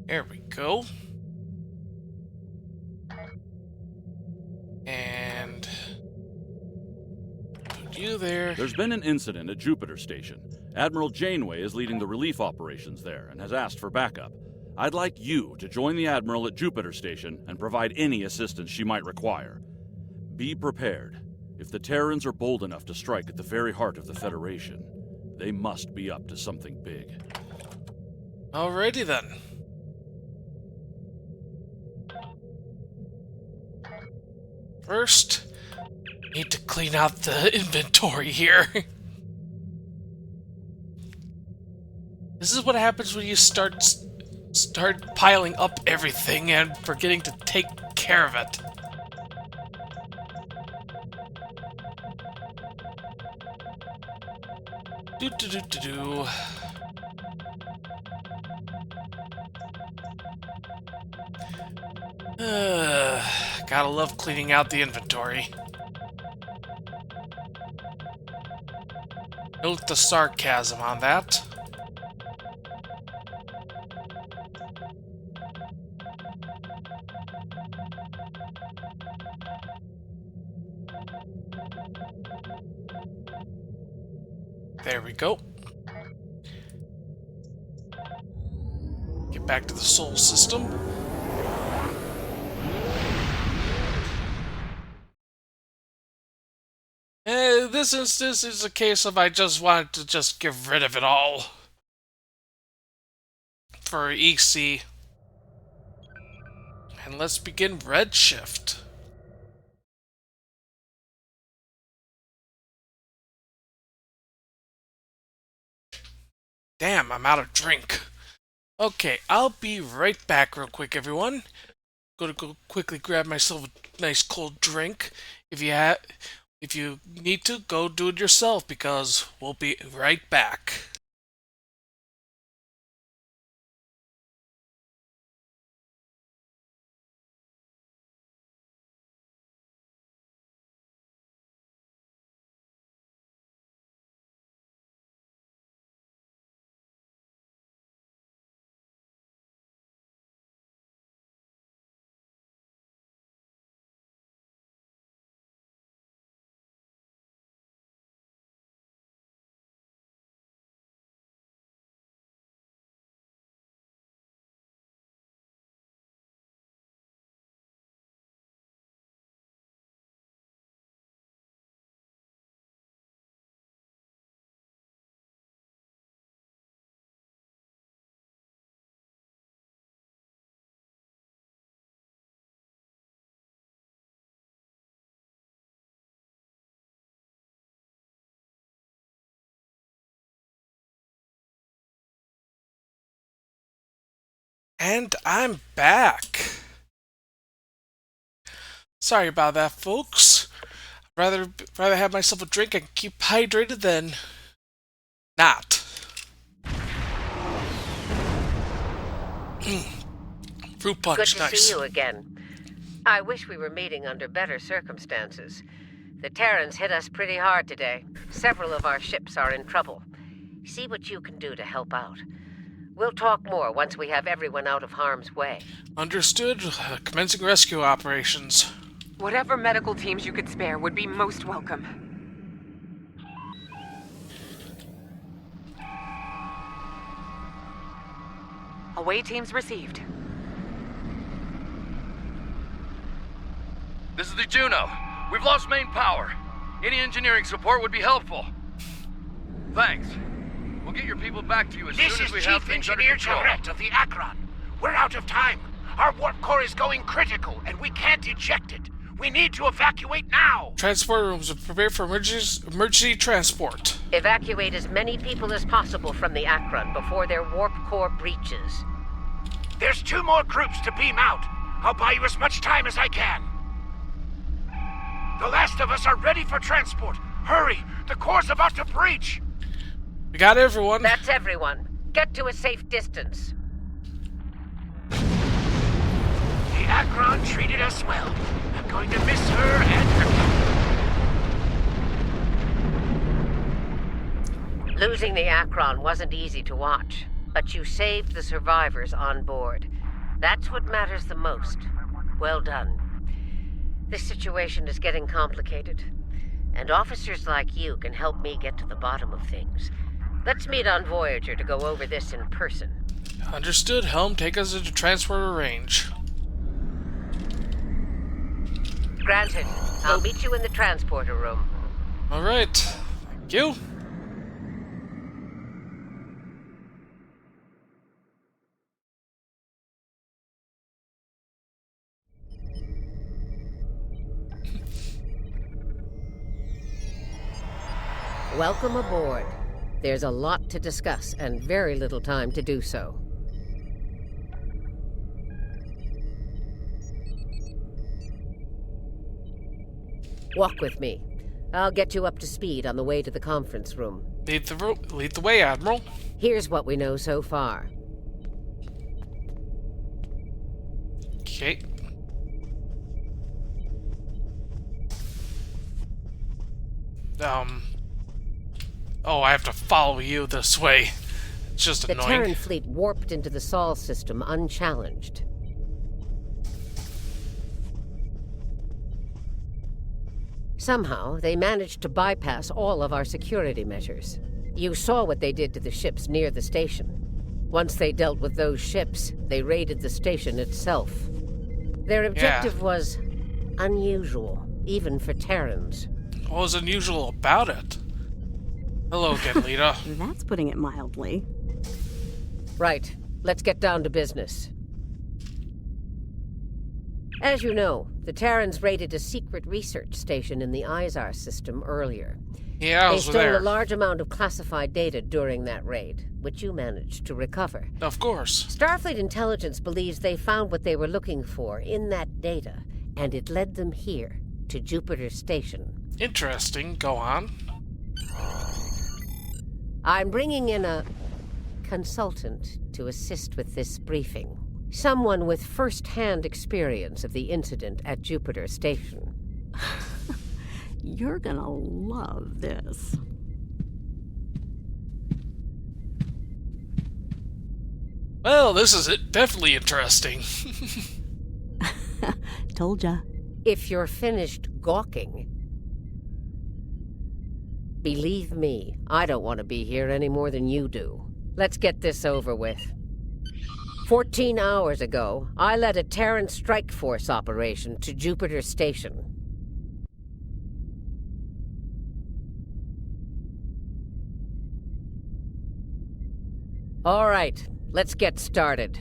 There we go. And put you there. There's been an incident at Jupiter Station. Admiral Janeway is leading the relief operations there and has asked for backup. I'd like you to join the Admiral at Jupiter Station and provide any assistance she might require. Be prepared. If the Terrans are bold enough to strike at the very heart of the Federation, they must be up to something big. Alrighty then. First, need to clean out the inventory here. This is what happens when you start piling up everything and forgetting to take care of it. Do. Gotta love cleaning out the inventory. Note the sarcasm on that. There we go. Get back to the Sol system. This instance is a case of I just wanted to just get rid of it all. For EC. And let's begin Redshift. Damn, I'm out of drink. Okay, I'll be right back real quick, everyone. Gonna go quickly grab myself a nice cold drink. If you need to, go do it yourself, because we'll be right back. And I'm back. Sorry about that, folks. Rather have myself a drink and keep hydrated than not. Fruit punch, Good to nice. see you again. I wish we were meeting under better circumstances. The Terrans hit us pretty hard today. Several of our ships are in trouble. See what you can do to help out. We'll talk more once we have everyone out of harm's way. Understood. Commencing rescue operations. Whatever medical teams you could spare would be most welcome. Away teams received. This is the Juno. We've lost main power. Any engineering support would be helpful. Thanks. We'll get your people back to you as soon as we have things under control. This is Chief Engineer Tourette of the Akron. We're out of time. Our warp core is going critical, and we can't eject it. We need to evacuate now. Transport rooms are prepared for emergency transport. Evacuate as many people as possible from the Akron before their warp core breaches. There's 2 more groups to beam out. I'll buy you as much time as I can. The last of us are ready for transport. Hurry! The core's about to breach! We got everyone. That's everyone. Get to a safe distance. The Akron treated us well. I'm going to miss her and her. Losing the Akron wasn't easy to watch, but you saved the survivors on board. That's what matters the most. Well done. This situation is getting complicated, and officers like you can help me get to the bottom of things. Let's meet on Voyager to go over this in person. Understood. Helm, take us into transporter range. Granted. I'll meet you in the transporter room. Alright. Thank you. Welcome aboard. There's a lot to discuss and very little time to do so. Walk with me. I'll get you up to speed on the way to the conference room. Lead the way, Admiral. Here's what we know so far. Okay. Oh, I have to follow you this way. It's just The annoying. Terran fleet warped into the Sol system unchallenged. Somehow, they managed to bypass all of our security measures. You saw what they did to the ships near the station. Once they dealt with those ships, they raided the station itself. Their objective was unusual, even for Terrans. What was unusual about it? Hello again, Lita. That's putting it mildly. Right. Let's get down to business. As you know, the Terrans raided a secret research station in the Izar system earlier. Yeah, I was They stole there. a large amount of classified data during that raid, which you managed to recover. Of course. Starfleet intelligence believes they found what they were looking for in that data, and it led them here, to Jupiter Station. Interesting. Go on. I'm bringing in a consultant to assist with this briefing. Someone with first-hand experience of the incident at Jupiter Station. You're gonna love this. Well, this is definitely interesting. Told ya. If you're finished gawking, believe me, I don't want to be here any more than you do. Let's get this over with. 14 hours ago, I led a Terran strike force operation to Jupiter Station. All right, let's get started.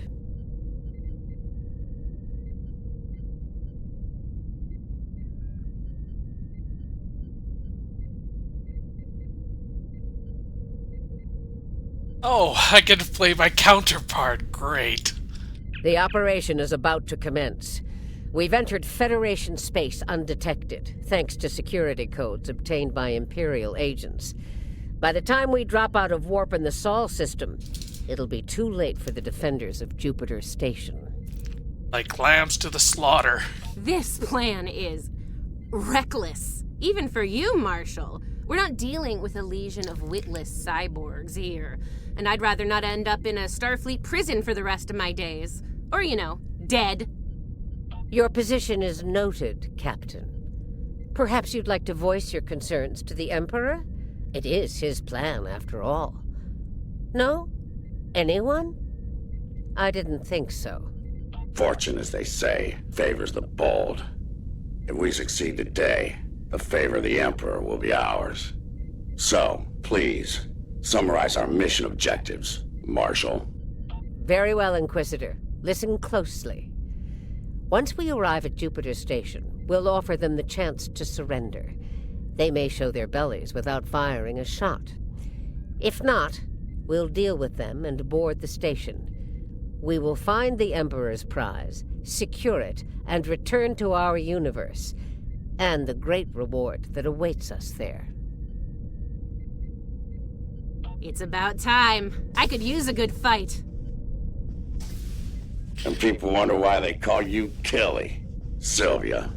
Oh, I get to play my counterpart. Great. The operation is about to commence. We've entered Federation space undetected, thanks to security codes obtained by Imperial agents. By the time we drop out of warp in the Sol system, it'll be too late for the defenders of Jupiter Station. Like lambs to the slaughter. This plan is reckless. Even for you, Marshal. We're not dealing with a legion of witless cyborgs here. And I'd rather not end up in a Starfleet prison for the rest of my days. Or, you know, dead. Your position is noted, Captain. Perhaps you'd like to voice your concerns to the Emperor? It is his plan, after all. No? Anyone? I didn't think so. Fortune, as they say, favors the bold. If we succeed today, the favor of the Emperor will be ours. So, please, summarize our mission objectives, Marshal. Very well, Inquisitor. Listen closely. Once we arrive at Jupiter Station, we'll offer them the chance to surrender. They may show their bellies without firing a shot. If not, we'll deal with them and board the station. We will find the Emperor's prize, secure it, and return to our universe, and the great reward that awaits us there. It's about time. I could use a good fight. And people wonder why they call you Killy, Sylvia.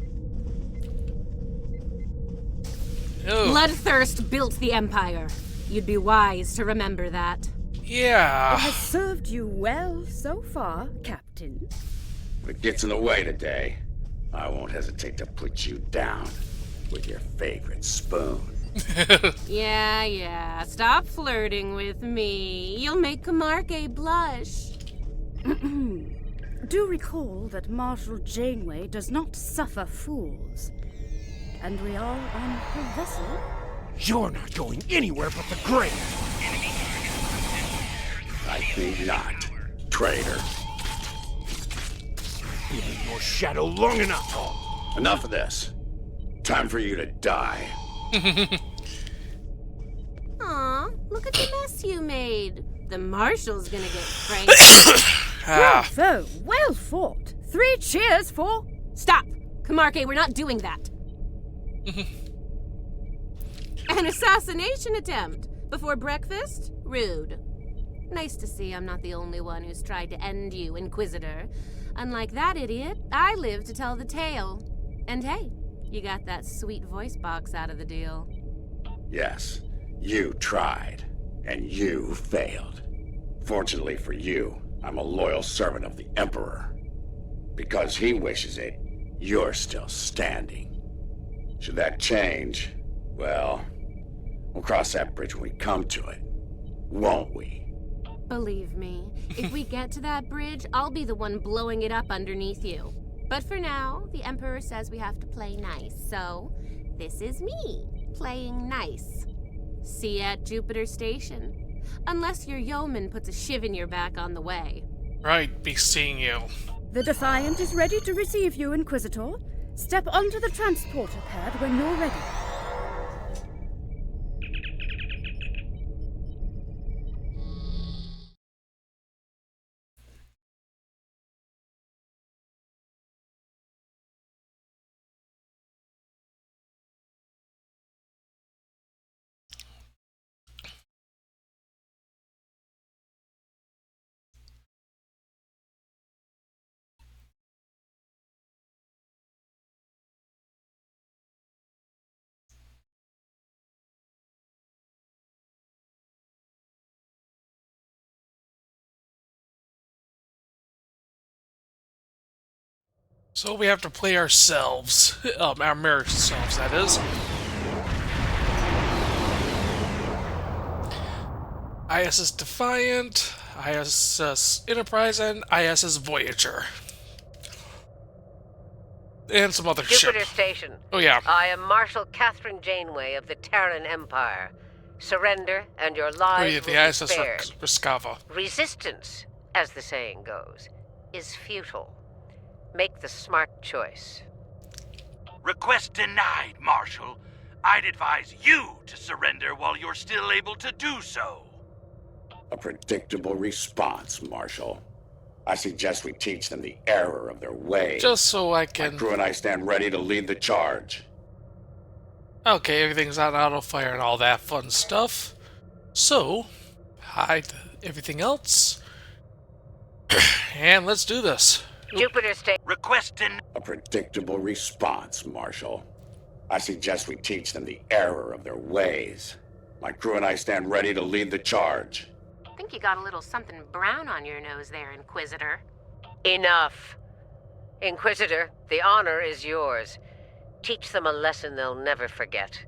Bloodthirst built the Empire. You'd be wise to remember that. Yeah. It has served you well so far, Captain. If it gets in the way today, I won't hesitate to put you down with your favorite spoon. Yeah. Stop flirting with me. You'll make Camargue blush. Do recall that Marshal Janeway does not suffer fools. And we are on her vessel. You're not going anywhere but the grave. I think not, traitor. Been in your shadow long enough. Enough of this. Time for you to die. Look at the mess you made. The Marshal's gonna get crazy. Bravo! Well fought. 3 cheers for... Stop! Kamarke, we're not doing that. An assassination attempt before breakfast? Rude. Nice to see I'm not the only one who's tried to end you, Inquisitor. Unlike that idiot, I live to tell the tale. And hey, you got that sweet voice box out of the deal. Yes, you tried, and you failed. Fortunately for you, I'm a loyal servant of the Emperor. Because he wishes it, you're still standing. Should that change, well, we'll cross that bridge when we come to it, won't we? Believe me, if we get to that bridge, I'll be the one blowing it up underneath you. But for now, the Emperor says we have to play nice, so this is me, playing nice. See you at Jupiter Station. Unless your yeoman puts a shiv in your back on the way. Right, be seeing you. The Defiant is ready to receive you, Inquisitor. Step onto the transporter pad when you're ready. So we have to play ourselves. Our mirror selves, that is. ISS Defiant, ISS Enterprise, and ISS Voyager. And some other Jupiter ship. Station. Oh, yeah. I am Marshal Catherine Janeway of the Terran Empire. Surrender, and your lives the will be ISS spared. Rescava. Resistance, as the saying goes, is futile. Make the smart choice. Request denied, Marshal. I'd advise you to surrender while you're still able to do so. A predictable response, Marshal. I suggest we teach them the error of their ways. Just so I can... My crew and I stand ready to lead the charge. Okay, everything's on auto-fire and all that fun stuff. So, hide everything else. And let's do this. Jupiter Station. Request A predictable response, Marshal. I suggest we teach them the error of their ways. My crew and I stand ready to lead the charge. I think you got a little something brown on your nose there, Inquisitor. Enough. Inquisitor, the honor is yours. Teach them a lesson they'll never forget.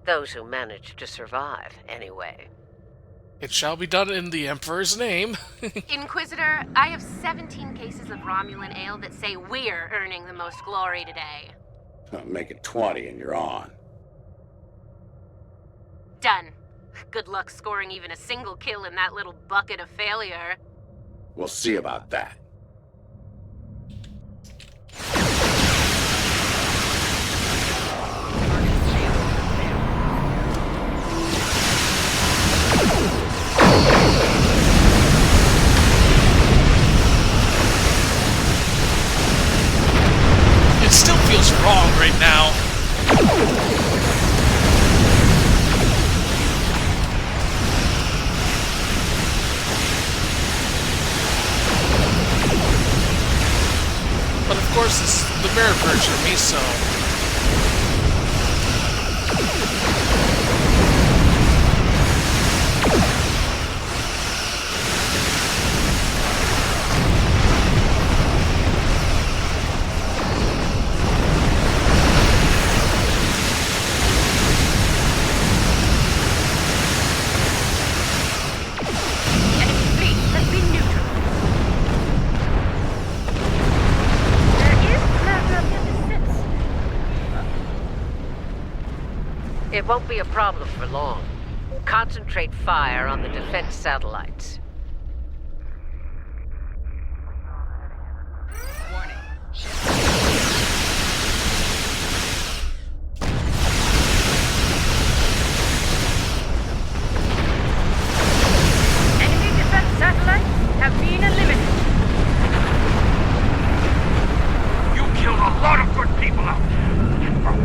Those who manage to survive, anyway. It shall be done in the Emperor's name. Inquisitor, I have 17 cases of Romulan ale that say we're earning the most glory today. Make it 20 and you're on. Done. Good luck scoring even a single kill in that little bucket of failure. We'll see about that. It still feels wrong right now. But of course, it's the mirror version of me, so... It won't be a problem for long. Concentrate fire on the defense satellites.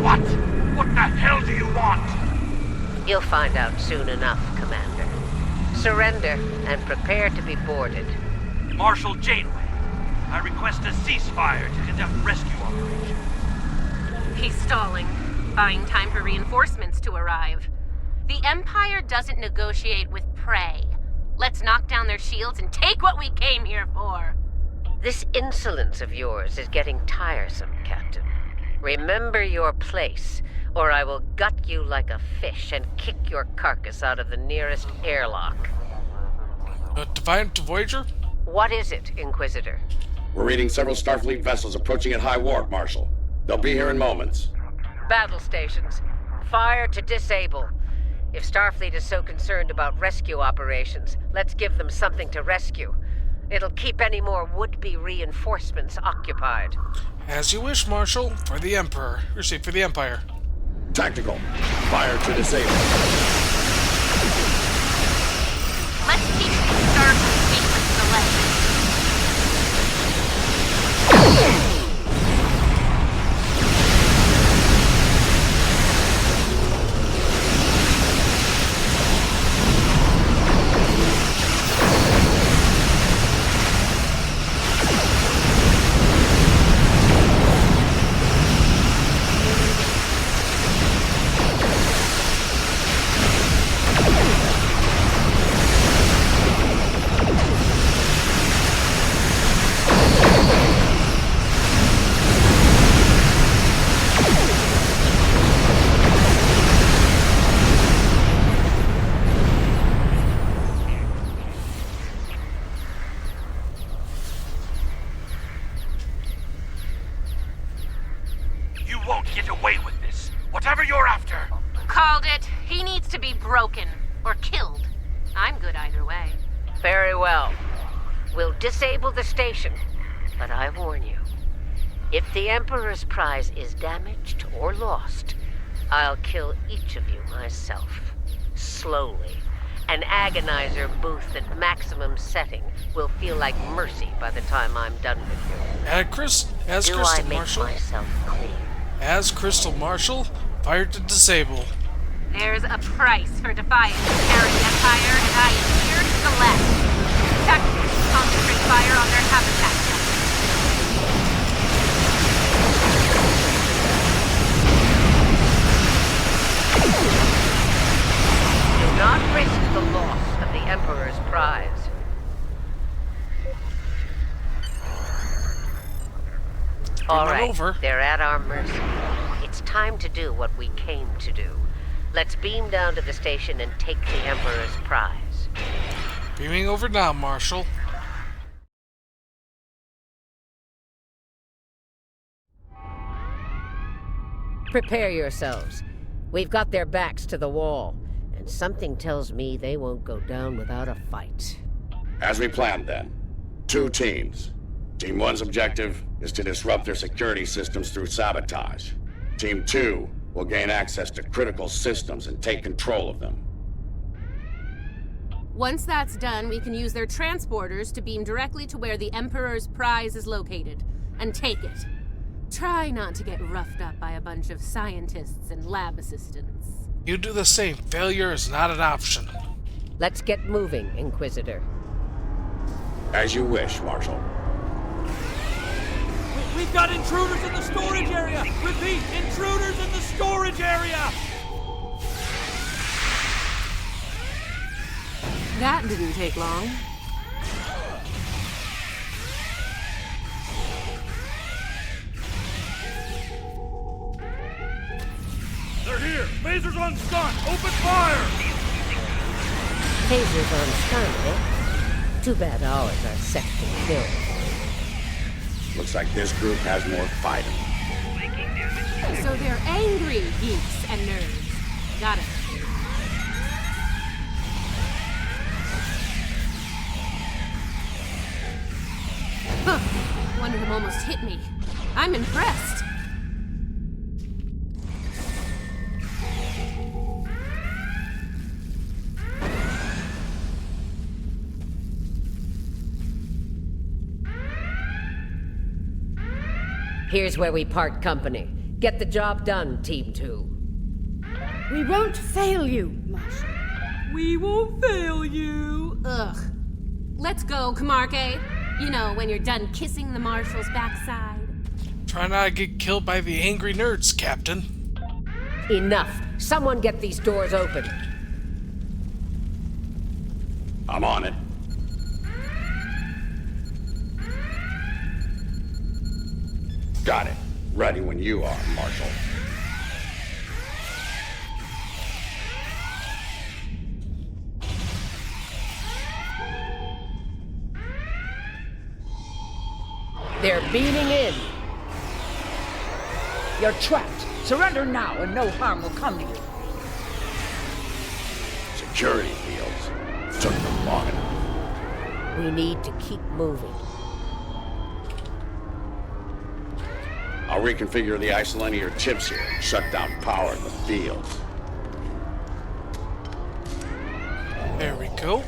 What? What the hell do you want? You'll find out soon enough, Commander. Surrender and prepare to be boarded. Marshal Janeway, I request a ceasefire to conduct rescue operation. He's stalling, buying time for reinforcements to arrive. The Empire doesn't negotiate with prey. Let's knock down their shields and take what we came here for. This insolence of yours is getting tiresome, Captain. Remember your place, or I will gut you like a fish and kick your carcass out of the nearest airlock. Defiant Voyager? What is it, Inquisitor? We're reading several Starfleet vessels approaching at high warp, Marshal. They'll be here in moments. Battle stations. Fire to disable. If Starfleet is so concerned about rescue operations, let's give them something to rescue. It'll keep any more would-be reinforcements occupied. As you wish, Marshal. For the Emperor. Receive for the Empire. Tactical. Fire to disable. Let's keep these Starfleet weaklings to the left. Called it. He needs to be broken. Or killed. I'm good either way. Very well. We'll disable the station. But I warn you, if the Emperor's prize is damaged or lost, I'll kill each of you myself. Slowly. An agonizer booth at maximum setting will feel like mercy by the time I'm done with you. As Crystal Marshal. Myself clean? As Crystal Marshal, fire to disable. There's a price for defying the Terran Empire, and I am here to collect. Tactics, concentrate fire on their habitat. Do not risk the loss of the Emperor's prize. All right, they're at our mercy. It's time to do what we came to do. Let's beam down to the station and take the Emperor's prize. Beaming over now, Marshal. Prepare yourselves. We've got their backs to the wall, and something tells me they won't go down without a fight. As we planned then, 2 teams. Team 1's objective is to disrupt their security systems through sabotage. Team 2 will gain access to critical systems and take control of them. Once that's done, we can use their transporters to beam directly to where the Emperor's prize is located, and take it. Try not to get roughed up by a bunch of scientists and lab assistants. You do the same. Failure is not an option. Let's get moving, Inquisitor. As you wish, Marshal. We've got intruders in the storage area! Repeat, intruders in the storage area! That didn't take long. They're here! Phasers on stun! Open fire! Phasers on stun, eh? Too bad ours are set to kill. Looks like this group has more fighting. So they're angry geeks and nerds. Got it. Huh. One of them almost hit me. I'm impressed. Here's where we part company. Get the job done, Team 2. We won't fail you, Marshal. We won't fail you. Ugh. Let's go, Kamarke. You know, when you're done kissing the Marshal's backside. Try not to get killed by the angry nerds, Captain. Enough. Someone get these doors open. I'm on it. Got it. Ready when you are, Marshal. They're beaming in. You're trapped. Surrender now and no harm will come to you. Security fields. Took them long enough. We need to keep moving. I'll reconfigure the isolinear chips here and shut down power in the fields. There we go.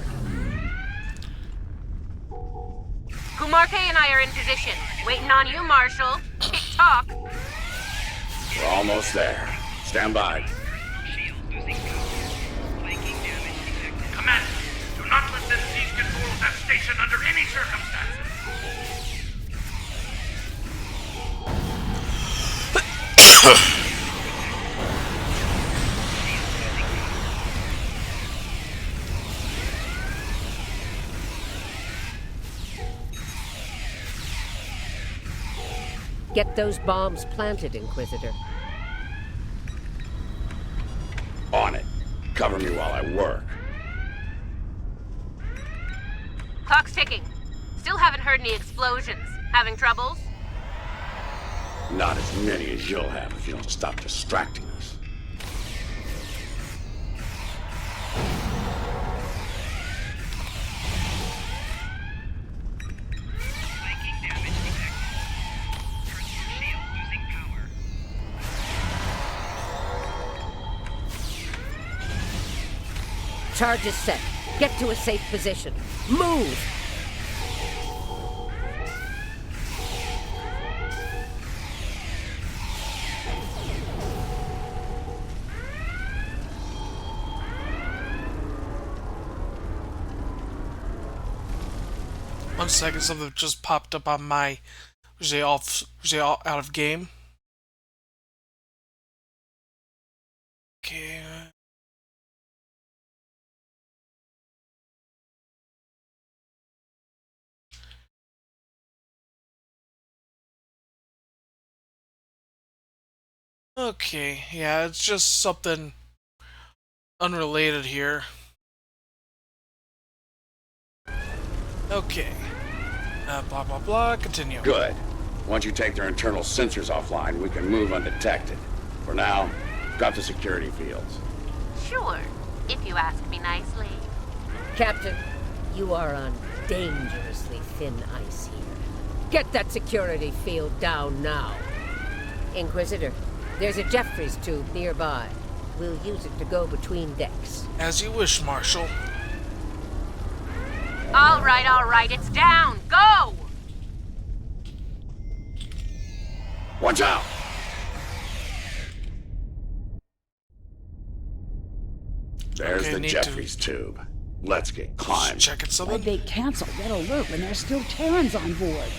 Kamarke and I are in position. Waiting on you, Marshal. Tick-tock. We're almost there. Stand by. Commander, do not let them seize control of that station under any circumstances. Get those bombs planted, Inquisitor. On it. Cover me while I work. Clock's ticking. Still haven't heard any explosions. Having troubles? Not as many as you'll have if you don't stop distracting us. Charge is set. Get to a safe position. Move! 1 second, something just popped up on my out of game. Okay. Okay, yeah, it's just something unrelated here. Okay. Blah, blah, blah. Continue. Good. Once you take their internal sensors offline, we can move undetected. For now, drop the security fields. Sure, if you ask me nicely. Captain, you are on dangerously thin ice here. Get that security field down now. Inquisitor, there's a Jeffries tube nearby. We'll use it to go between decks. As you wish, Marshal. All right, it's down. Go! Watch out! There's Okay, the Jeffries tube. Let's get climbing. Checking something. Why'd they cancel Red Alert when there's still Terrans on board?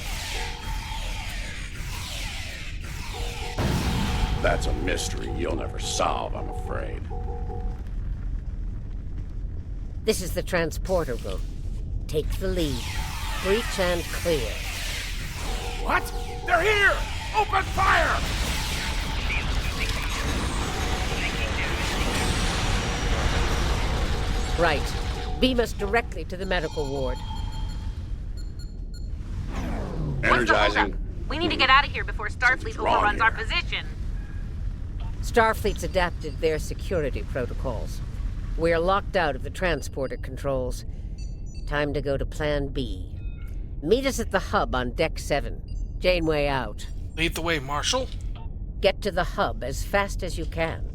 That's a mystery you'll never solve, I'm afraid. This is the transporter room. Take the lead. Breach and clear. What? They're here! Open fire! Right. Beam us directly to the medical ward. Energizing. We need to get out of here before Starfleet overruns our position. Starfleet's adapted their security protocols. We're locked out of the transporter controls. Time to go to Plan B. Meet us at the hub on Deck 7. Janeway out. Lead the way, Marshal. Get to the hub as fast as you can.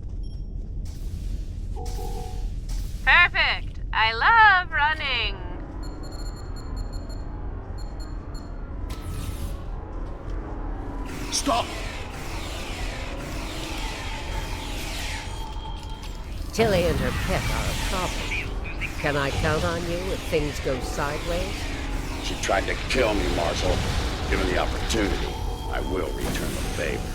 Perfect. I love running. Stop! Tilly and her pet are a problem. Can I count on you if things go sideways? She tried to kill me, Marshal. Given the opportunity, I will return the favor.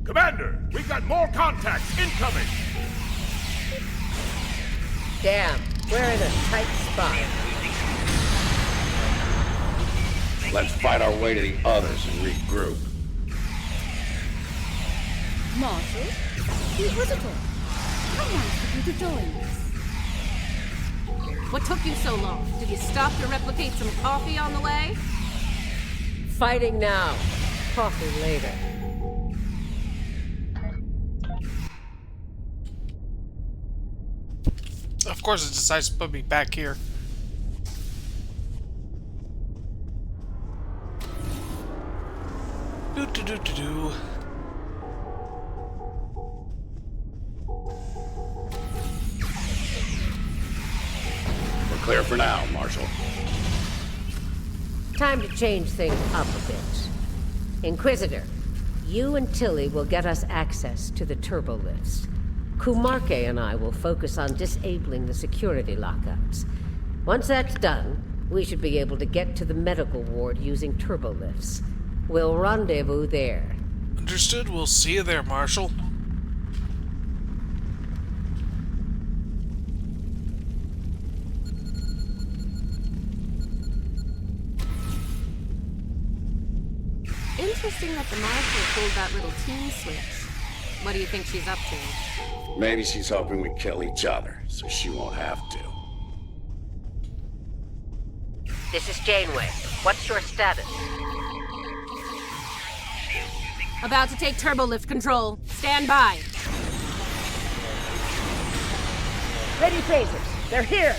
Commander, we got more contacts incoming! Damn, we're in a tight spot. Let's fight our way to the others and regroup. Marshal, the Inquisitor. How nice of you to join us. What took you so long? Did you stop to replicate some coffee on the way? Fighting now. Coffee later. Of course, it decides to put me back here. Do. We're clear for now, Marshal. Time to change things up a bit. Inquisitor, you and Tilly will get us access to the turbo lifts. Kumarke and I will focus on disabling the security lockouts. Once that's done, we should be able to get to the medical ward using turbo lifts. We'll rendezvous there. Understood. We'll see you there, Marshal. Interesting that the Marshal pulled that little team switch. What do you think she's up to? Maybe she's hoping we kill each other, so she won't have to. This is Janeway. What's your status? About to take turbolift control. Stand by. Ready phasers. They're here.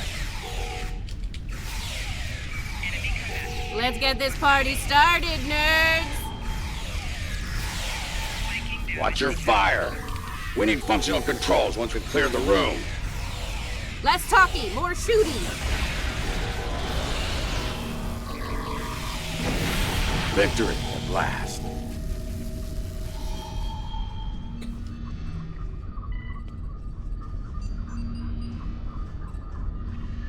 Let's get this party started, nerds. Watch your fire. We need functional controls once we clear the room. Less talking, more shooting. Victory at last.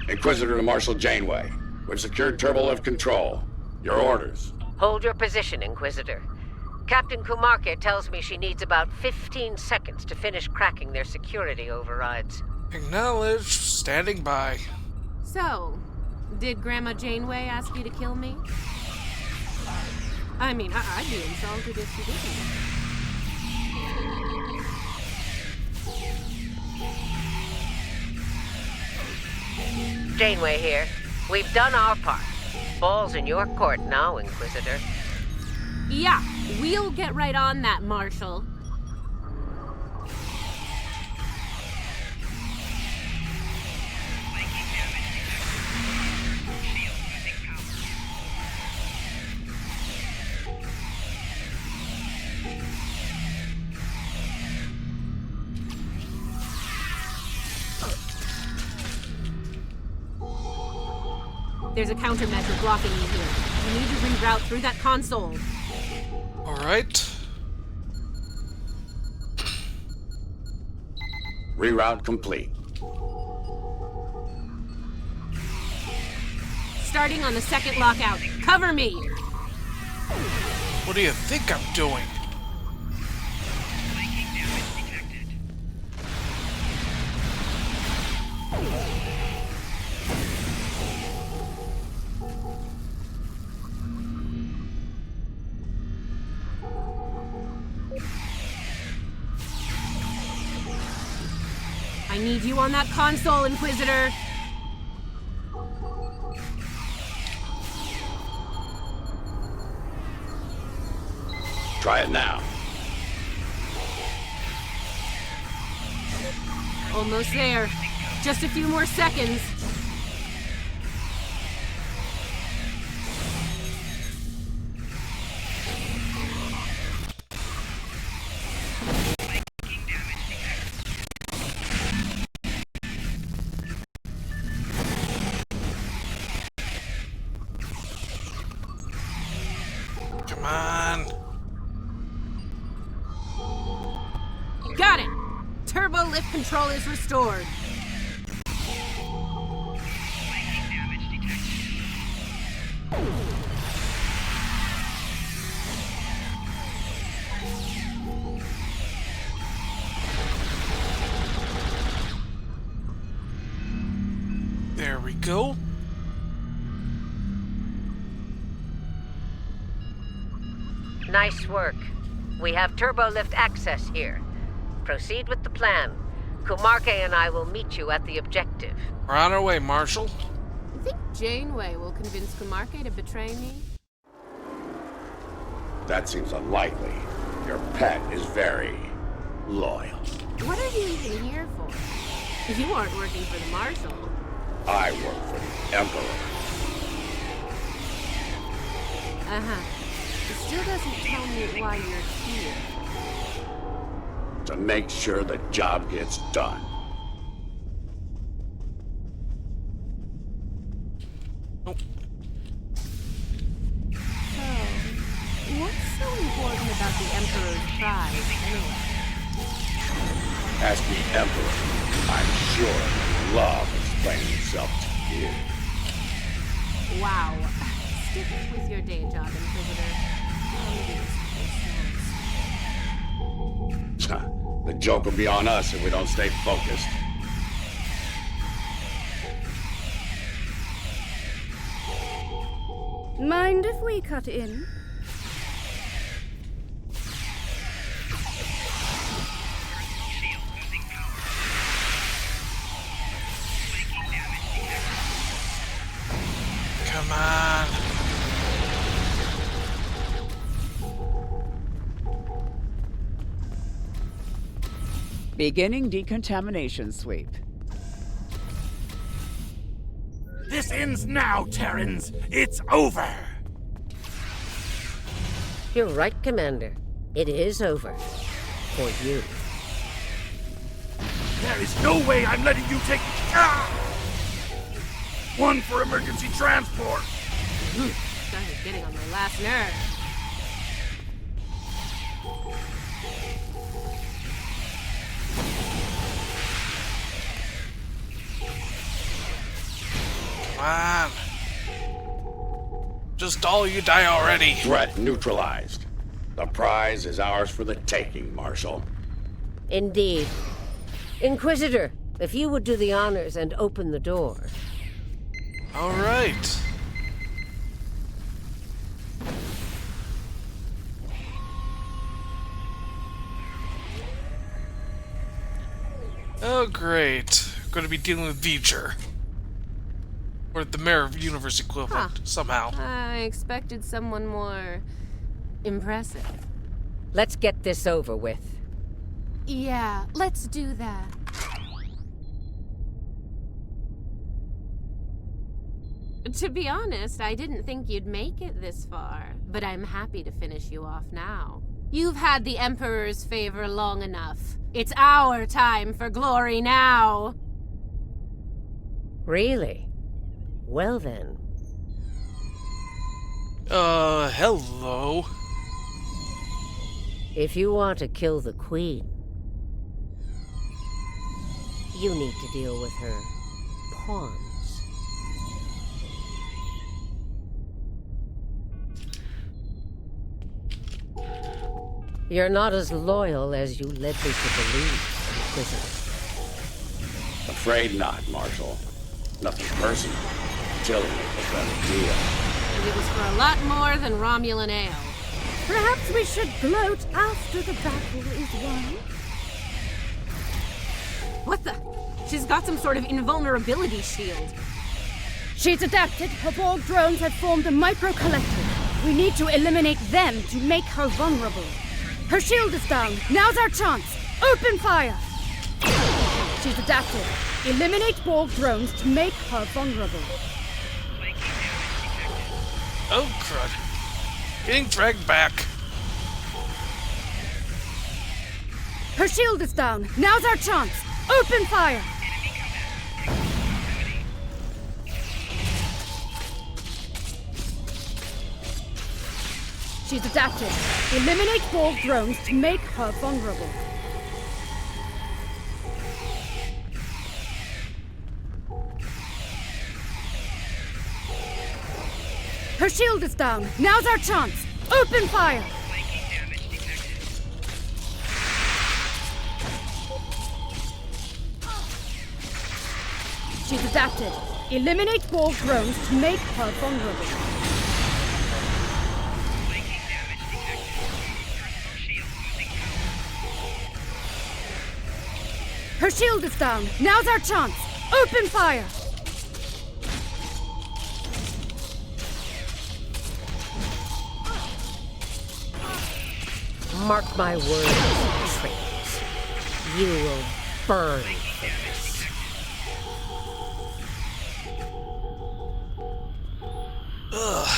Inquisitor to Marshal Janeway. We've secured turbolift control. Your orders. Hold your position, Inquisitor. Captain Kumarke tells me she needs about 15 seconds to finish cracking their security overrides. Acknowledged. Standing by. So, did Grandma Janeway ask you to kill me? I mean, I'd be insulted if she didn't. Janeway here. We've done our part. Ball's in your court now, Inquisitor. Yeah, we'll get right on that, Marshal. There's a countermeasure blocking you here. You need to reroute through that console. Alright. Reroute complete. Starting on the second lockout. Cover me! What do you think I'm doing? I need you on that console, Inquisitor. Try it now. Almost there. Just a few more seconds. Come on. Got it! Turbo lift control is restored. There we go. Nice work. We have turbo lift access here. Proceed with the plan. Kumarke and I will meet you at the objective. We're on our way, Marshal. I think Janeway will convince Kumarke to betray me. That seems unlikely. Your pet is very loyal. What are you even here for? You aren't working for the Marshal. I work for the Emperor. Uh-huh. It still doesn't tell me why you're here. To make sure the job gets done. What's so important about the Emperor's prize, anyway? Ask the Emperor. I'm sure he'd love explaining himself to you. Wow. Stick with your day job, Inquisitor. The joke will be on us if we don't stay focused. Mind if we cut in? Come on. Beginning decontamination sweep. This ends now, Terrans. It's over. You're right, Commander. It is over. For you. There is no way I'm letting you take... Ah! One for emergency transport. Started getting on my last nerve. Come on. Just all you die already. Threat neutralized. The prize is ours for the taking, Marshal. Indeed. Inquisitor, if you would do the honors and open the door. All right. Oh, great. Going to be dealing with V'ger. Or the Mirror Universe equivalent, somehow. I expected someone more impressive. Let's get this over with. Yeah, let's do that. To be honest, I didn't think you'd make it this far, but I'm happy to finish you off now. You've had the Emperor's favor long enough. It's our time for glory now. Really? Well then. Hello. If you want to kill the Queen, you need to deal with her pawns. You're not as loyal as you led me to believe, Inquisitor. Afraid not, Marshal. Nothing personal. Tilly was a better deal. And it was for a lot more than Romulan ale. Perhaps we should gloat after the battle is won. What the? She's got some sort of invulnerability shield. She's adapted. Her Borg drones have formed a micro-collective. We need to eliminate them to make her vulnerable. Her shield is down. Now's our chance. Open fire! She's adapted. Eliminate Borg drones to make her vulnerable. Oh, crud. Getting dragged back. Her shield is down. Now's our chance. Open fire! She's adapted. Eliminate Borg drones to make her vulnerable. Her shield is down. Now's our chance. Open fire! She's adapted. Eliminate Borg drones to make her vulnerable. Her shield is down. Now's our chance. Open fire! Mark my words, traitors. You will burn for this. Ugh.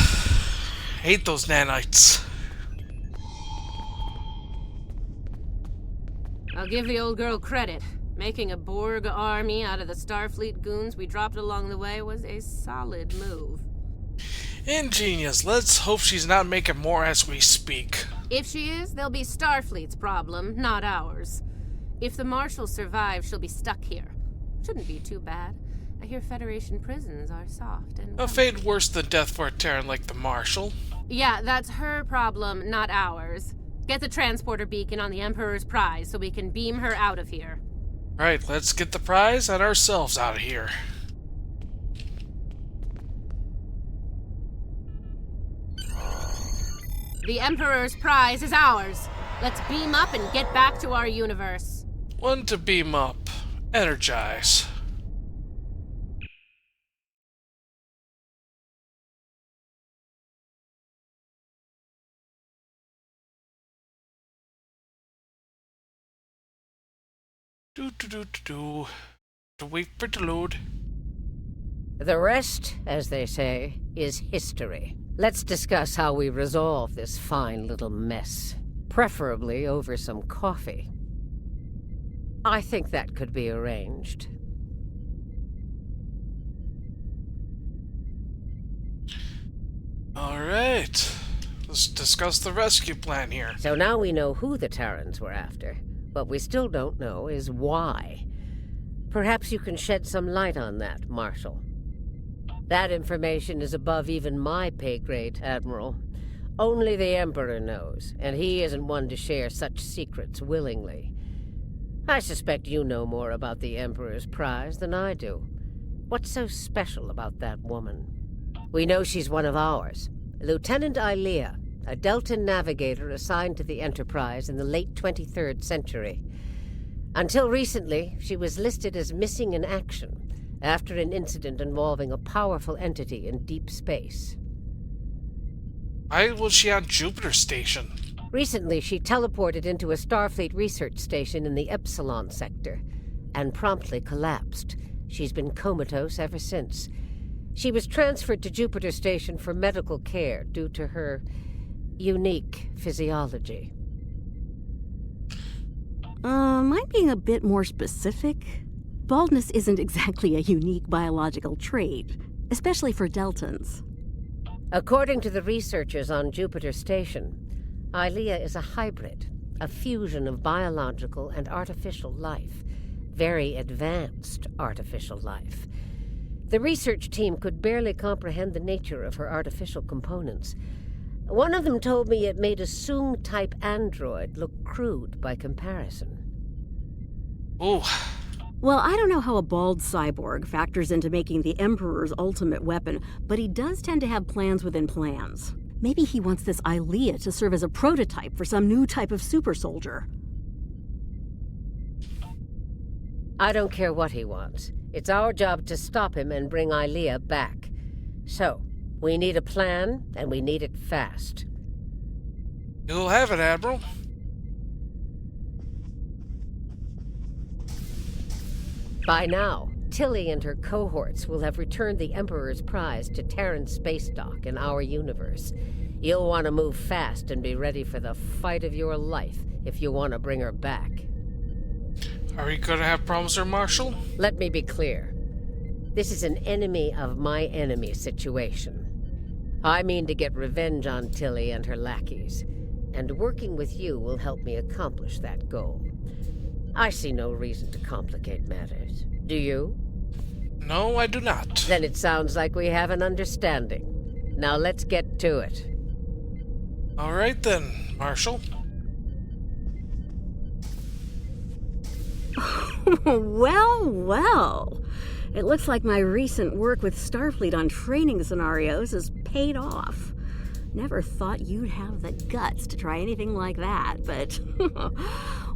Hate those nanites. I'll give the old girl credit. Making a Borg army out of the Starfleet goons we dropped along the way was a solid move. Ingenious. Let's hope she's not making more as we speak. If she is, they'll be Starfleet's problem, not ours. If the Marshal survives, she'll be stuck here. Shouldn't be too bad. I hear Federation prisons are soft and... A fate worse than death for a Terran like the Marshal. Yeah, that's her problem, not ours. Get the transporter beacon on the Emperor's prize so we can beam her out of here. Right, let's get the prize and ourselves out of here. The Emperor's prize is ours. Let's beam up and get back to our universe. One to beam up. Energize. To wait for it to load. The rest, as they say, is history. Let's discuss how we resolve this fine little mess. Preferably over some coffee. I think that could be arranged. Alright. Let's discuss the rescue plan here. So now we know who the Terrans were after. What we still don't know is why. Perhaps you can shed some light on that, Marshal. That information is above even my pay grade, Admiral. Only the Emperor knows, and he isn't one to share such secrets willingly. I suspect you know more about the Emperor's prize than I do. What's so special about that woman? We know she's one of ours. Lieutenant Ilea, a Deltan navigator assigned to the Enterprise in the late 23rd century. Until recently, she was listed as missing in action after an incident involving a powerful entity in deep space. Why was she on Jupiter Station? Recently, she teleported into a Starfleet research station in the Epsilon sector and promptly collapsed. She's been comatose ever since. She was transferred to Jupiter Station for medical care due to her unique physiology. Am I being a bit more specific? Baldness isn't exactly a unique biological trait, especially for Deltans. According to the researchers on Jupiter Station, Ilea is a hybrid, a fusion of biological and artificial life. Very advanced artificial life. The research team could barely comprehend the nature of her artificial components. One of them told me it made a Soong-type android look crude by comparison. Ooh. Well, I don't know how a bald cyborg factors into making the Emperor's ultimate weapon, but he does tend to have plans within plans. Maybe he wants this Ilea to serve as a prototype for some new type of super soldier. I don't care what he wants. It's our job to stop him and bring Ilea back. So, we need a plan, and we need it fast. You'll have it, Admiral. By now, Tilly and her cohorts will have returned the Emperor's prize to Terran space dock in our universe. You'll want to move fast and be ready for the fight of your life if you want to bring her back. Are we going to have problems, Sir Marshal? Let me be clear. This is an enemy of my enemy situation. I mean to get revenge on Tilly and her lackeys, and working with you will help me accomplish that goal. I see no reason to complicate matters. Do you? No, I do not. Then it sounds like we have an understanding. Now let's get to it. All right then, Marshal. Well, well. It looks like my recent work with Starfleet on training scenarios has paid off. Never thought you'd have the guts to try anything like that, but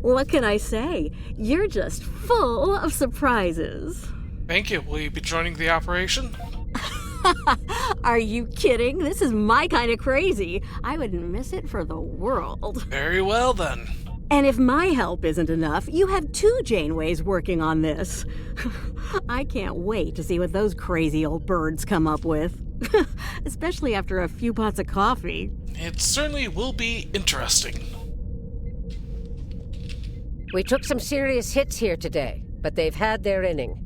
what can I say? You're just full of surprises. Thank you. Will you be joining the operation? Are you kidding? This is my kind of crazy. I wouldn't miss it for the world. Very well then. And if my help isn't enough, you have 2 Janeways working on this. I can't wait to see what those crazy old birds come up with. Especially after a few pots of coffee. It certainly will be interesting. We took some serious hits here today, but they've had their inning.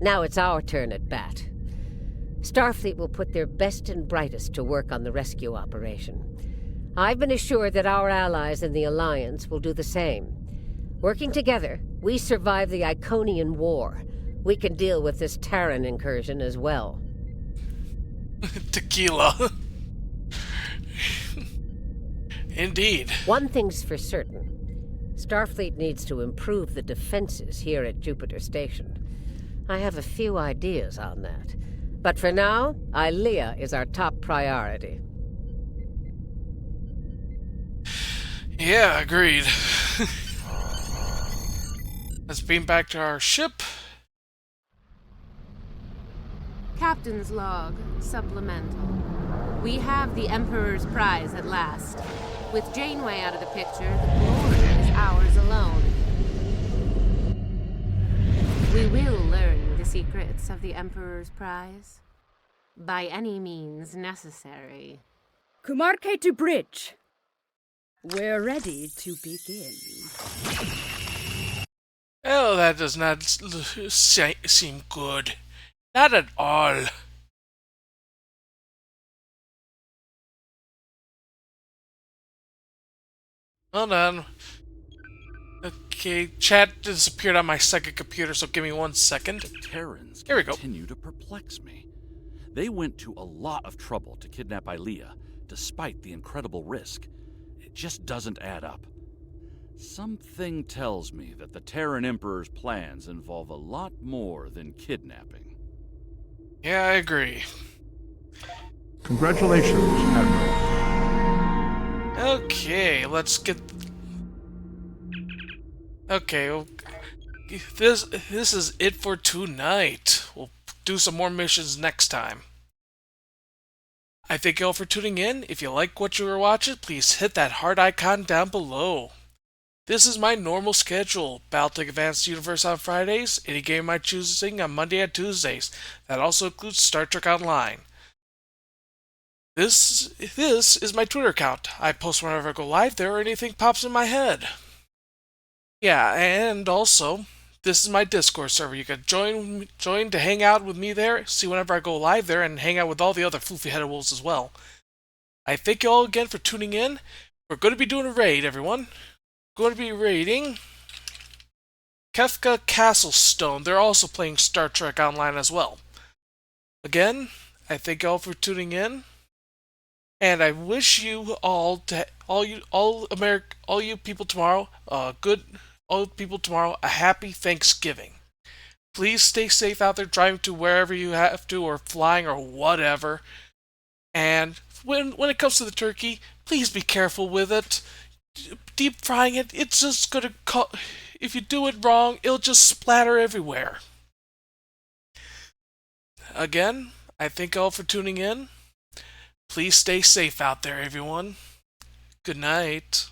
Now it's our turn at bat. Starfleet will put their best and brightest to work on the rescue operation. I've been assured that our allies in the Alliance will do the same. Working together, we survive the Iconian War. We can deal with this Terran incursion as well. Tequila. Indeed. One thing's for certain. Starfleet needs to improve the defenses here at Jupiter Station. I have a few ideas on that. But for now, Ilea is our top priority. Yeah, agreed. Let's beam back to our ship. Captain's log, supplemental. We have the Emperor's prize at last. With Janeway out of the picture, the glory is ours alone. We will learn the secrets of the Emperor's prize. By any means necessary. Kumarke to bridge. We're ready to begin. Oh, that does not seem good. Not at all. Hold on. Okay, chat disappeared on my second computer, so give me 1 second. The Terrans Here we go. continue to perplex me. They went to a lot of trouble to kidnap Ilea, despite the incredible risk. It just doesn't add up. Something tells me that the Terran Emperor's plans involve a lot more than kidnapping. Yeah, I agree. Congratulations, Admiral. Okay, let's get... Okay, well, this is it for tonight. We'll do some more missions next time. I thank you all for tuning in. If you like what you were watching, please hit that heart icon down below. This is my normal schedule. Battletech Advanced Universe on Fridays, any game of my choosing on Monday and Tuesdays. That also includes Star Trek Online. This is my Twitter account. I post whenever I go live there or anything pops in my head. Yeah, and also, this is my Discord server. You can join to hang out with me there, see whenever I go live there, and hang out with all the other floofy-headed wolves as well. I thank you all again for tuning in. We're going to be doing a raid, everyone. Going to be raiding Kefka Castlestone. They're also playing Star Trek Online as well. Again, I thank you all for tuning in, and I wish you all you people tomorrow a happy Thanksgiving. Please stay safe out there driving to wherever you have to, or flying, or whatever. And when it comes to the turkey, please be careful with it. Deep frying it, it's just gonna if you do it wrong, it'll just splatter everywhere. Again, I thank all for tuning in. Please stay safe out there, everyone. Good night.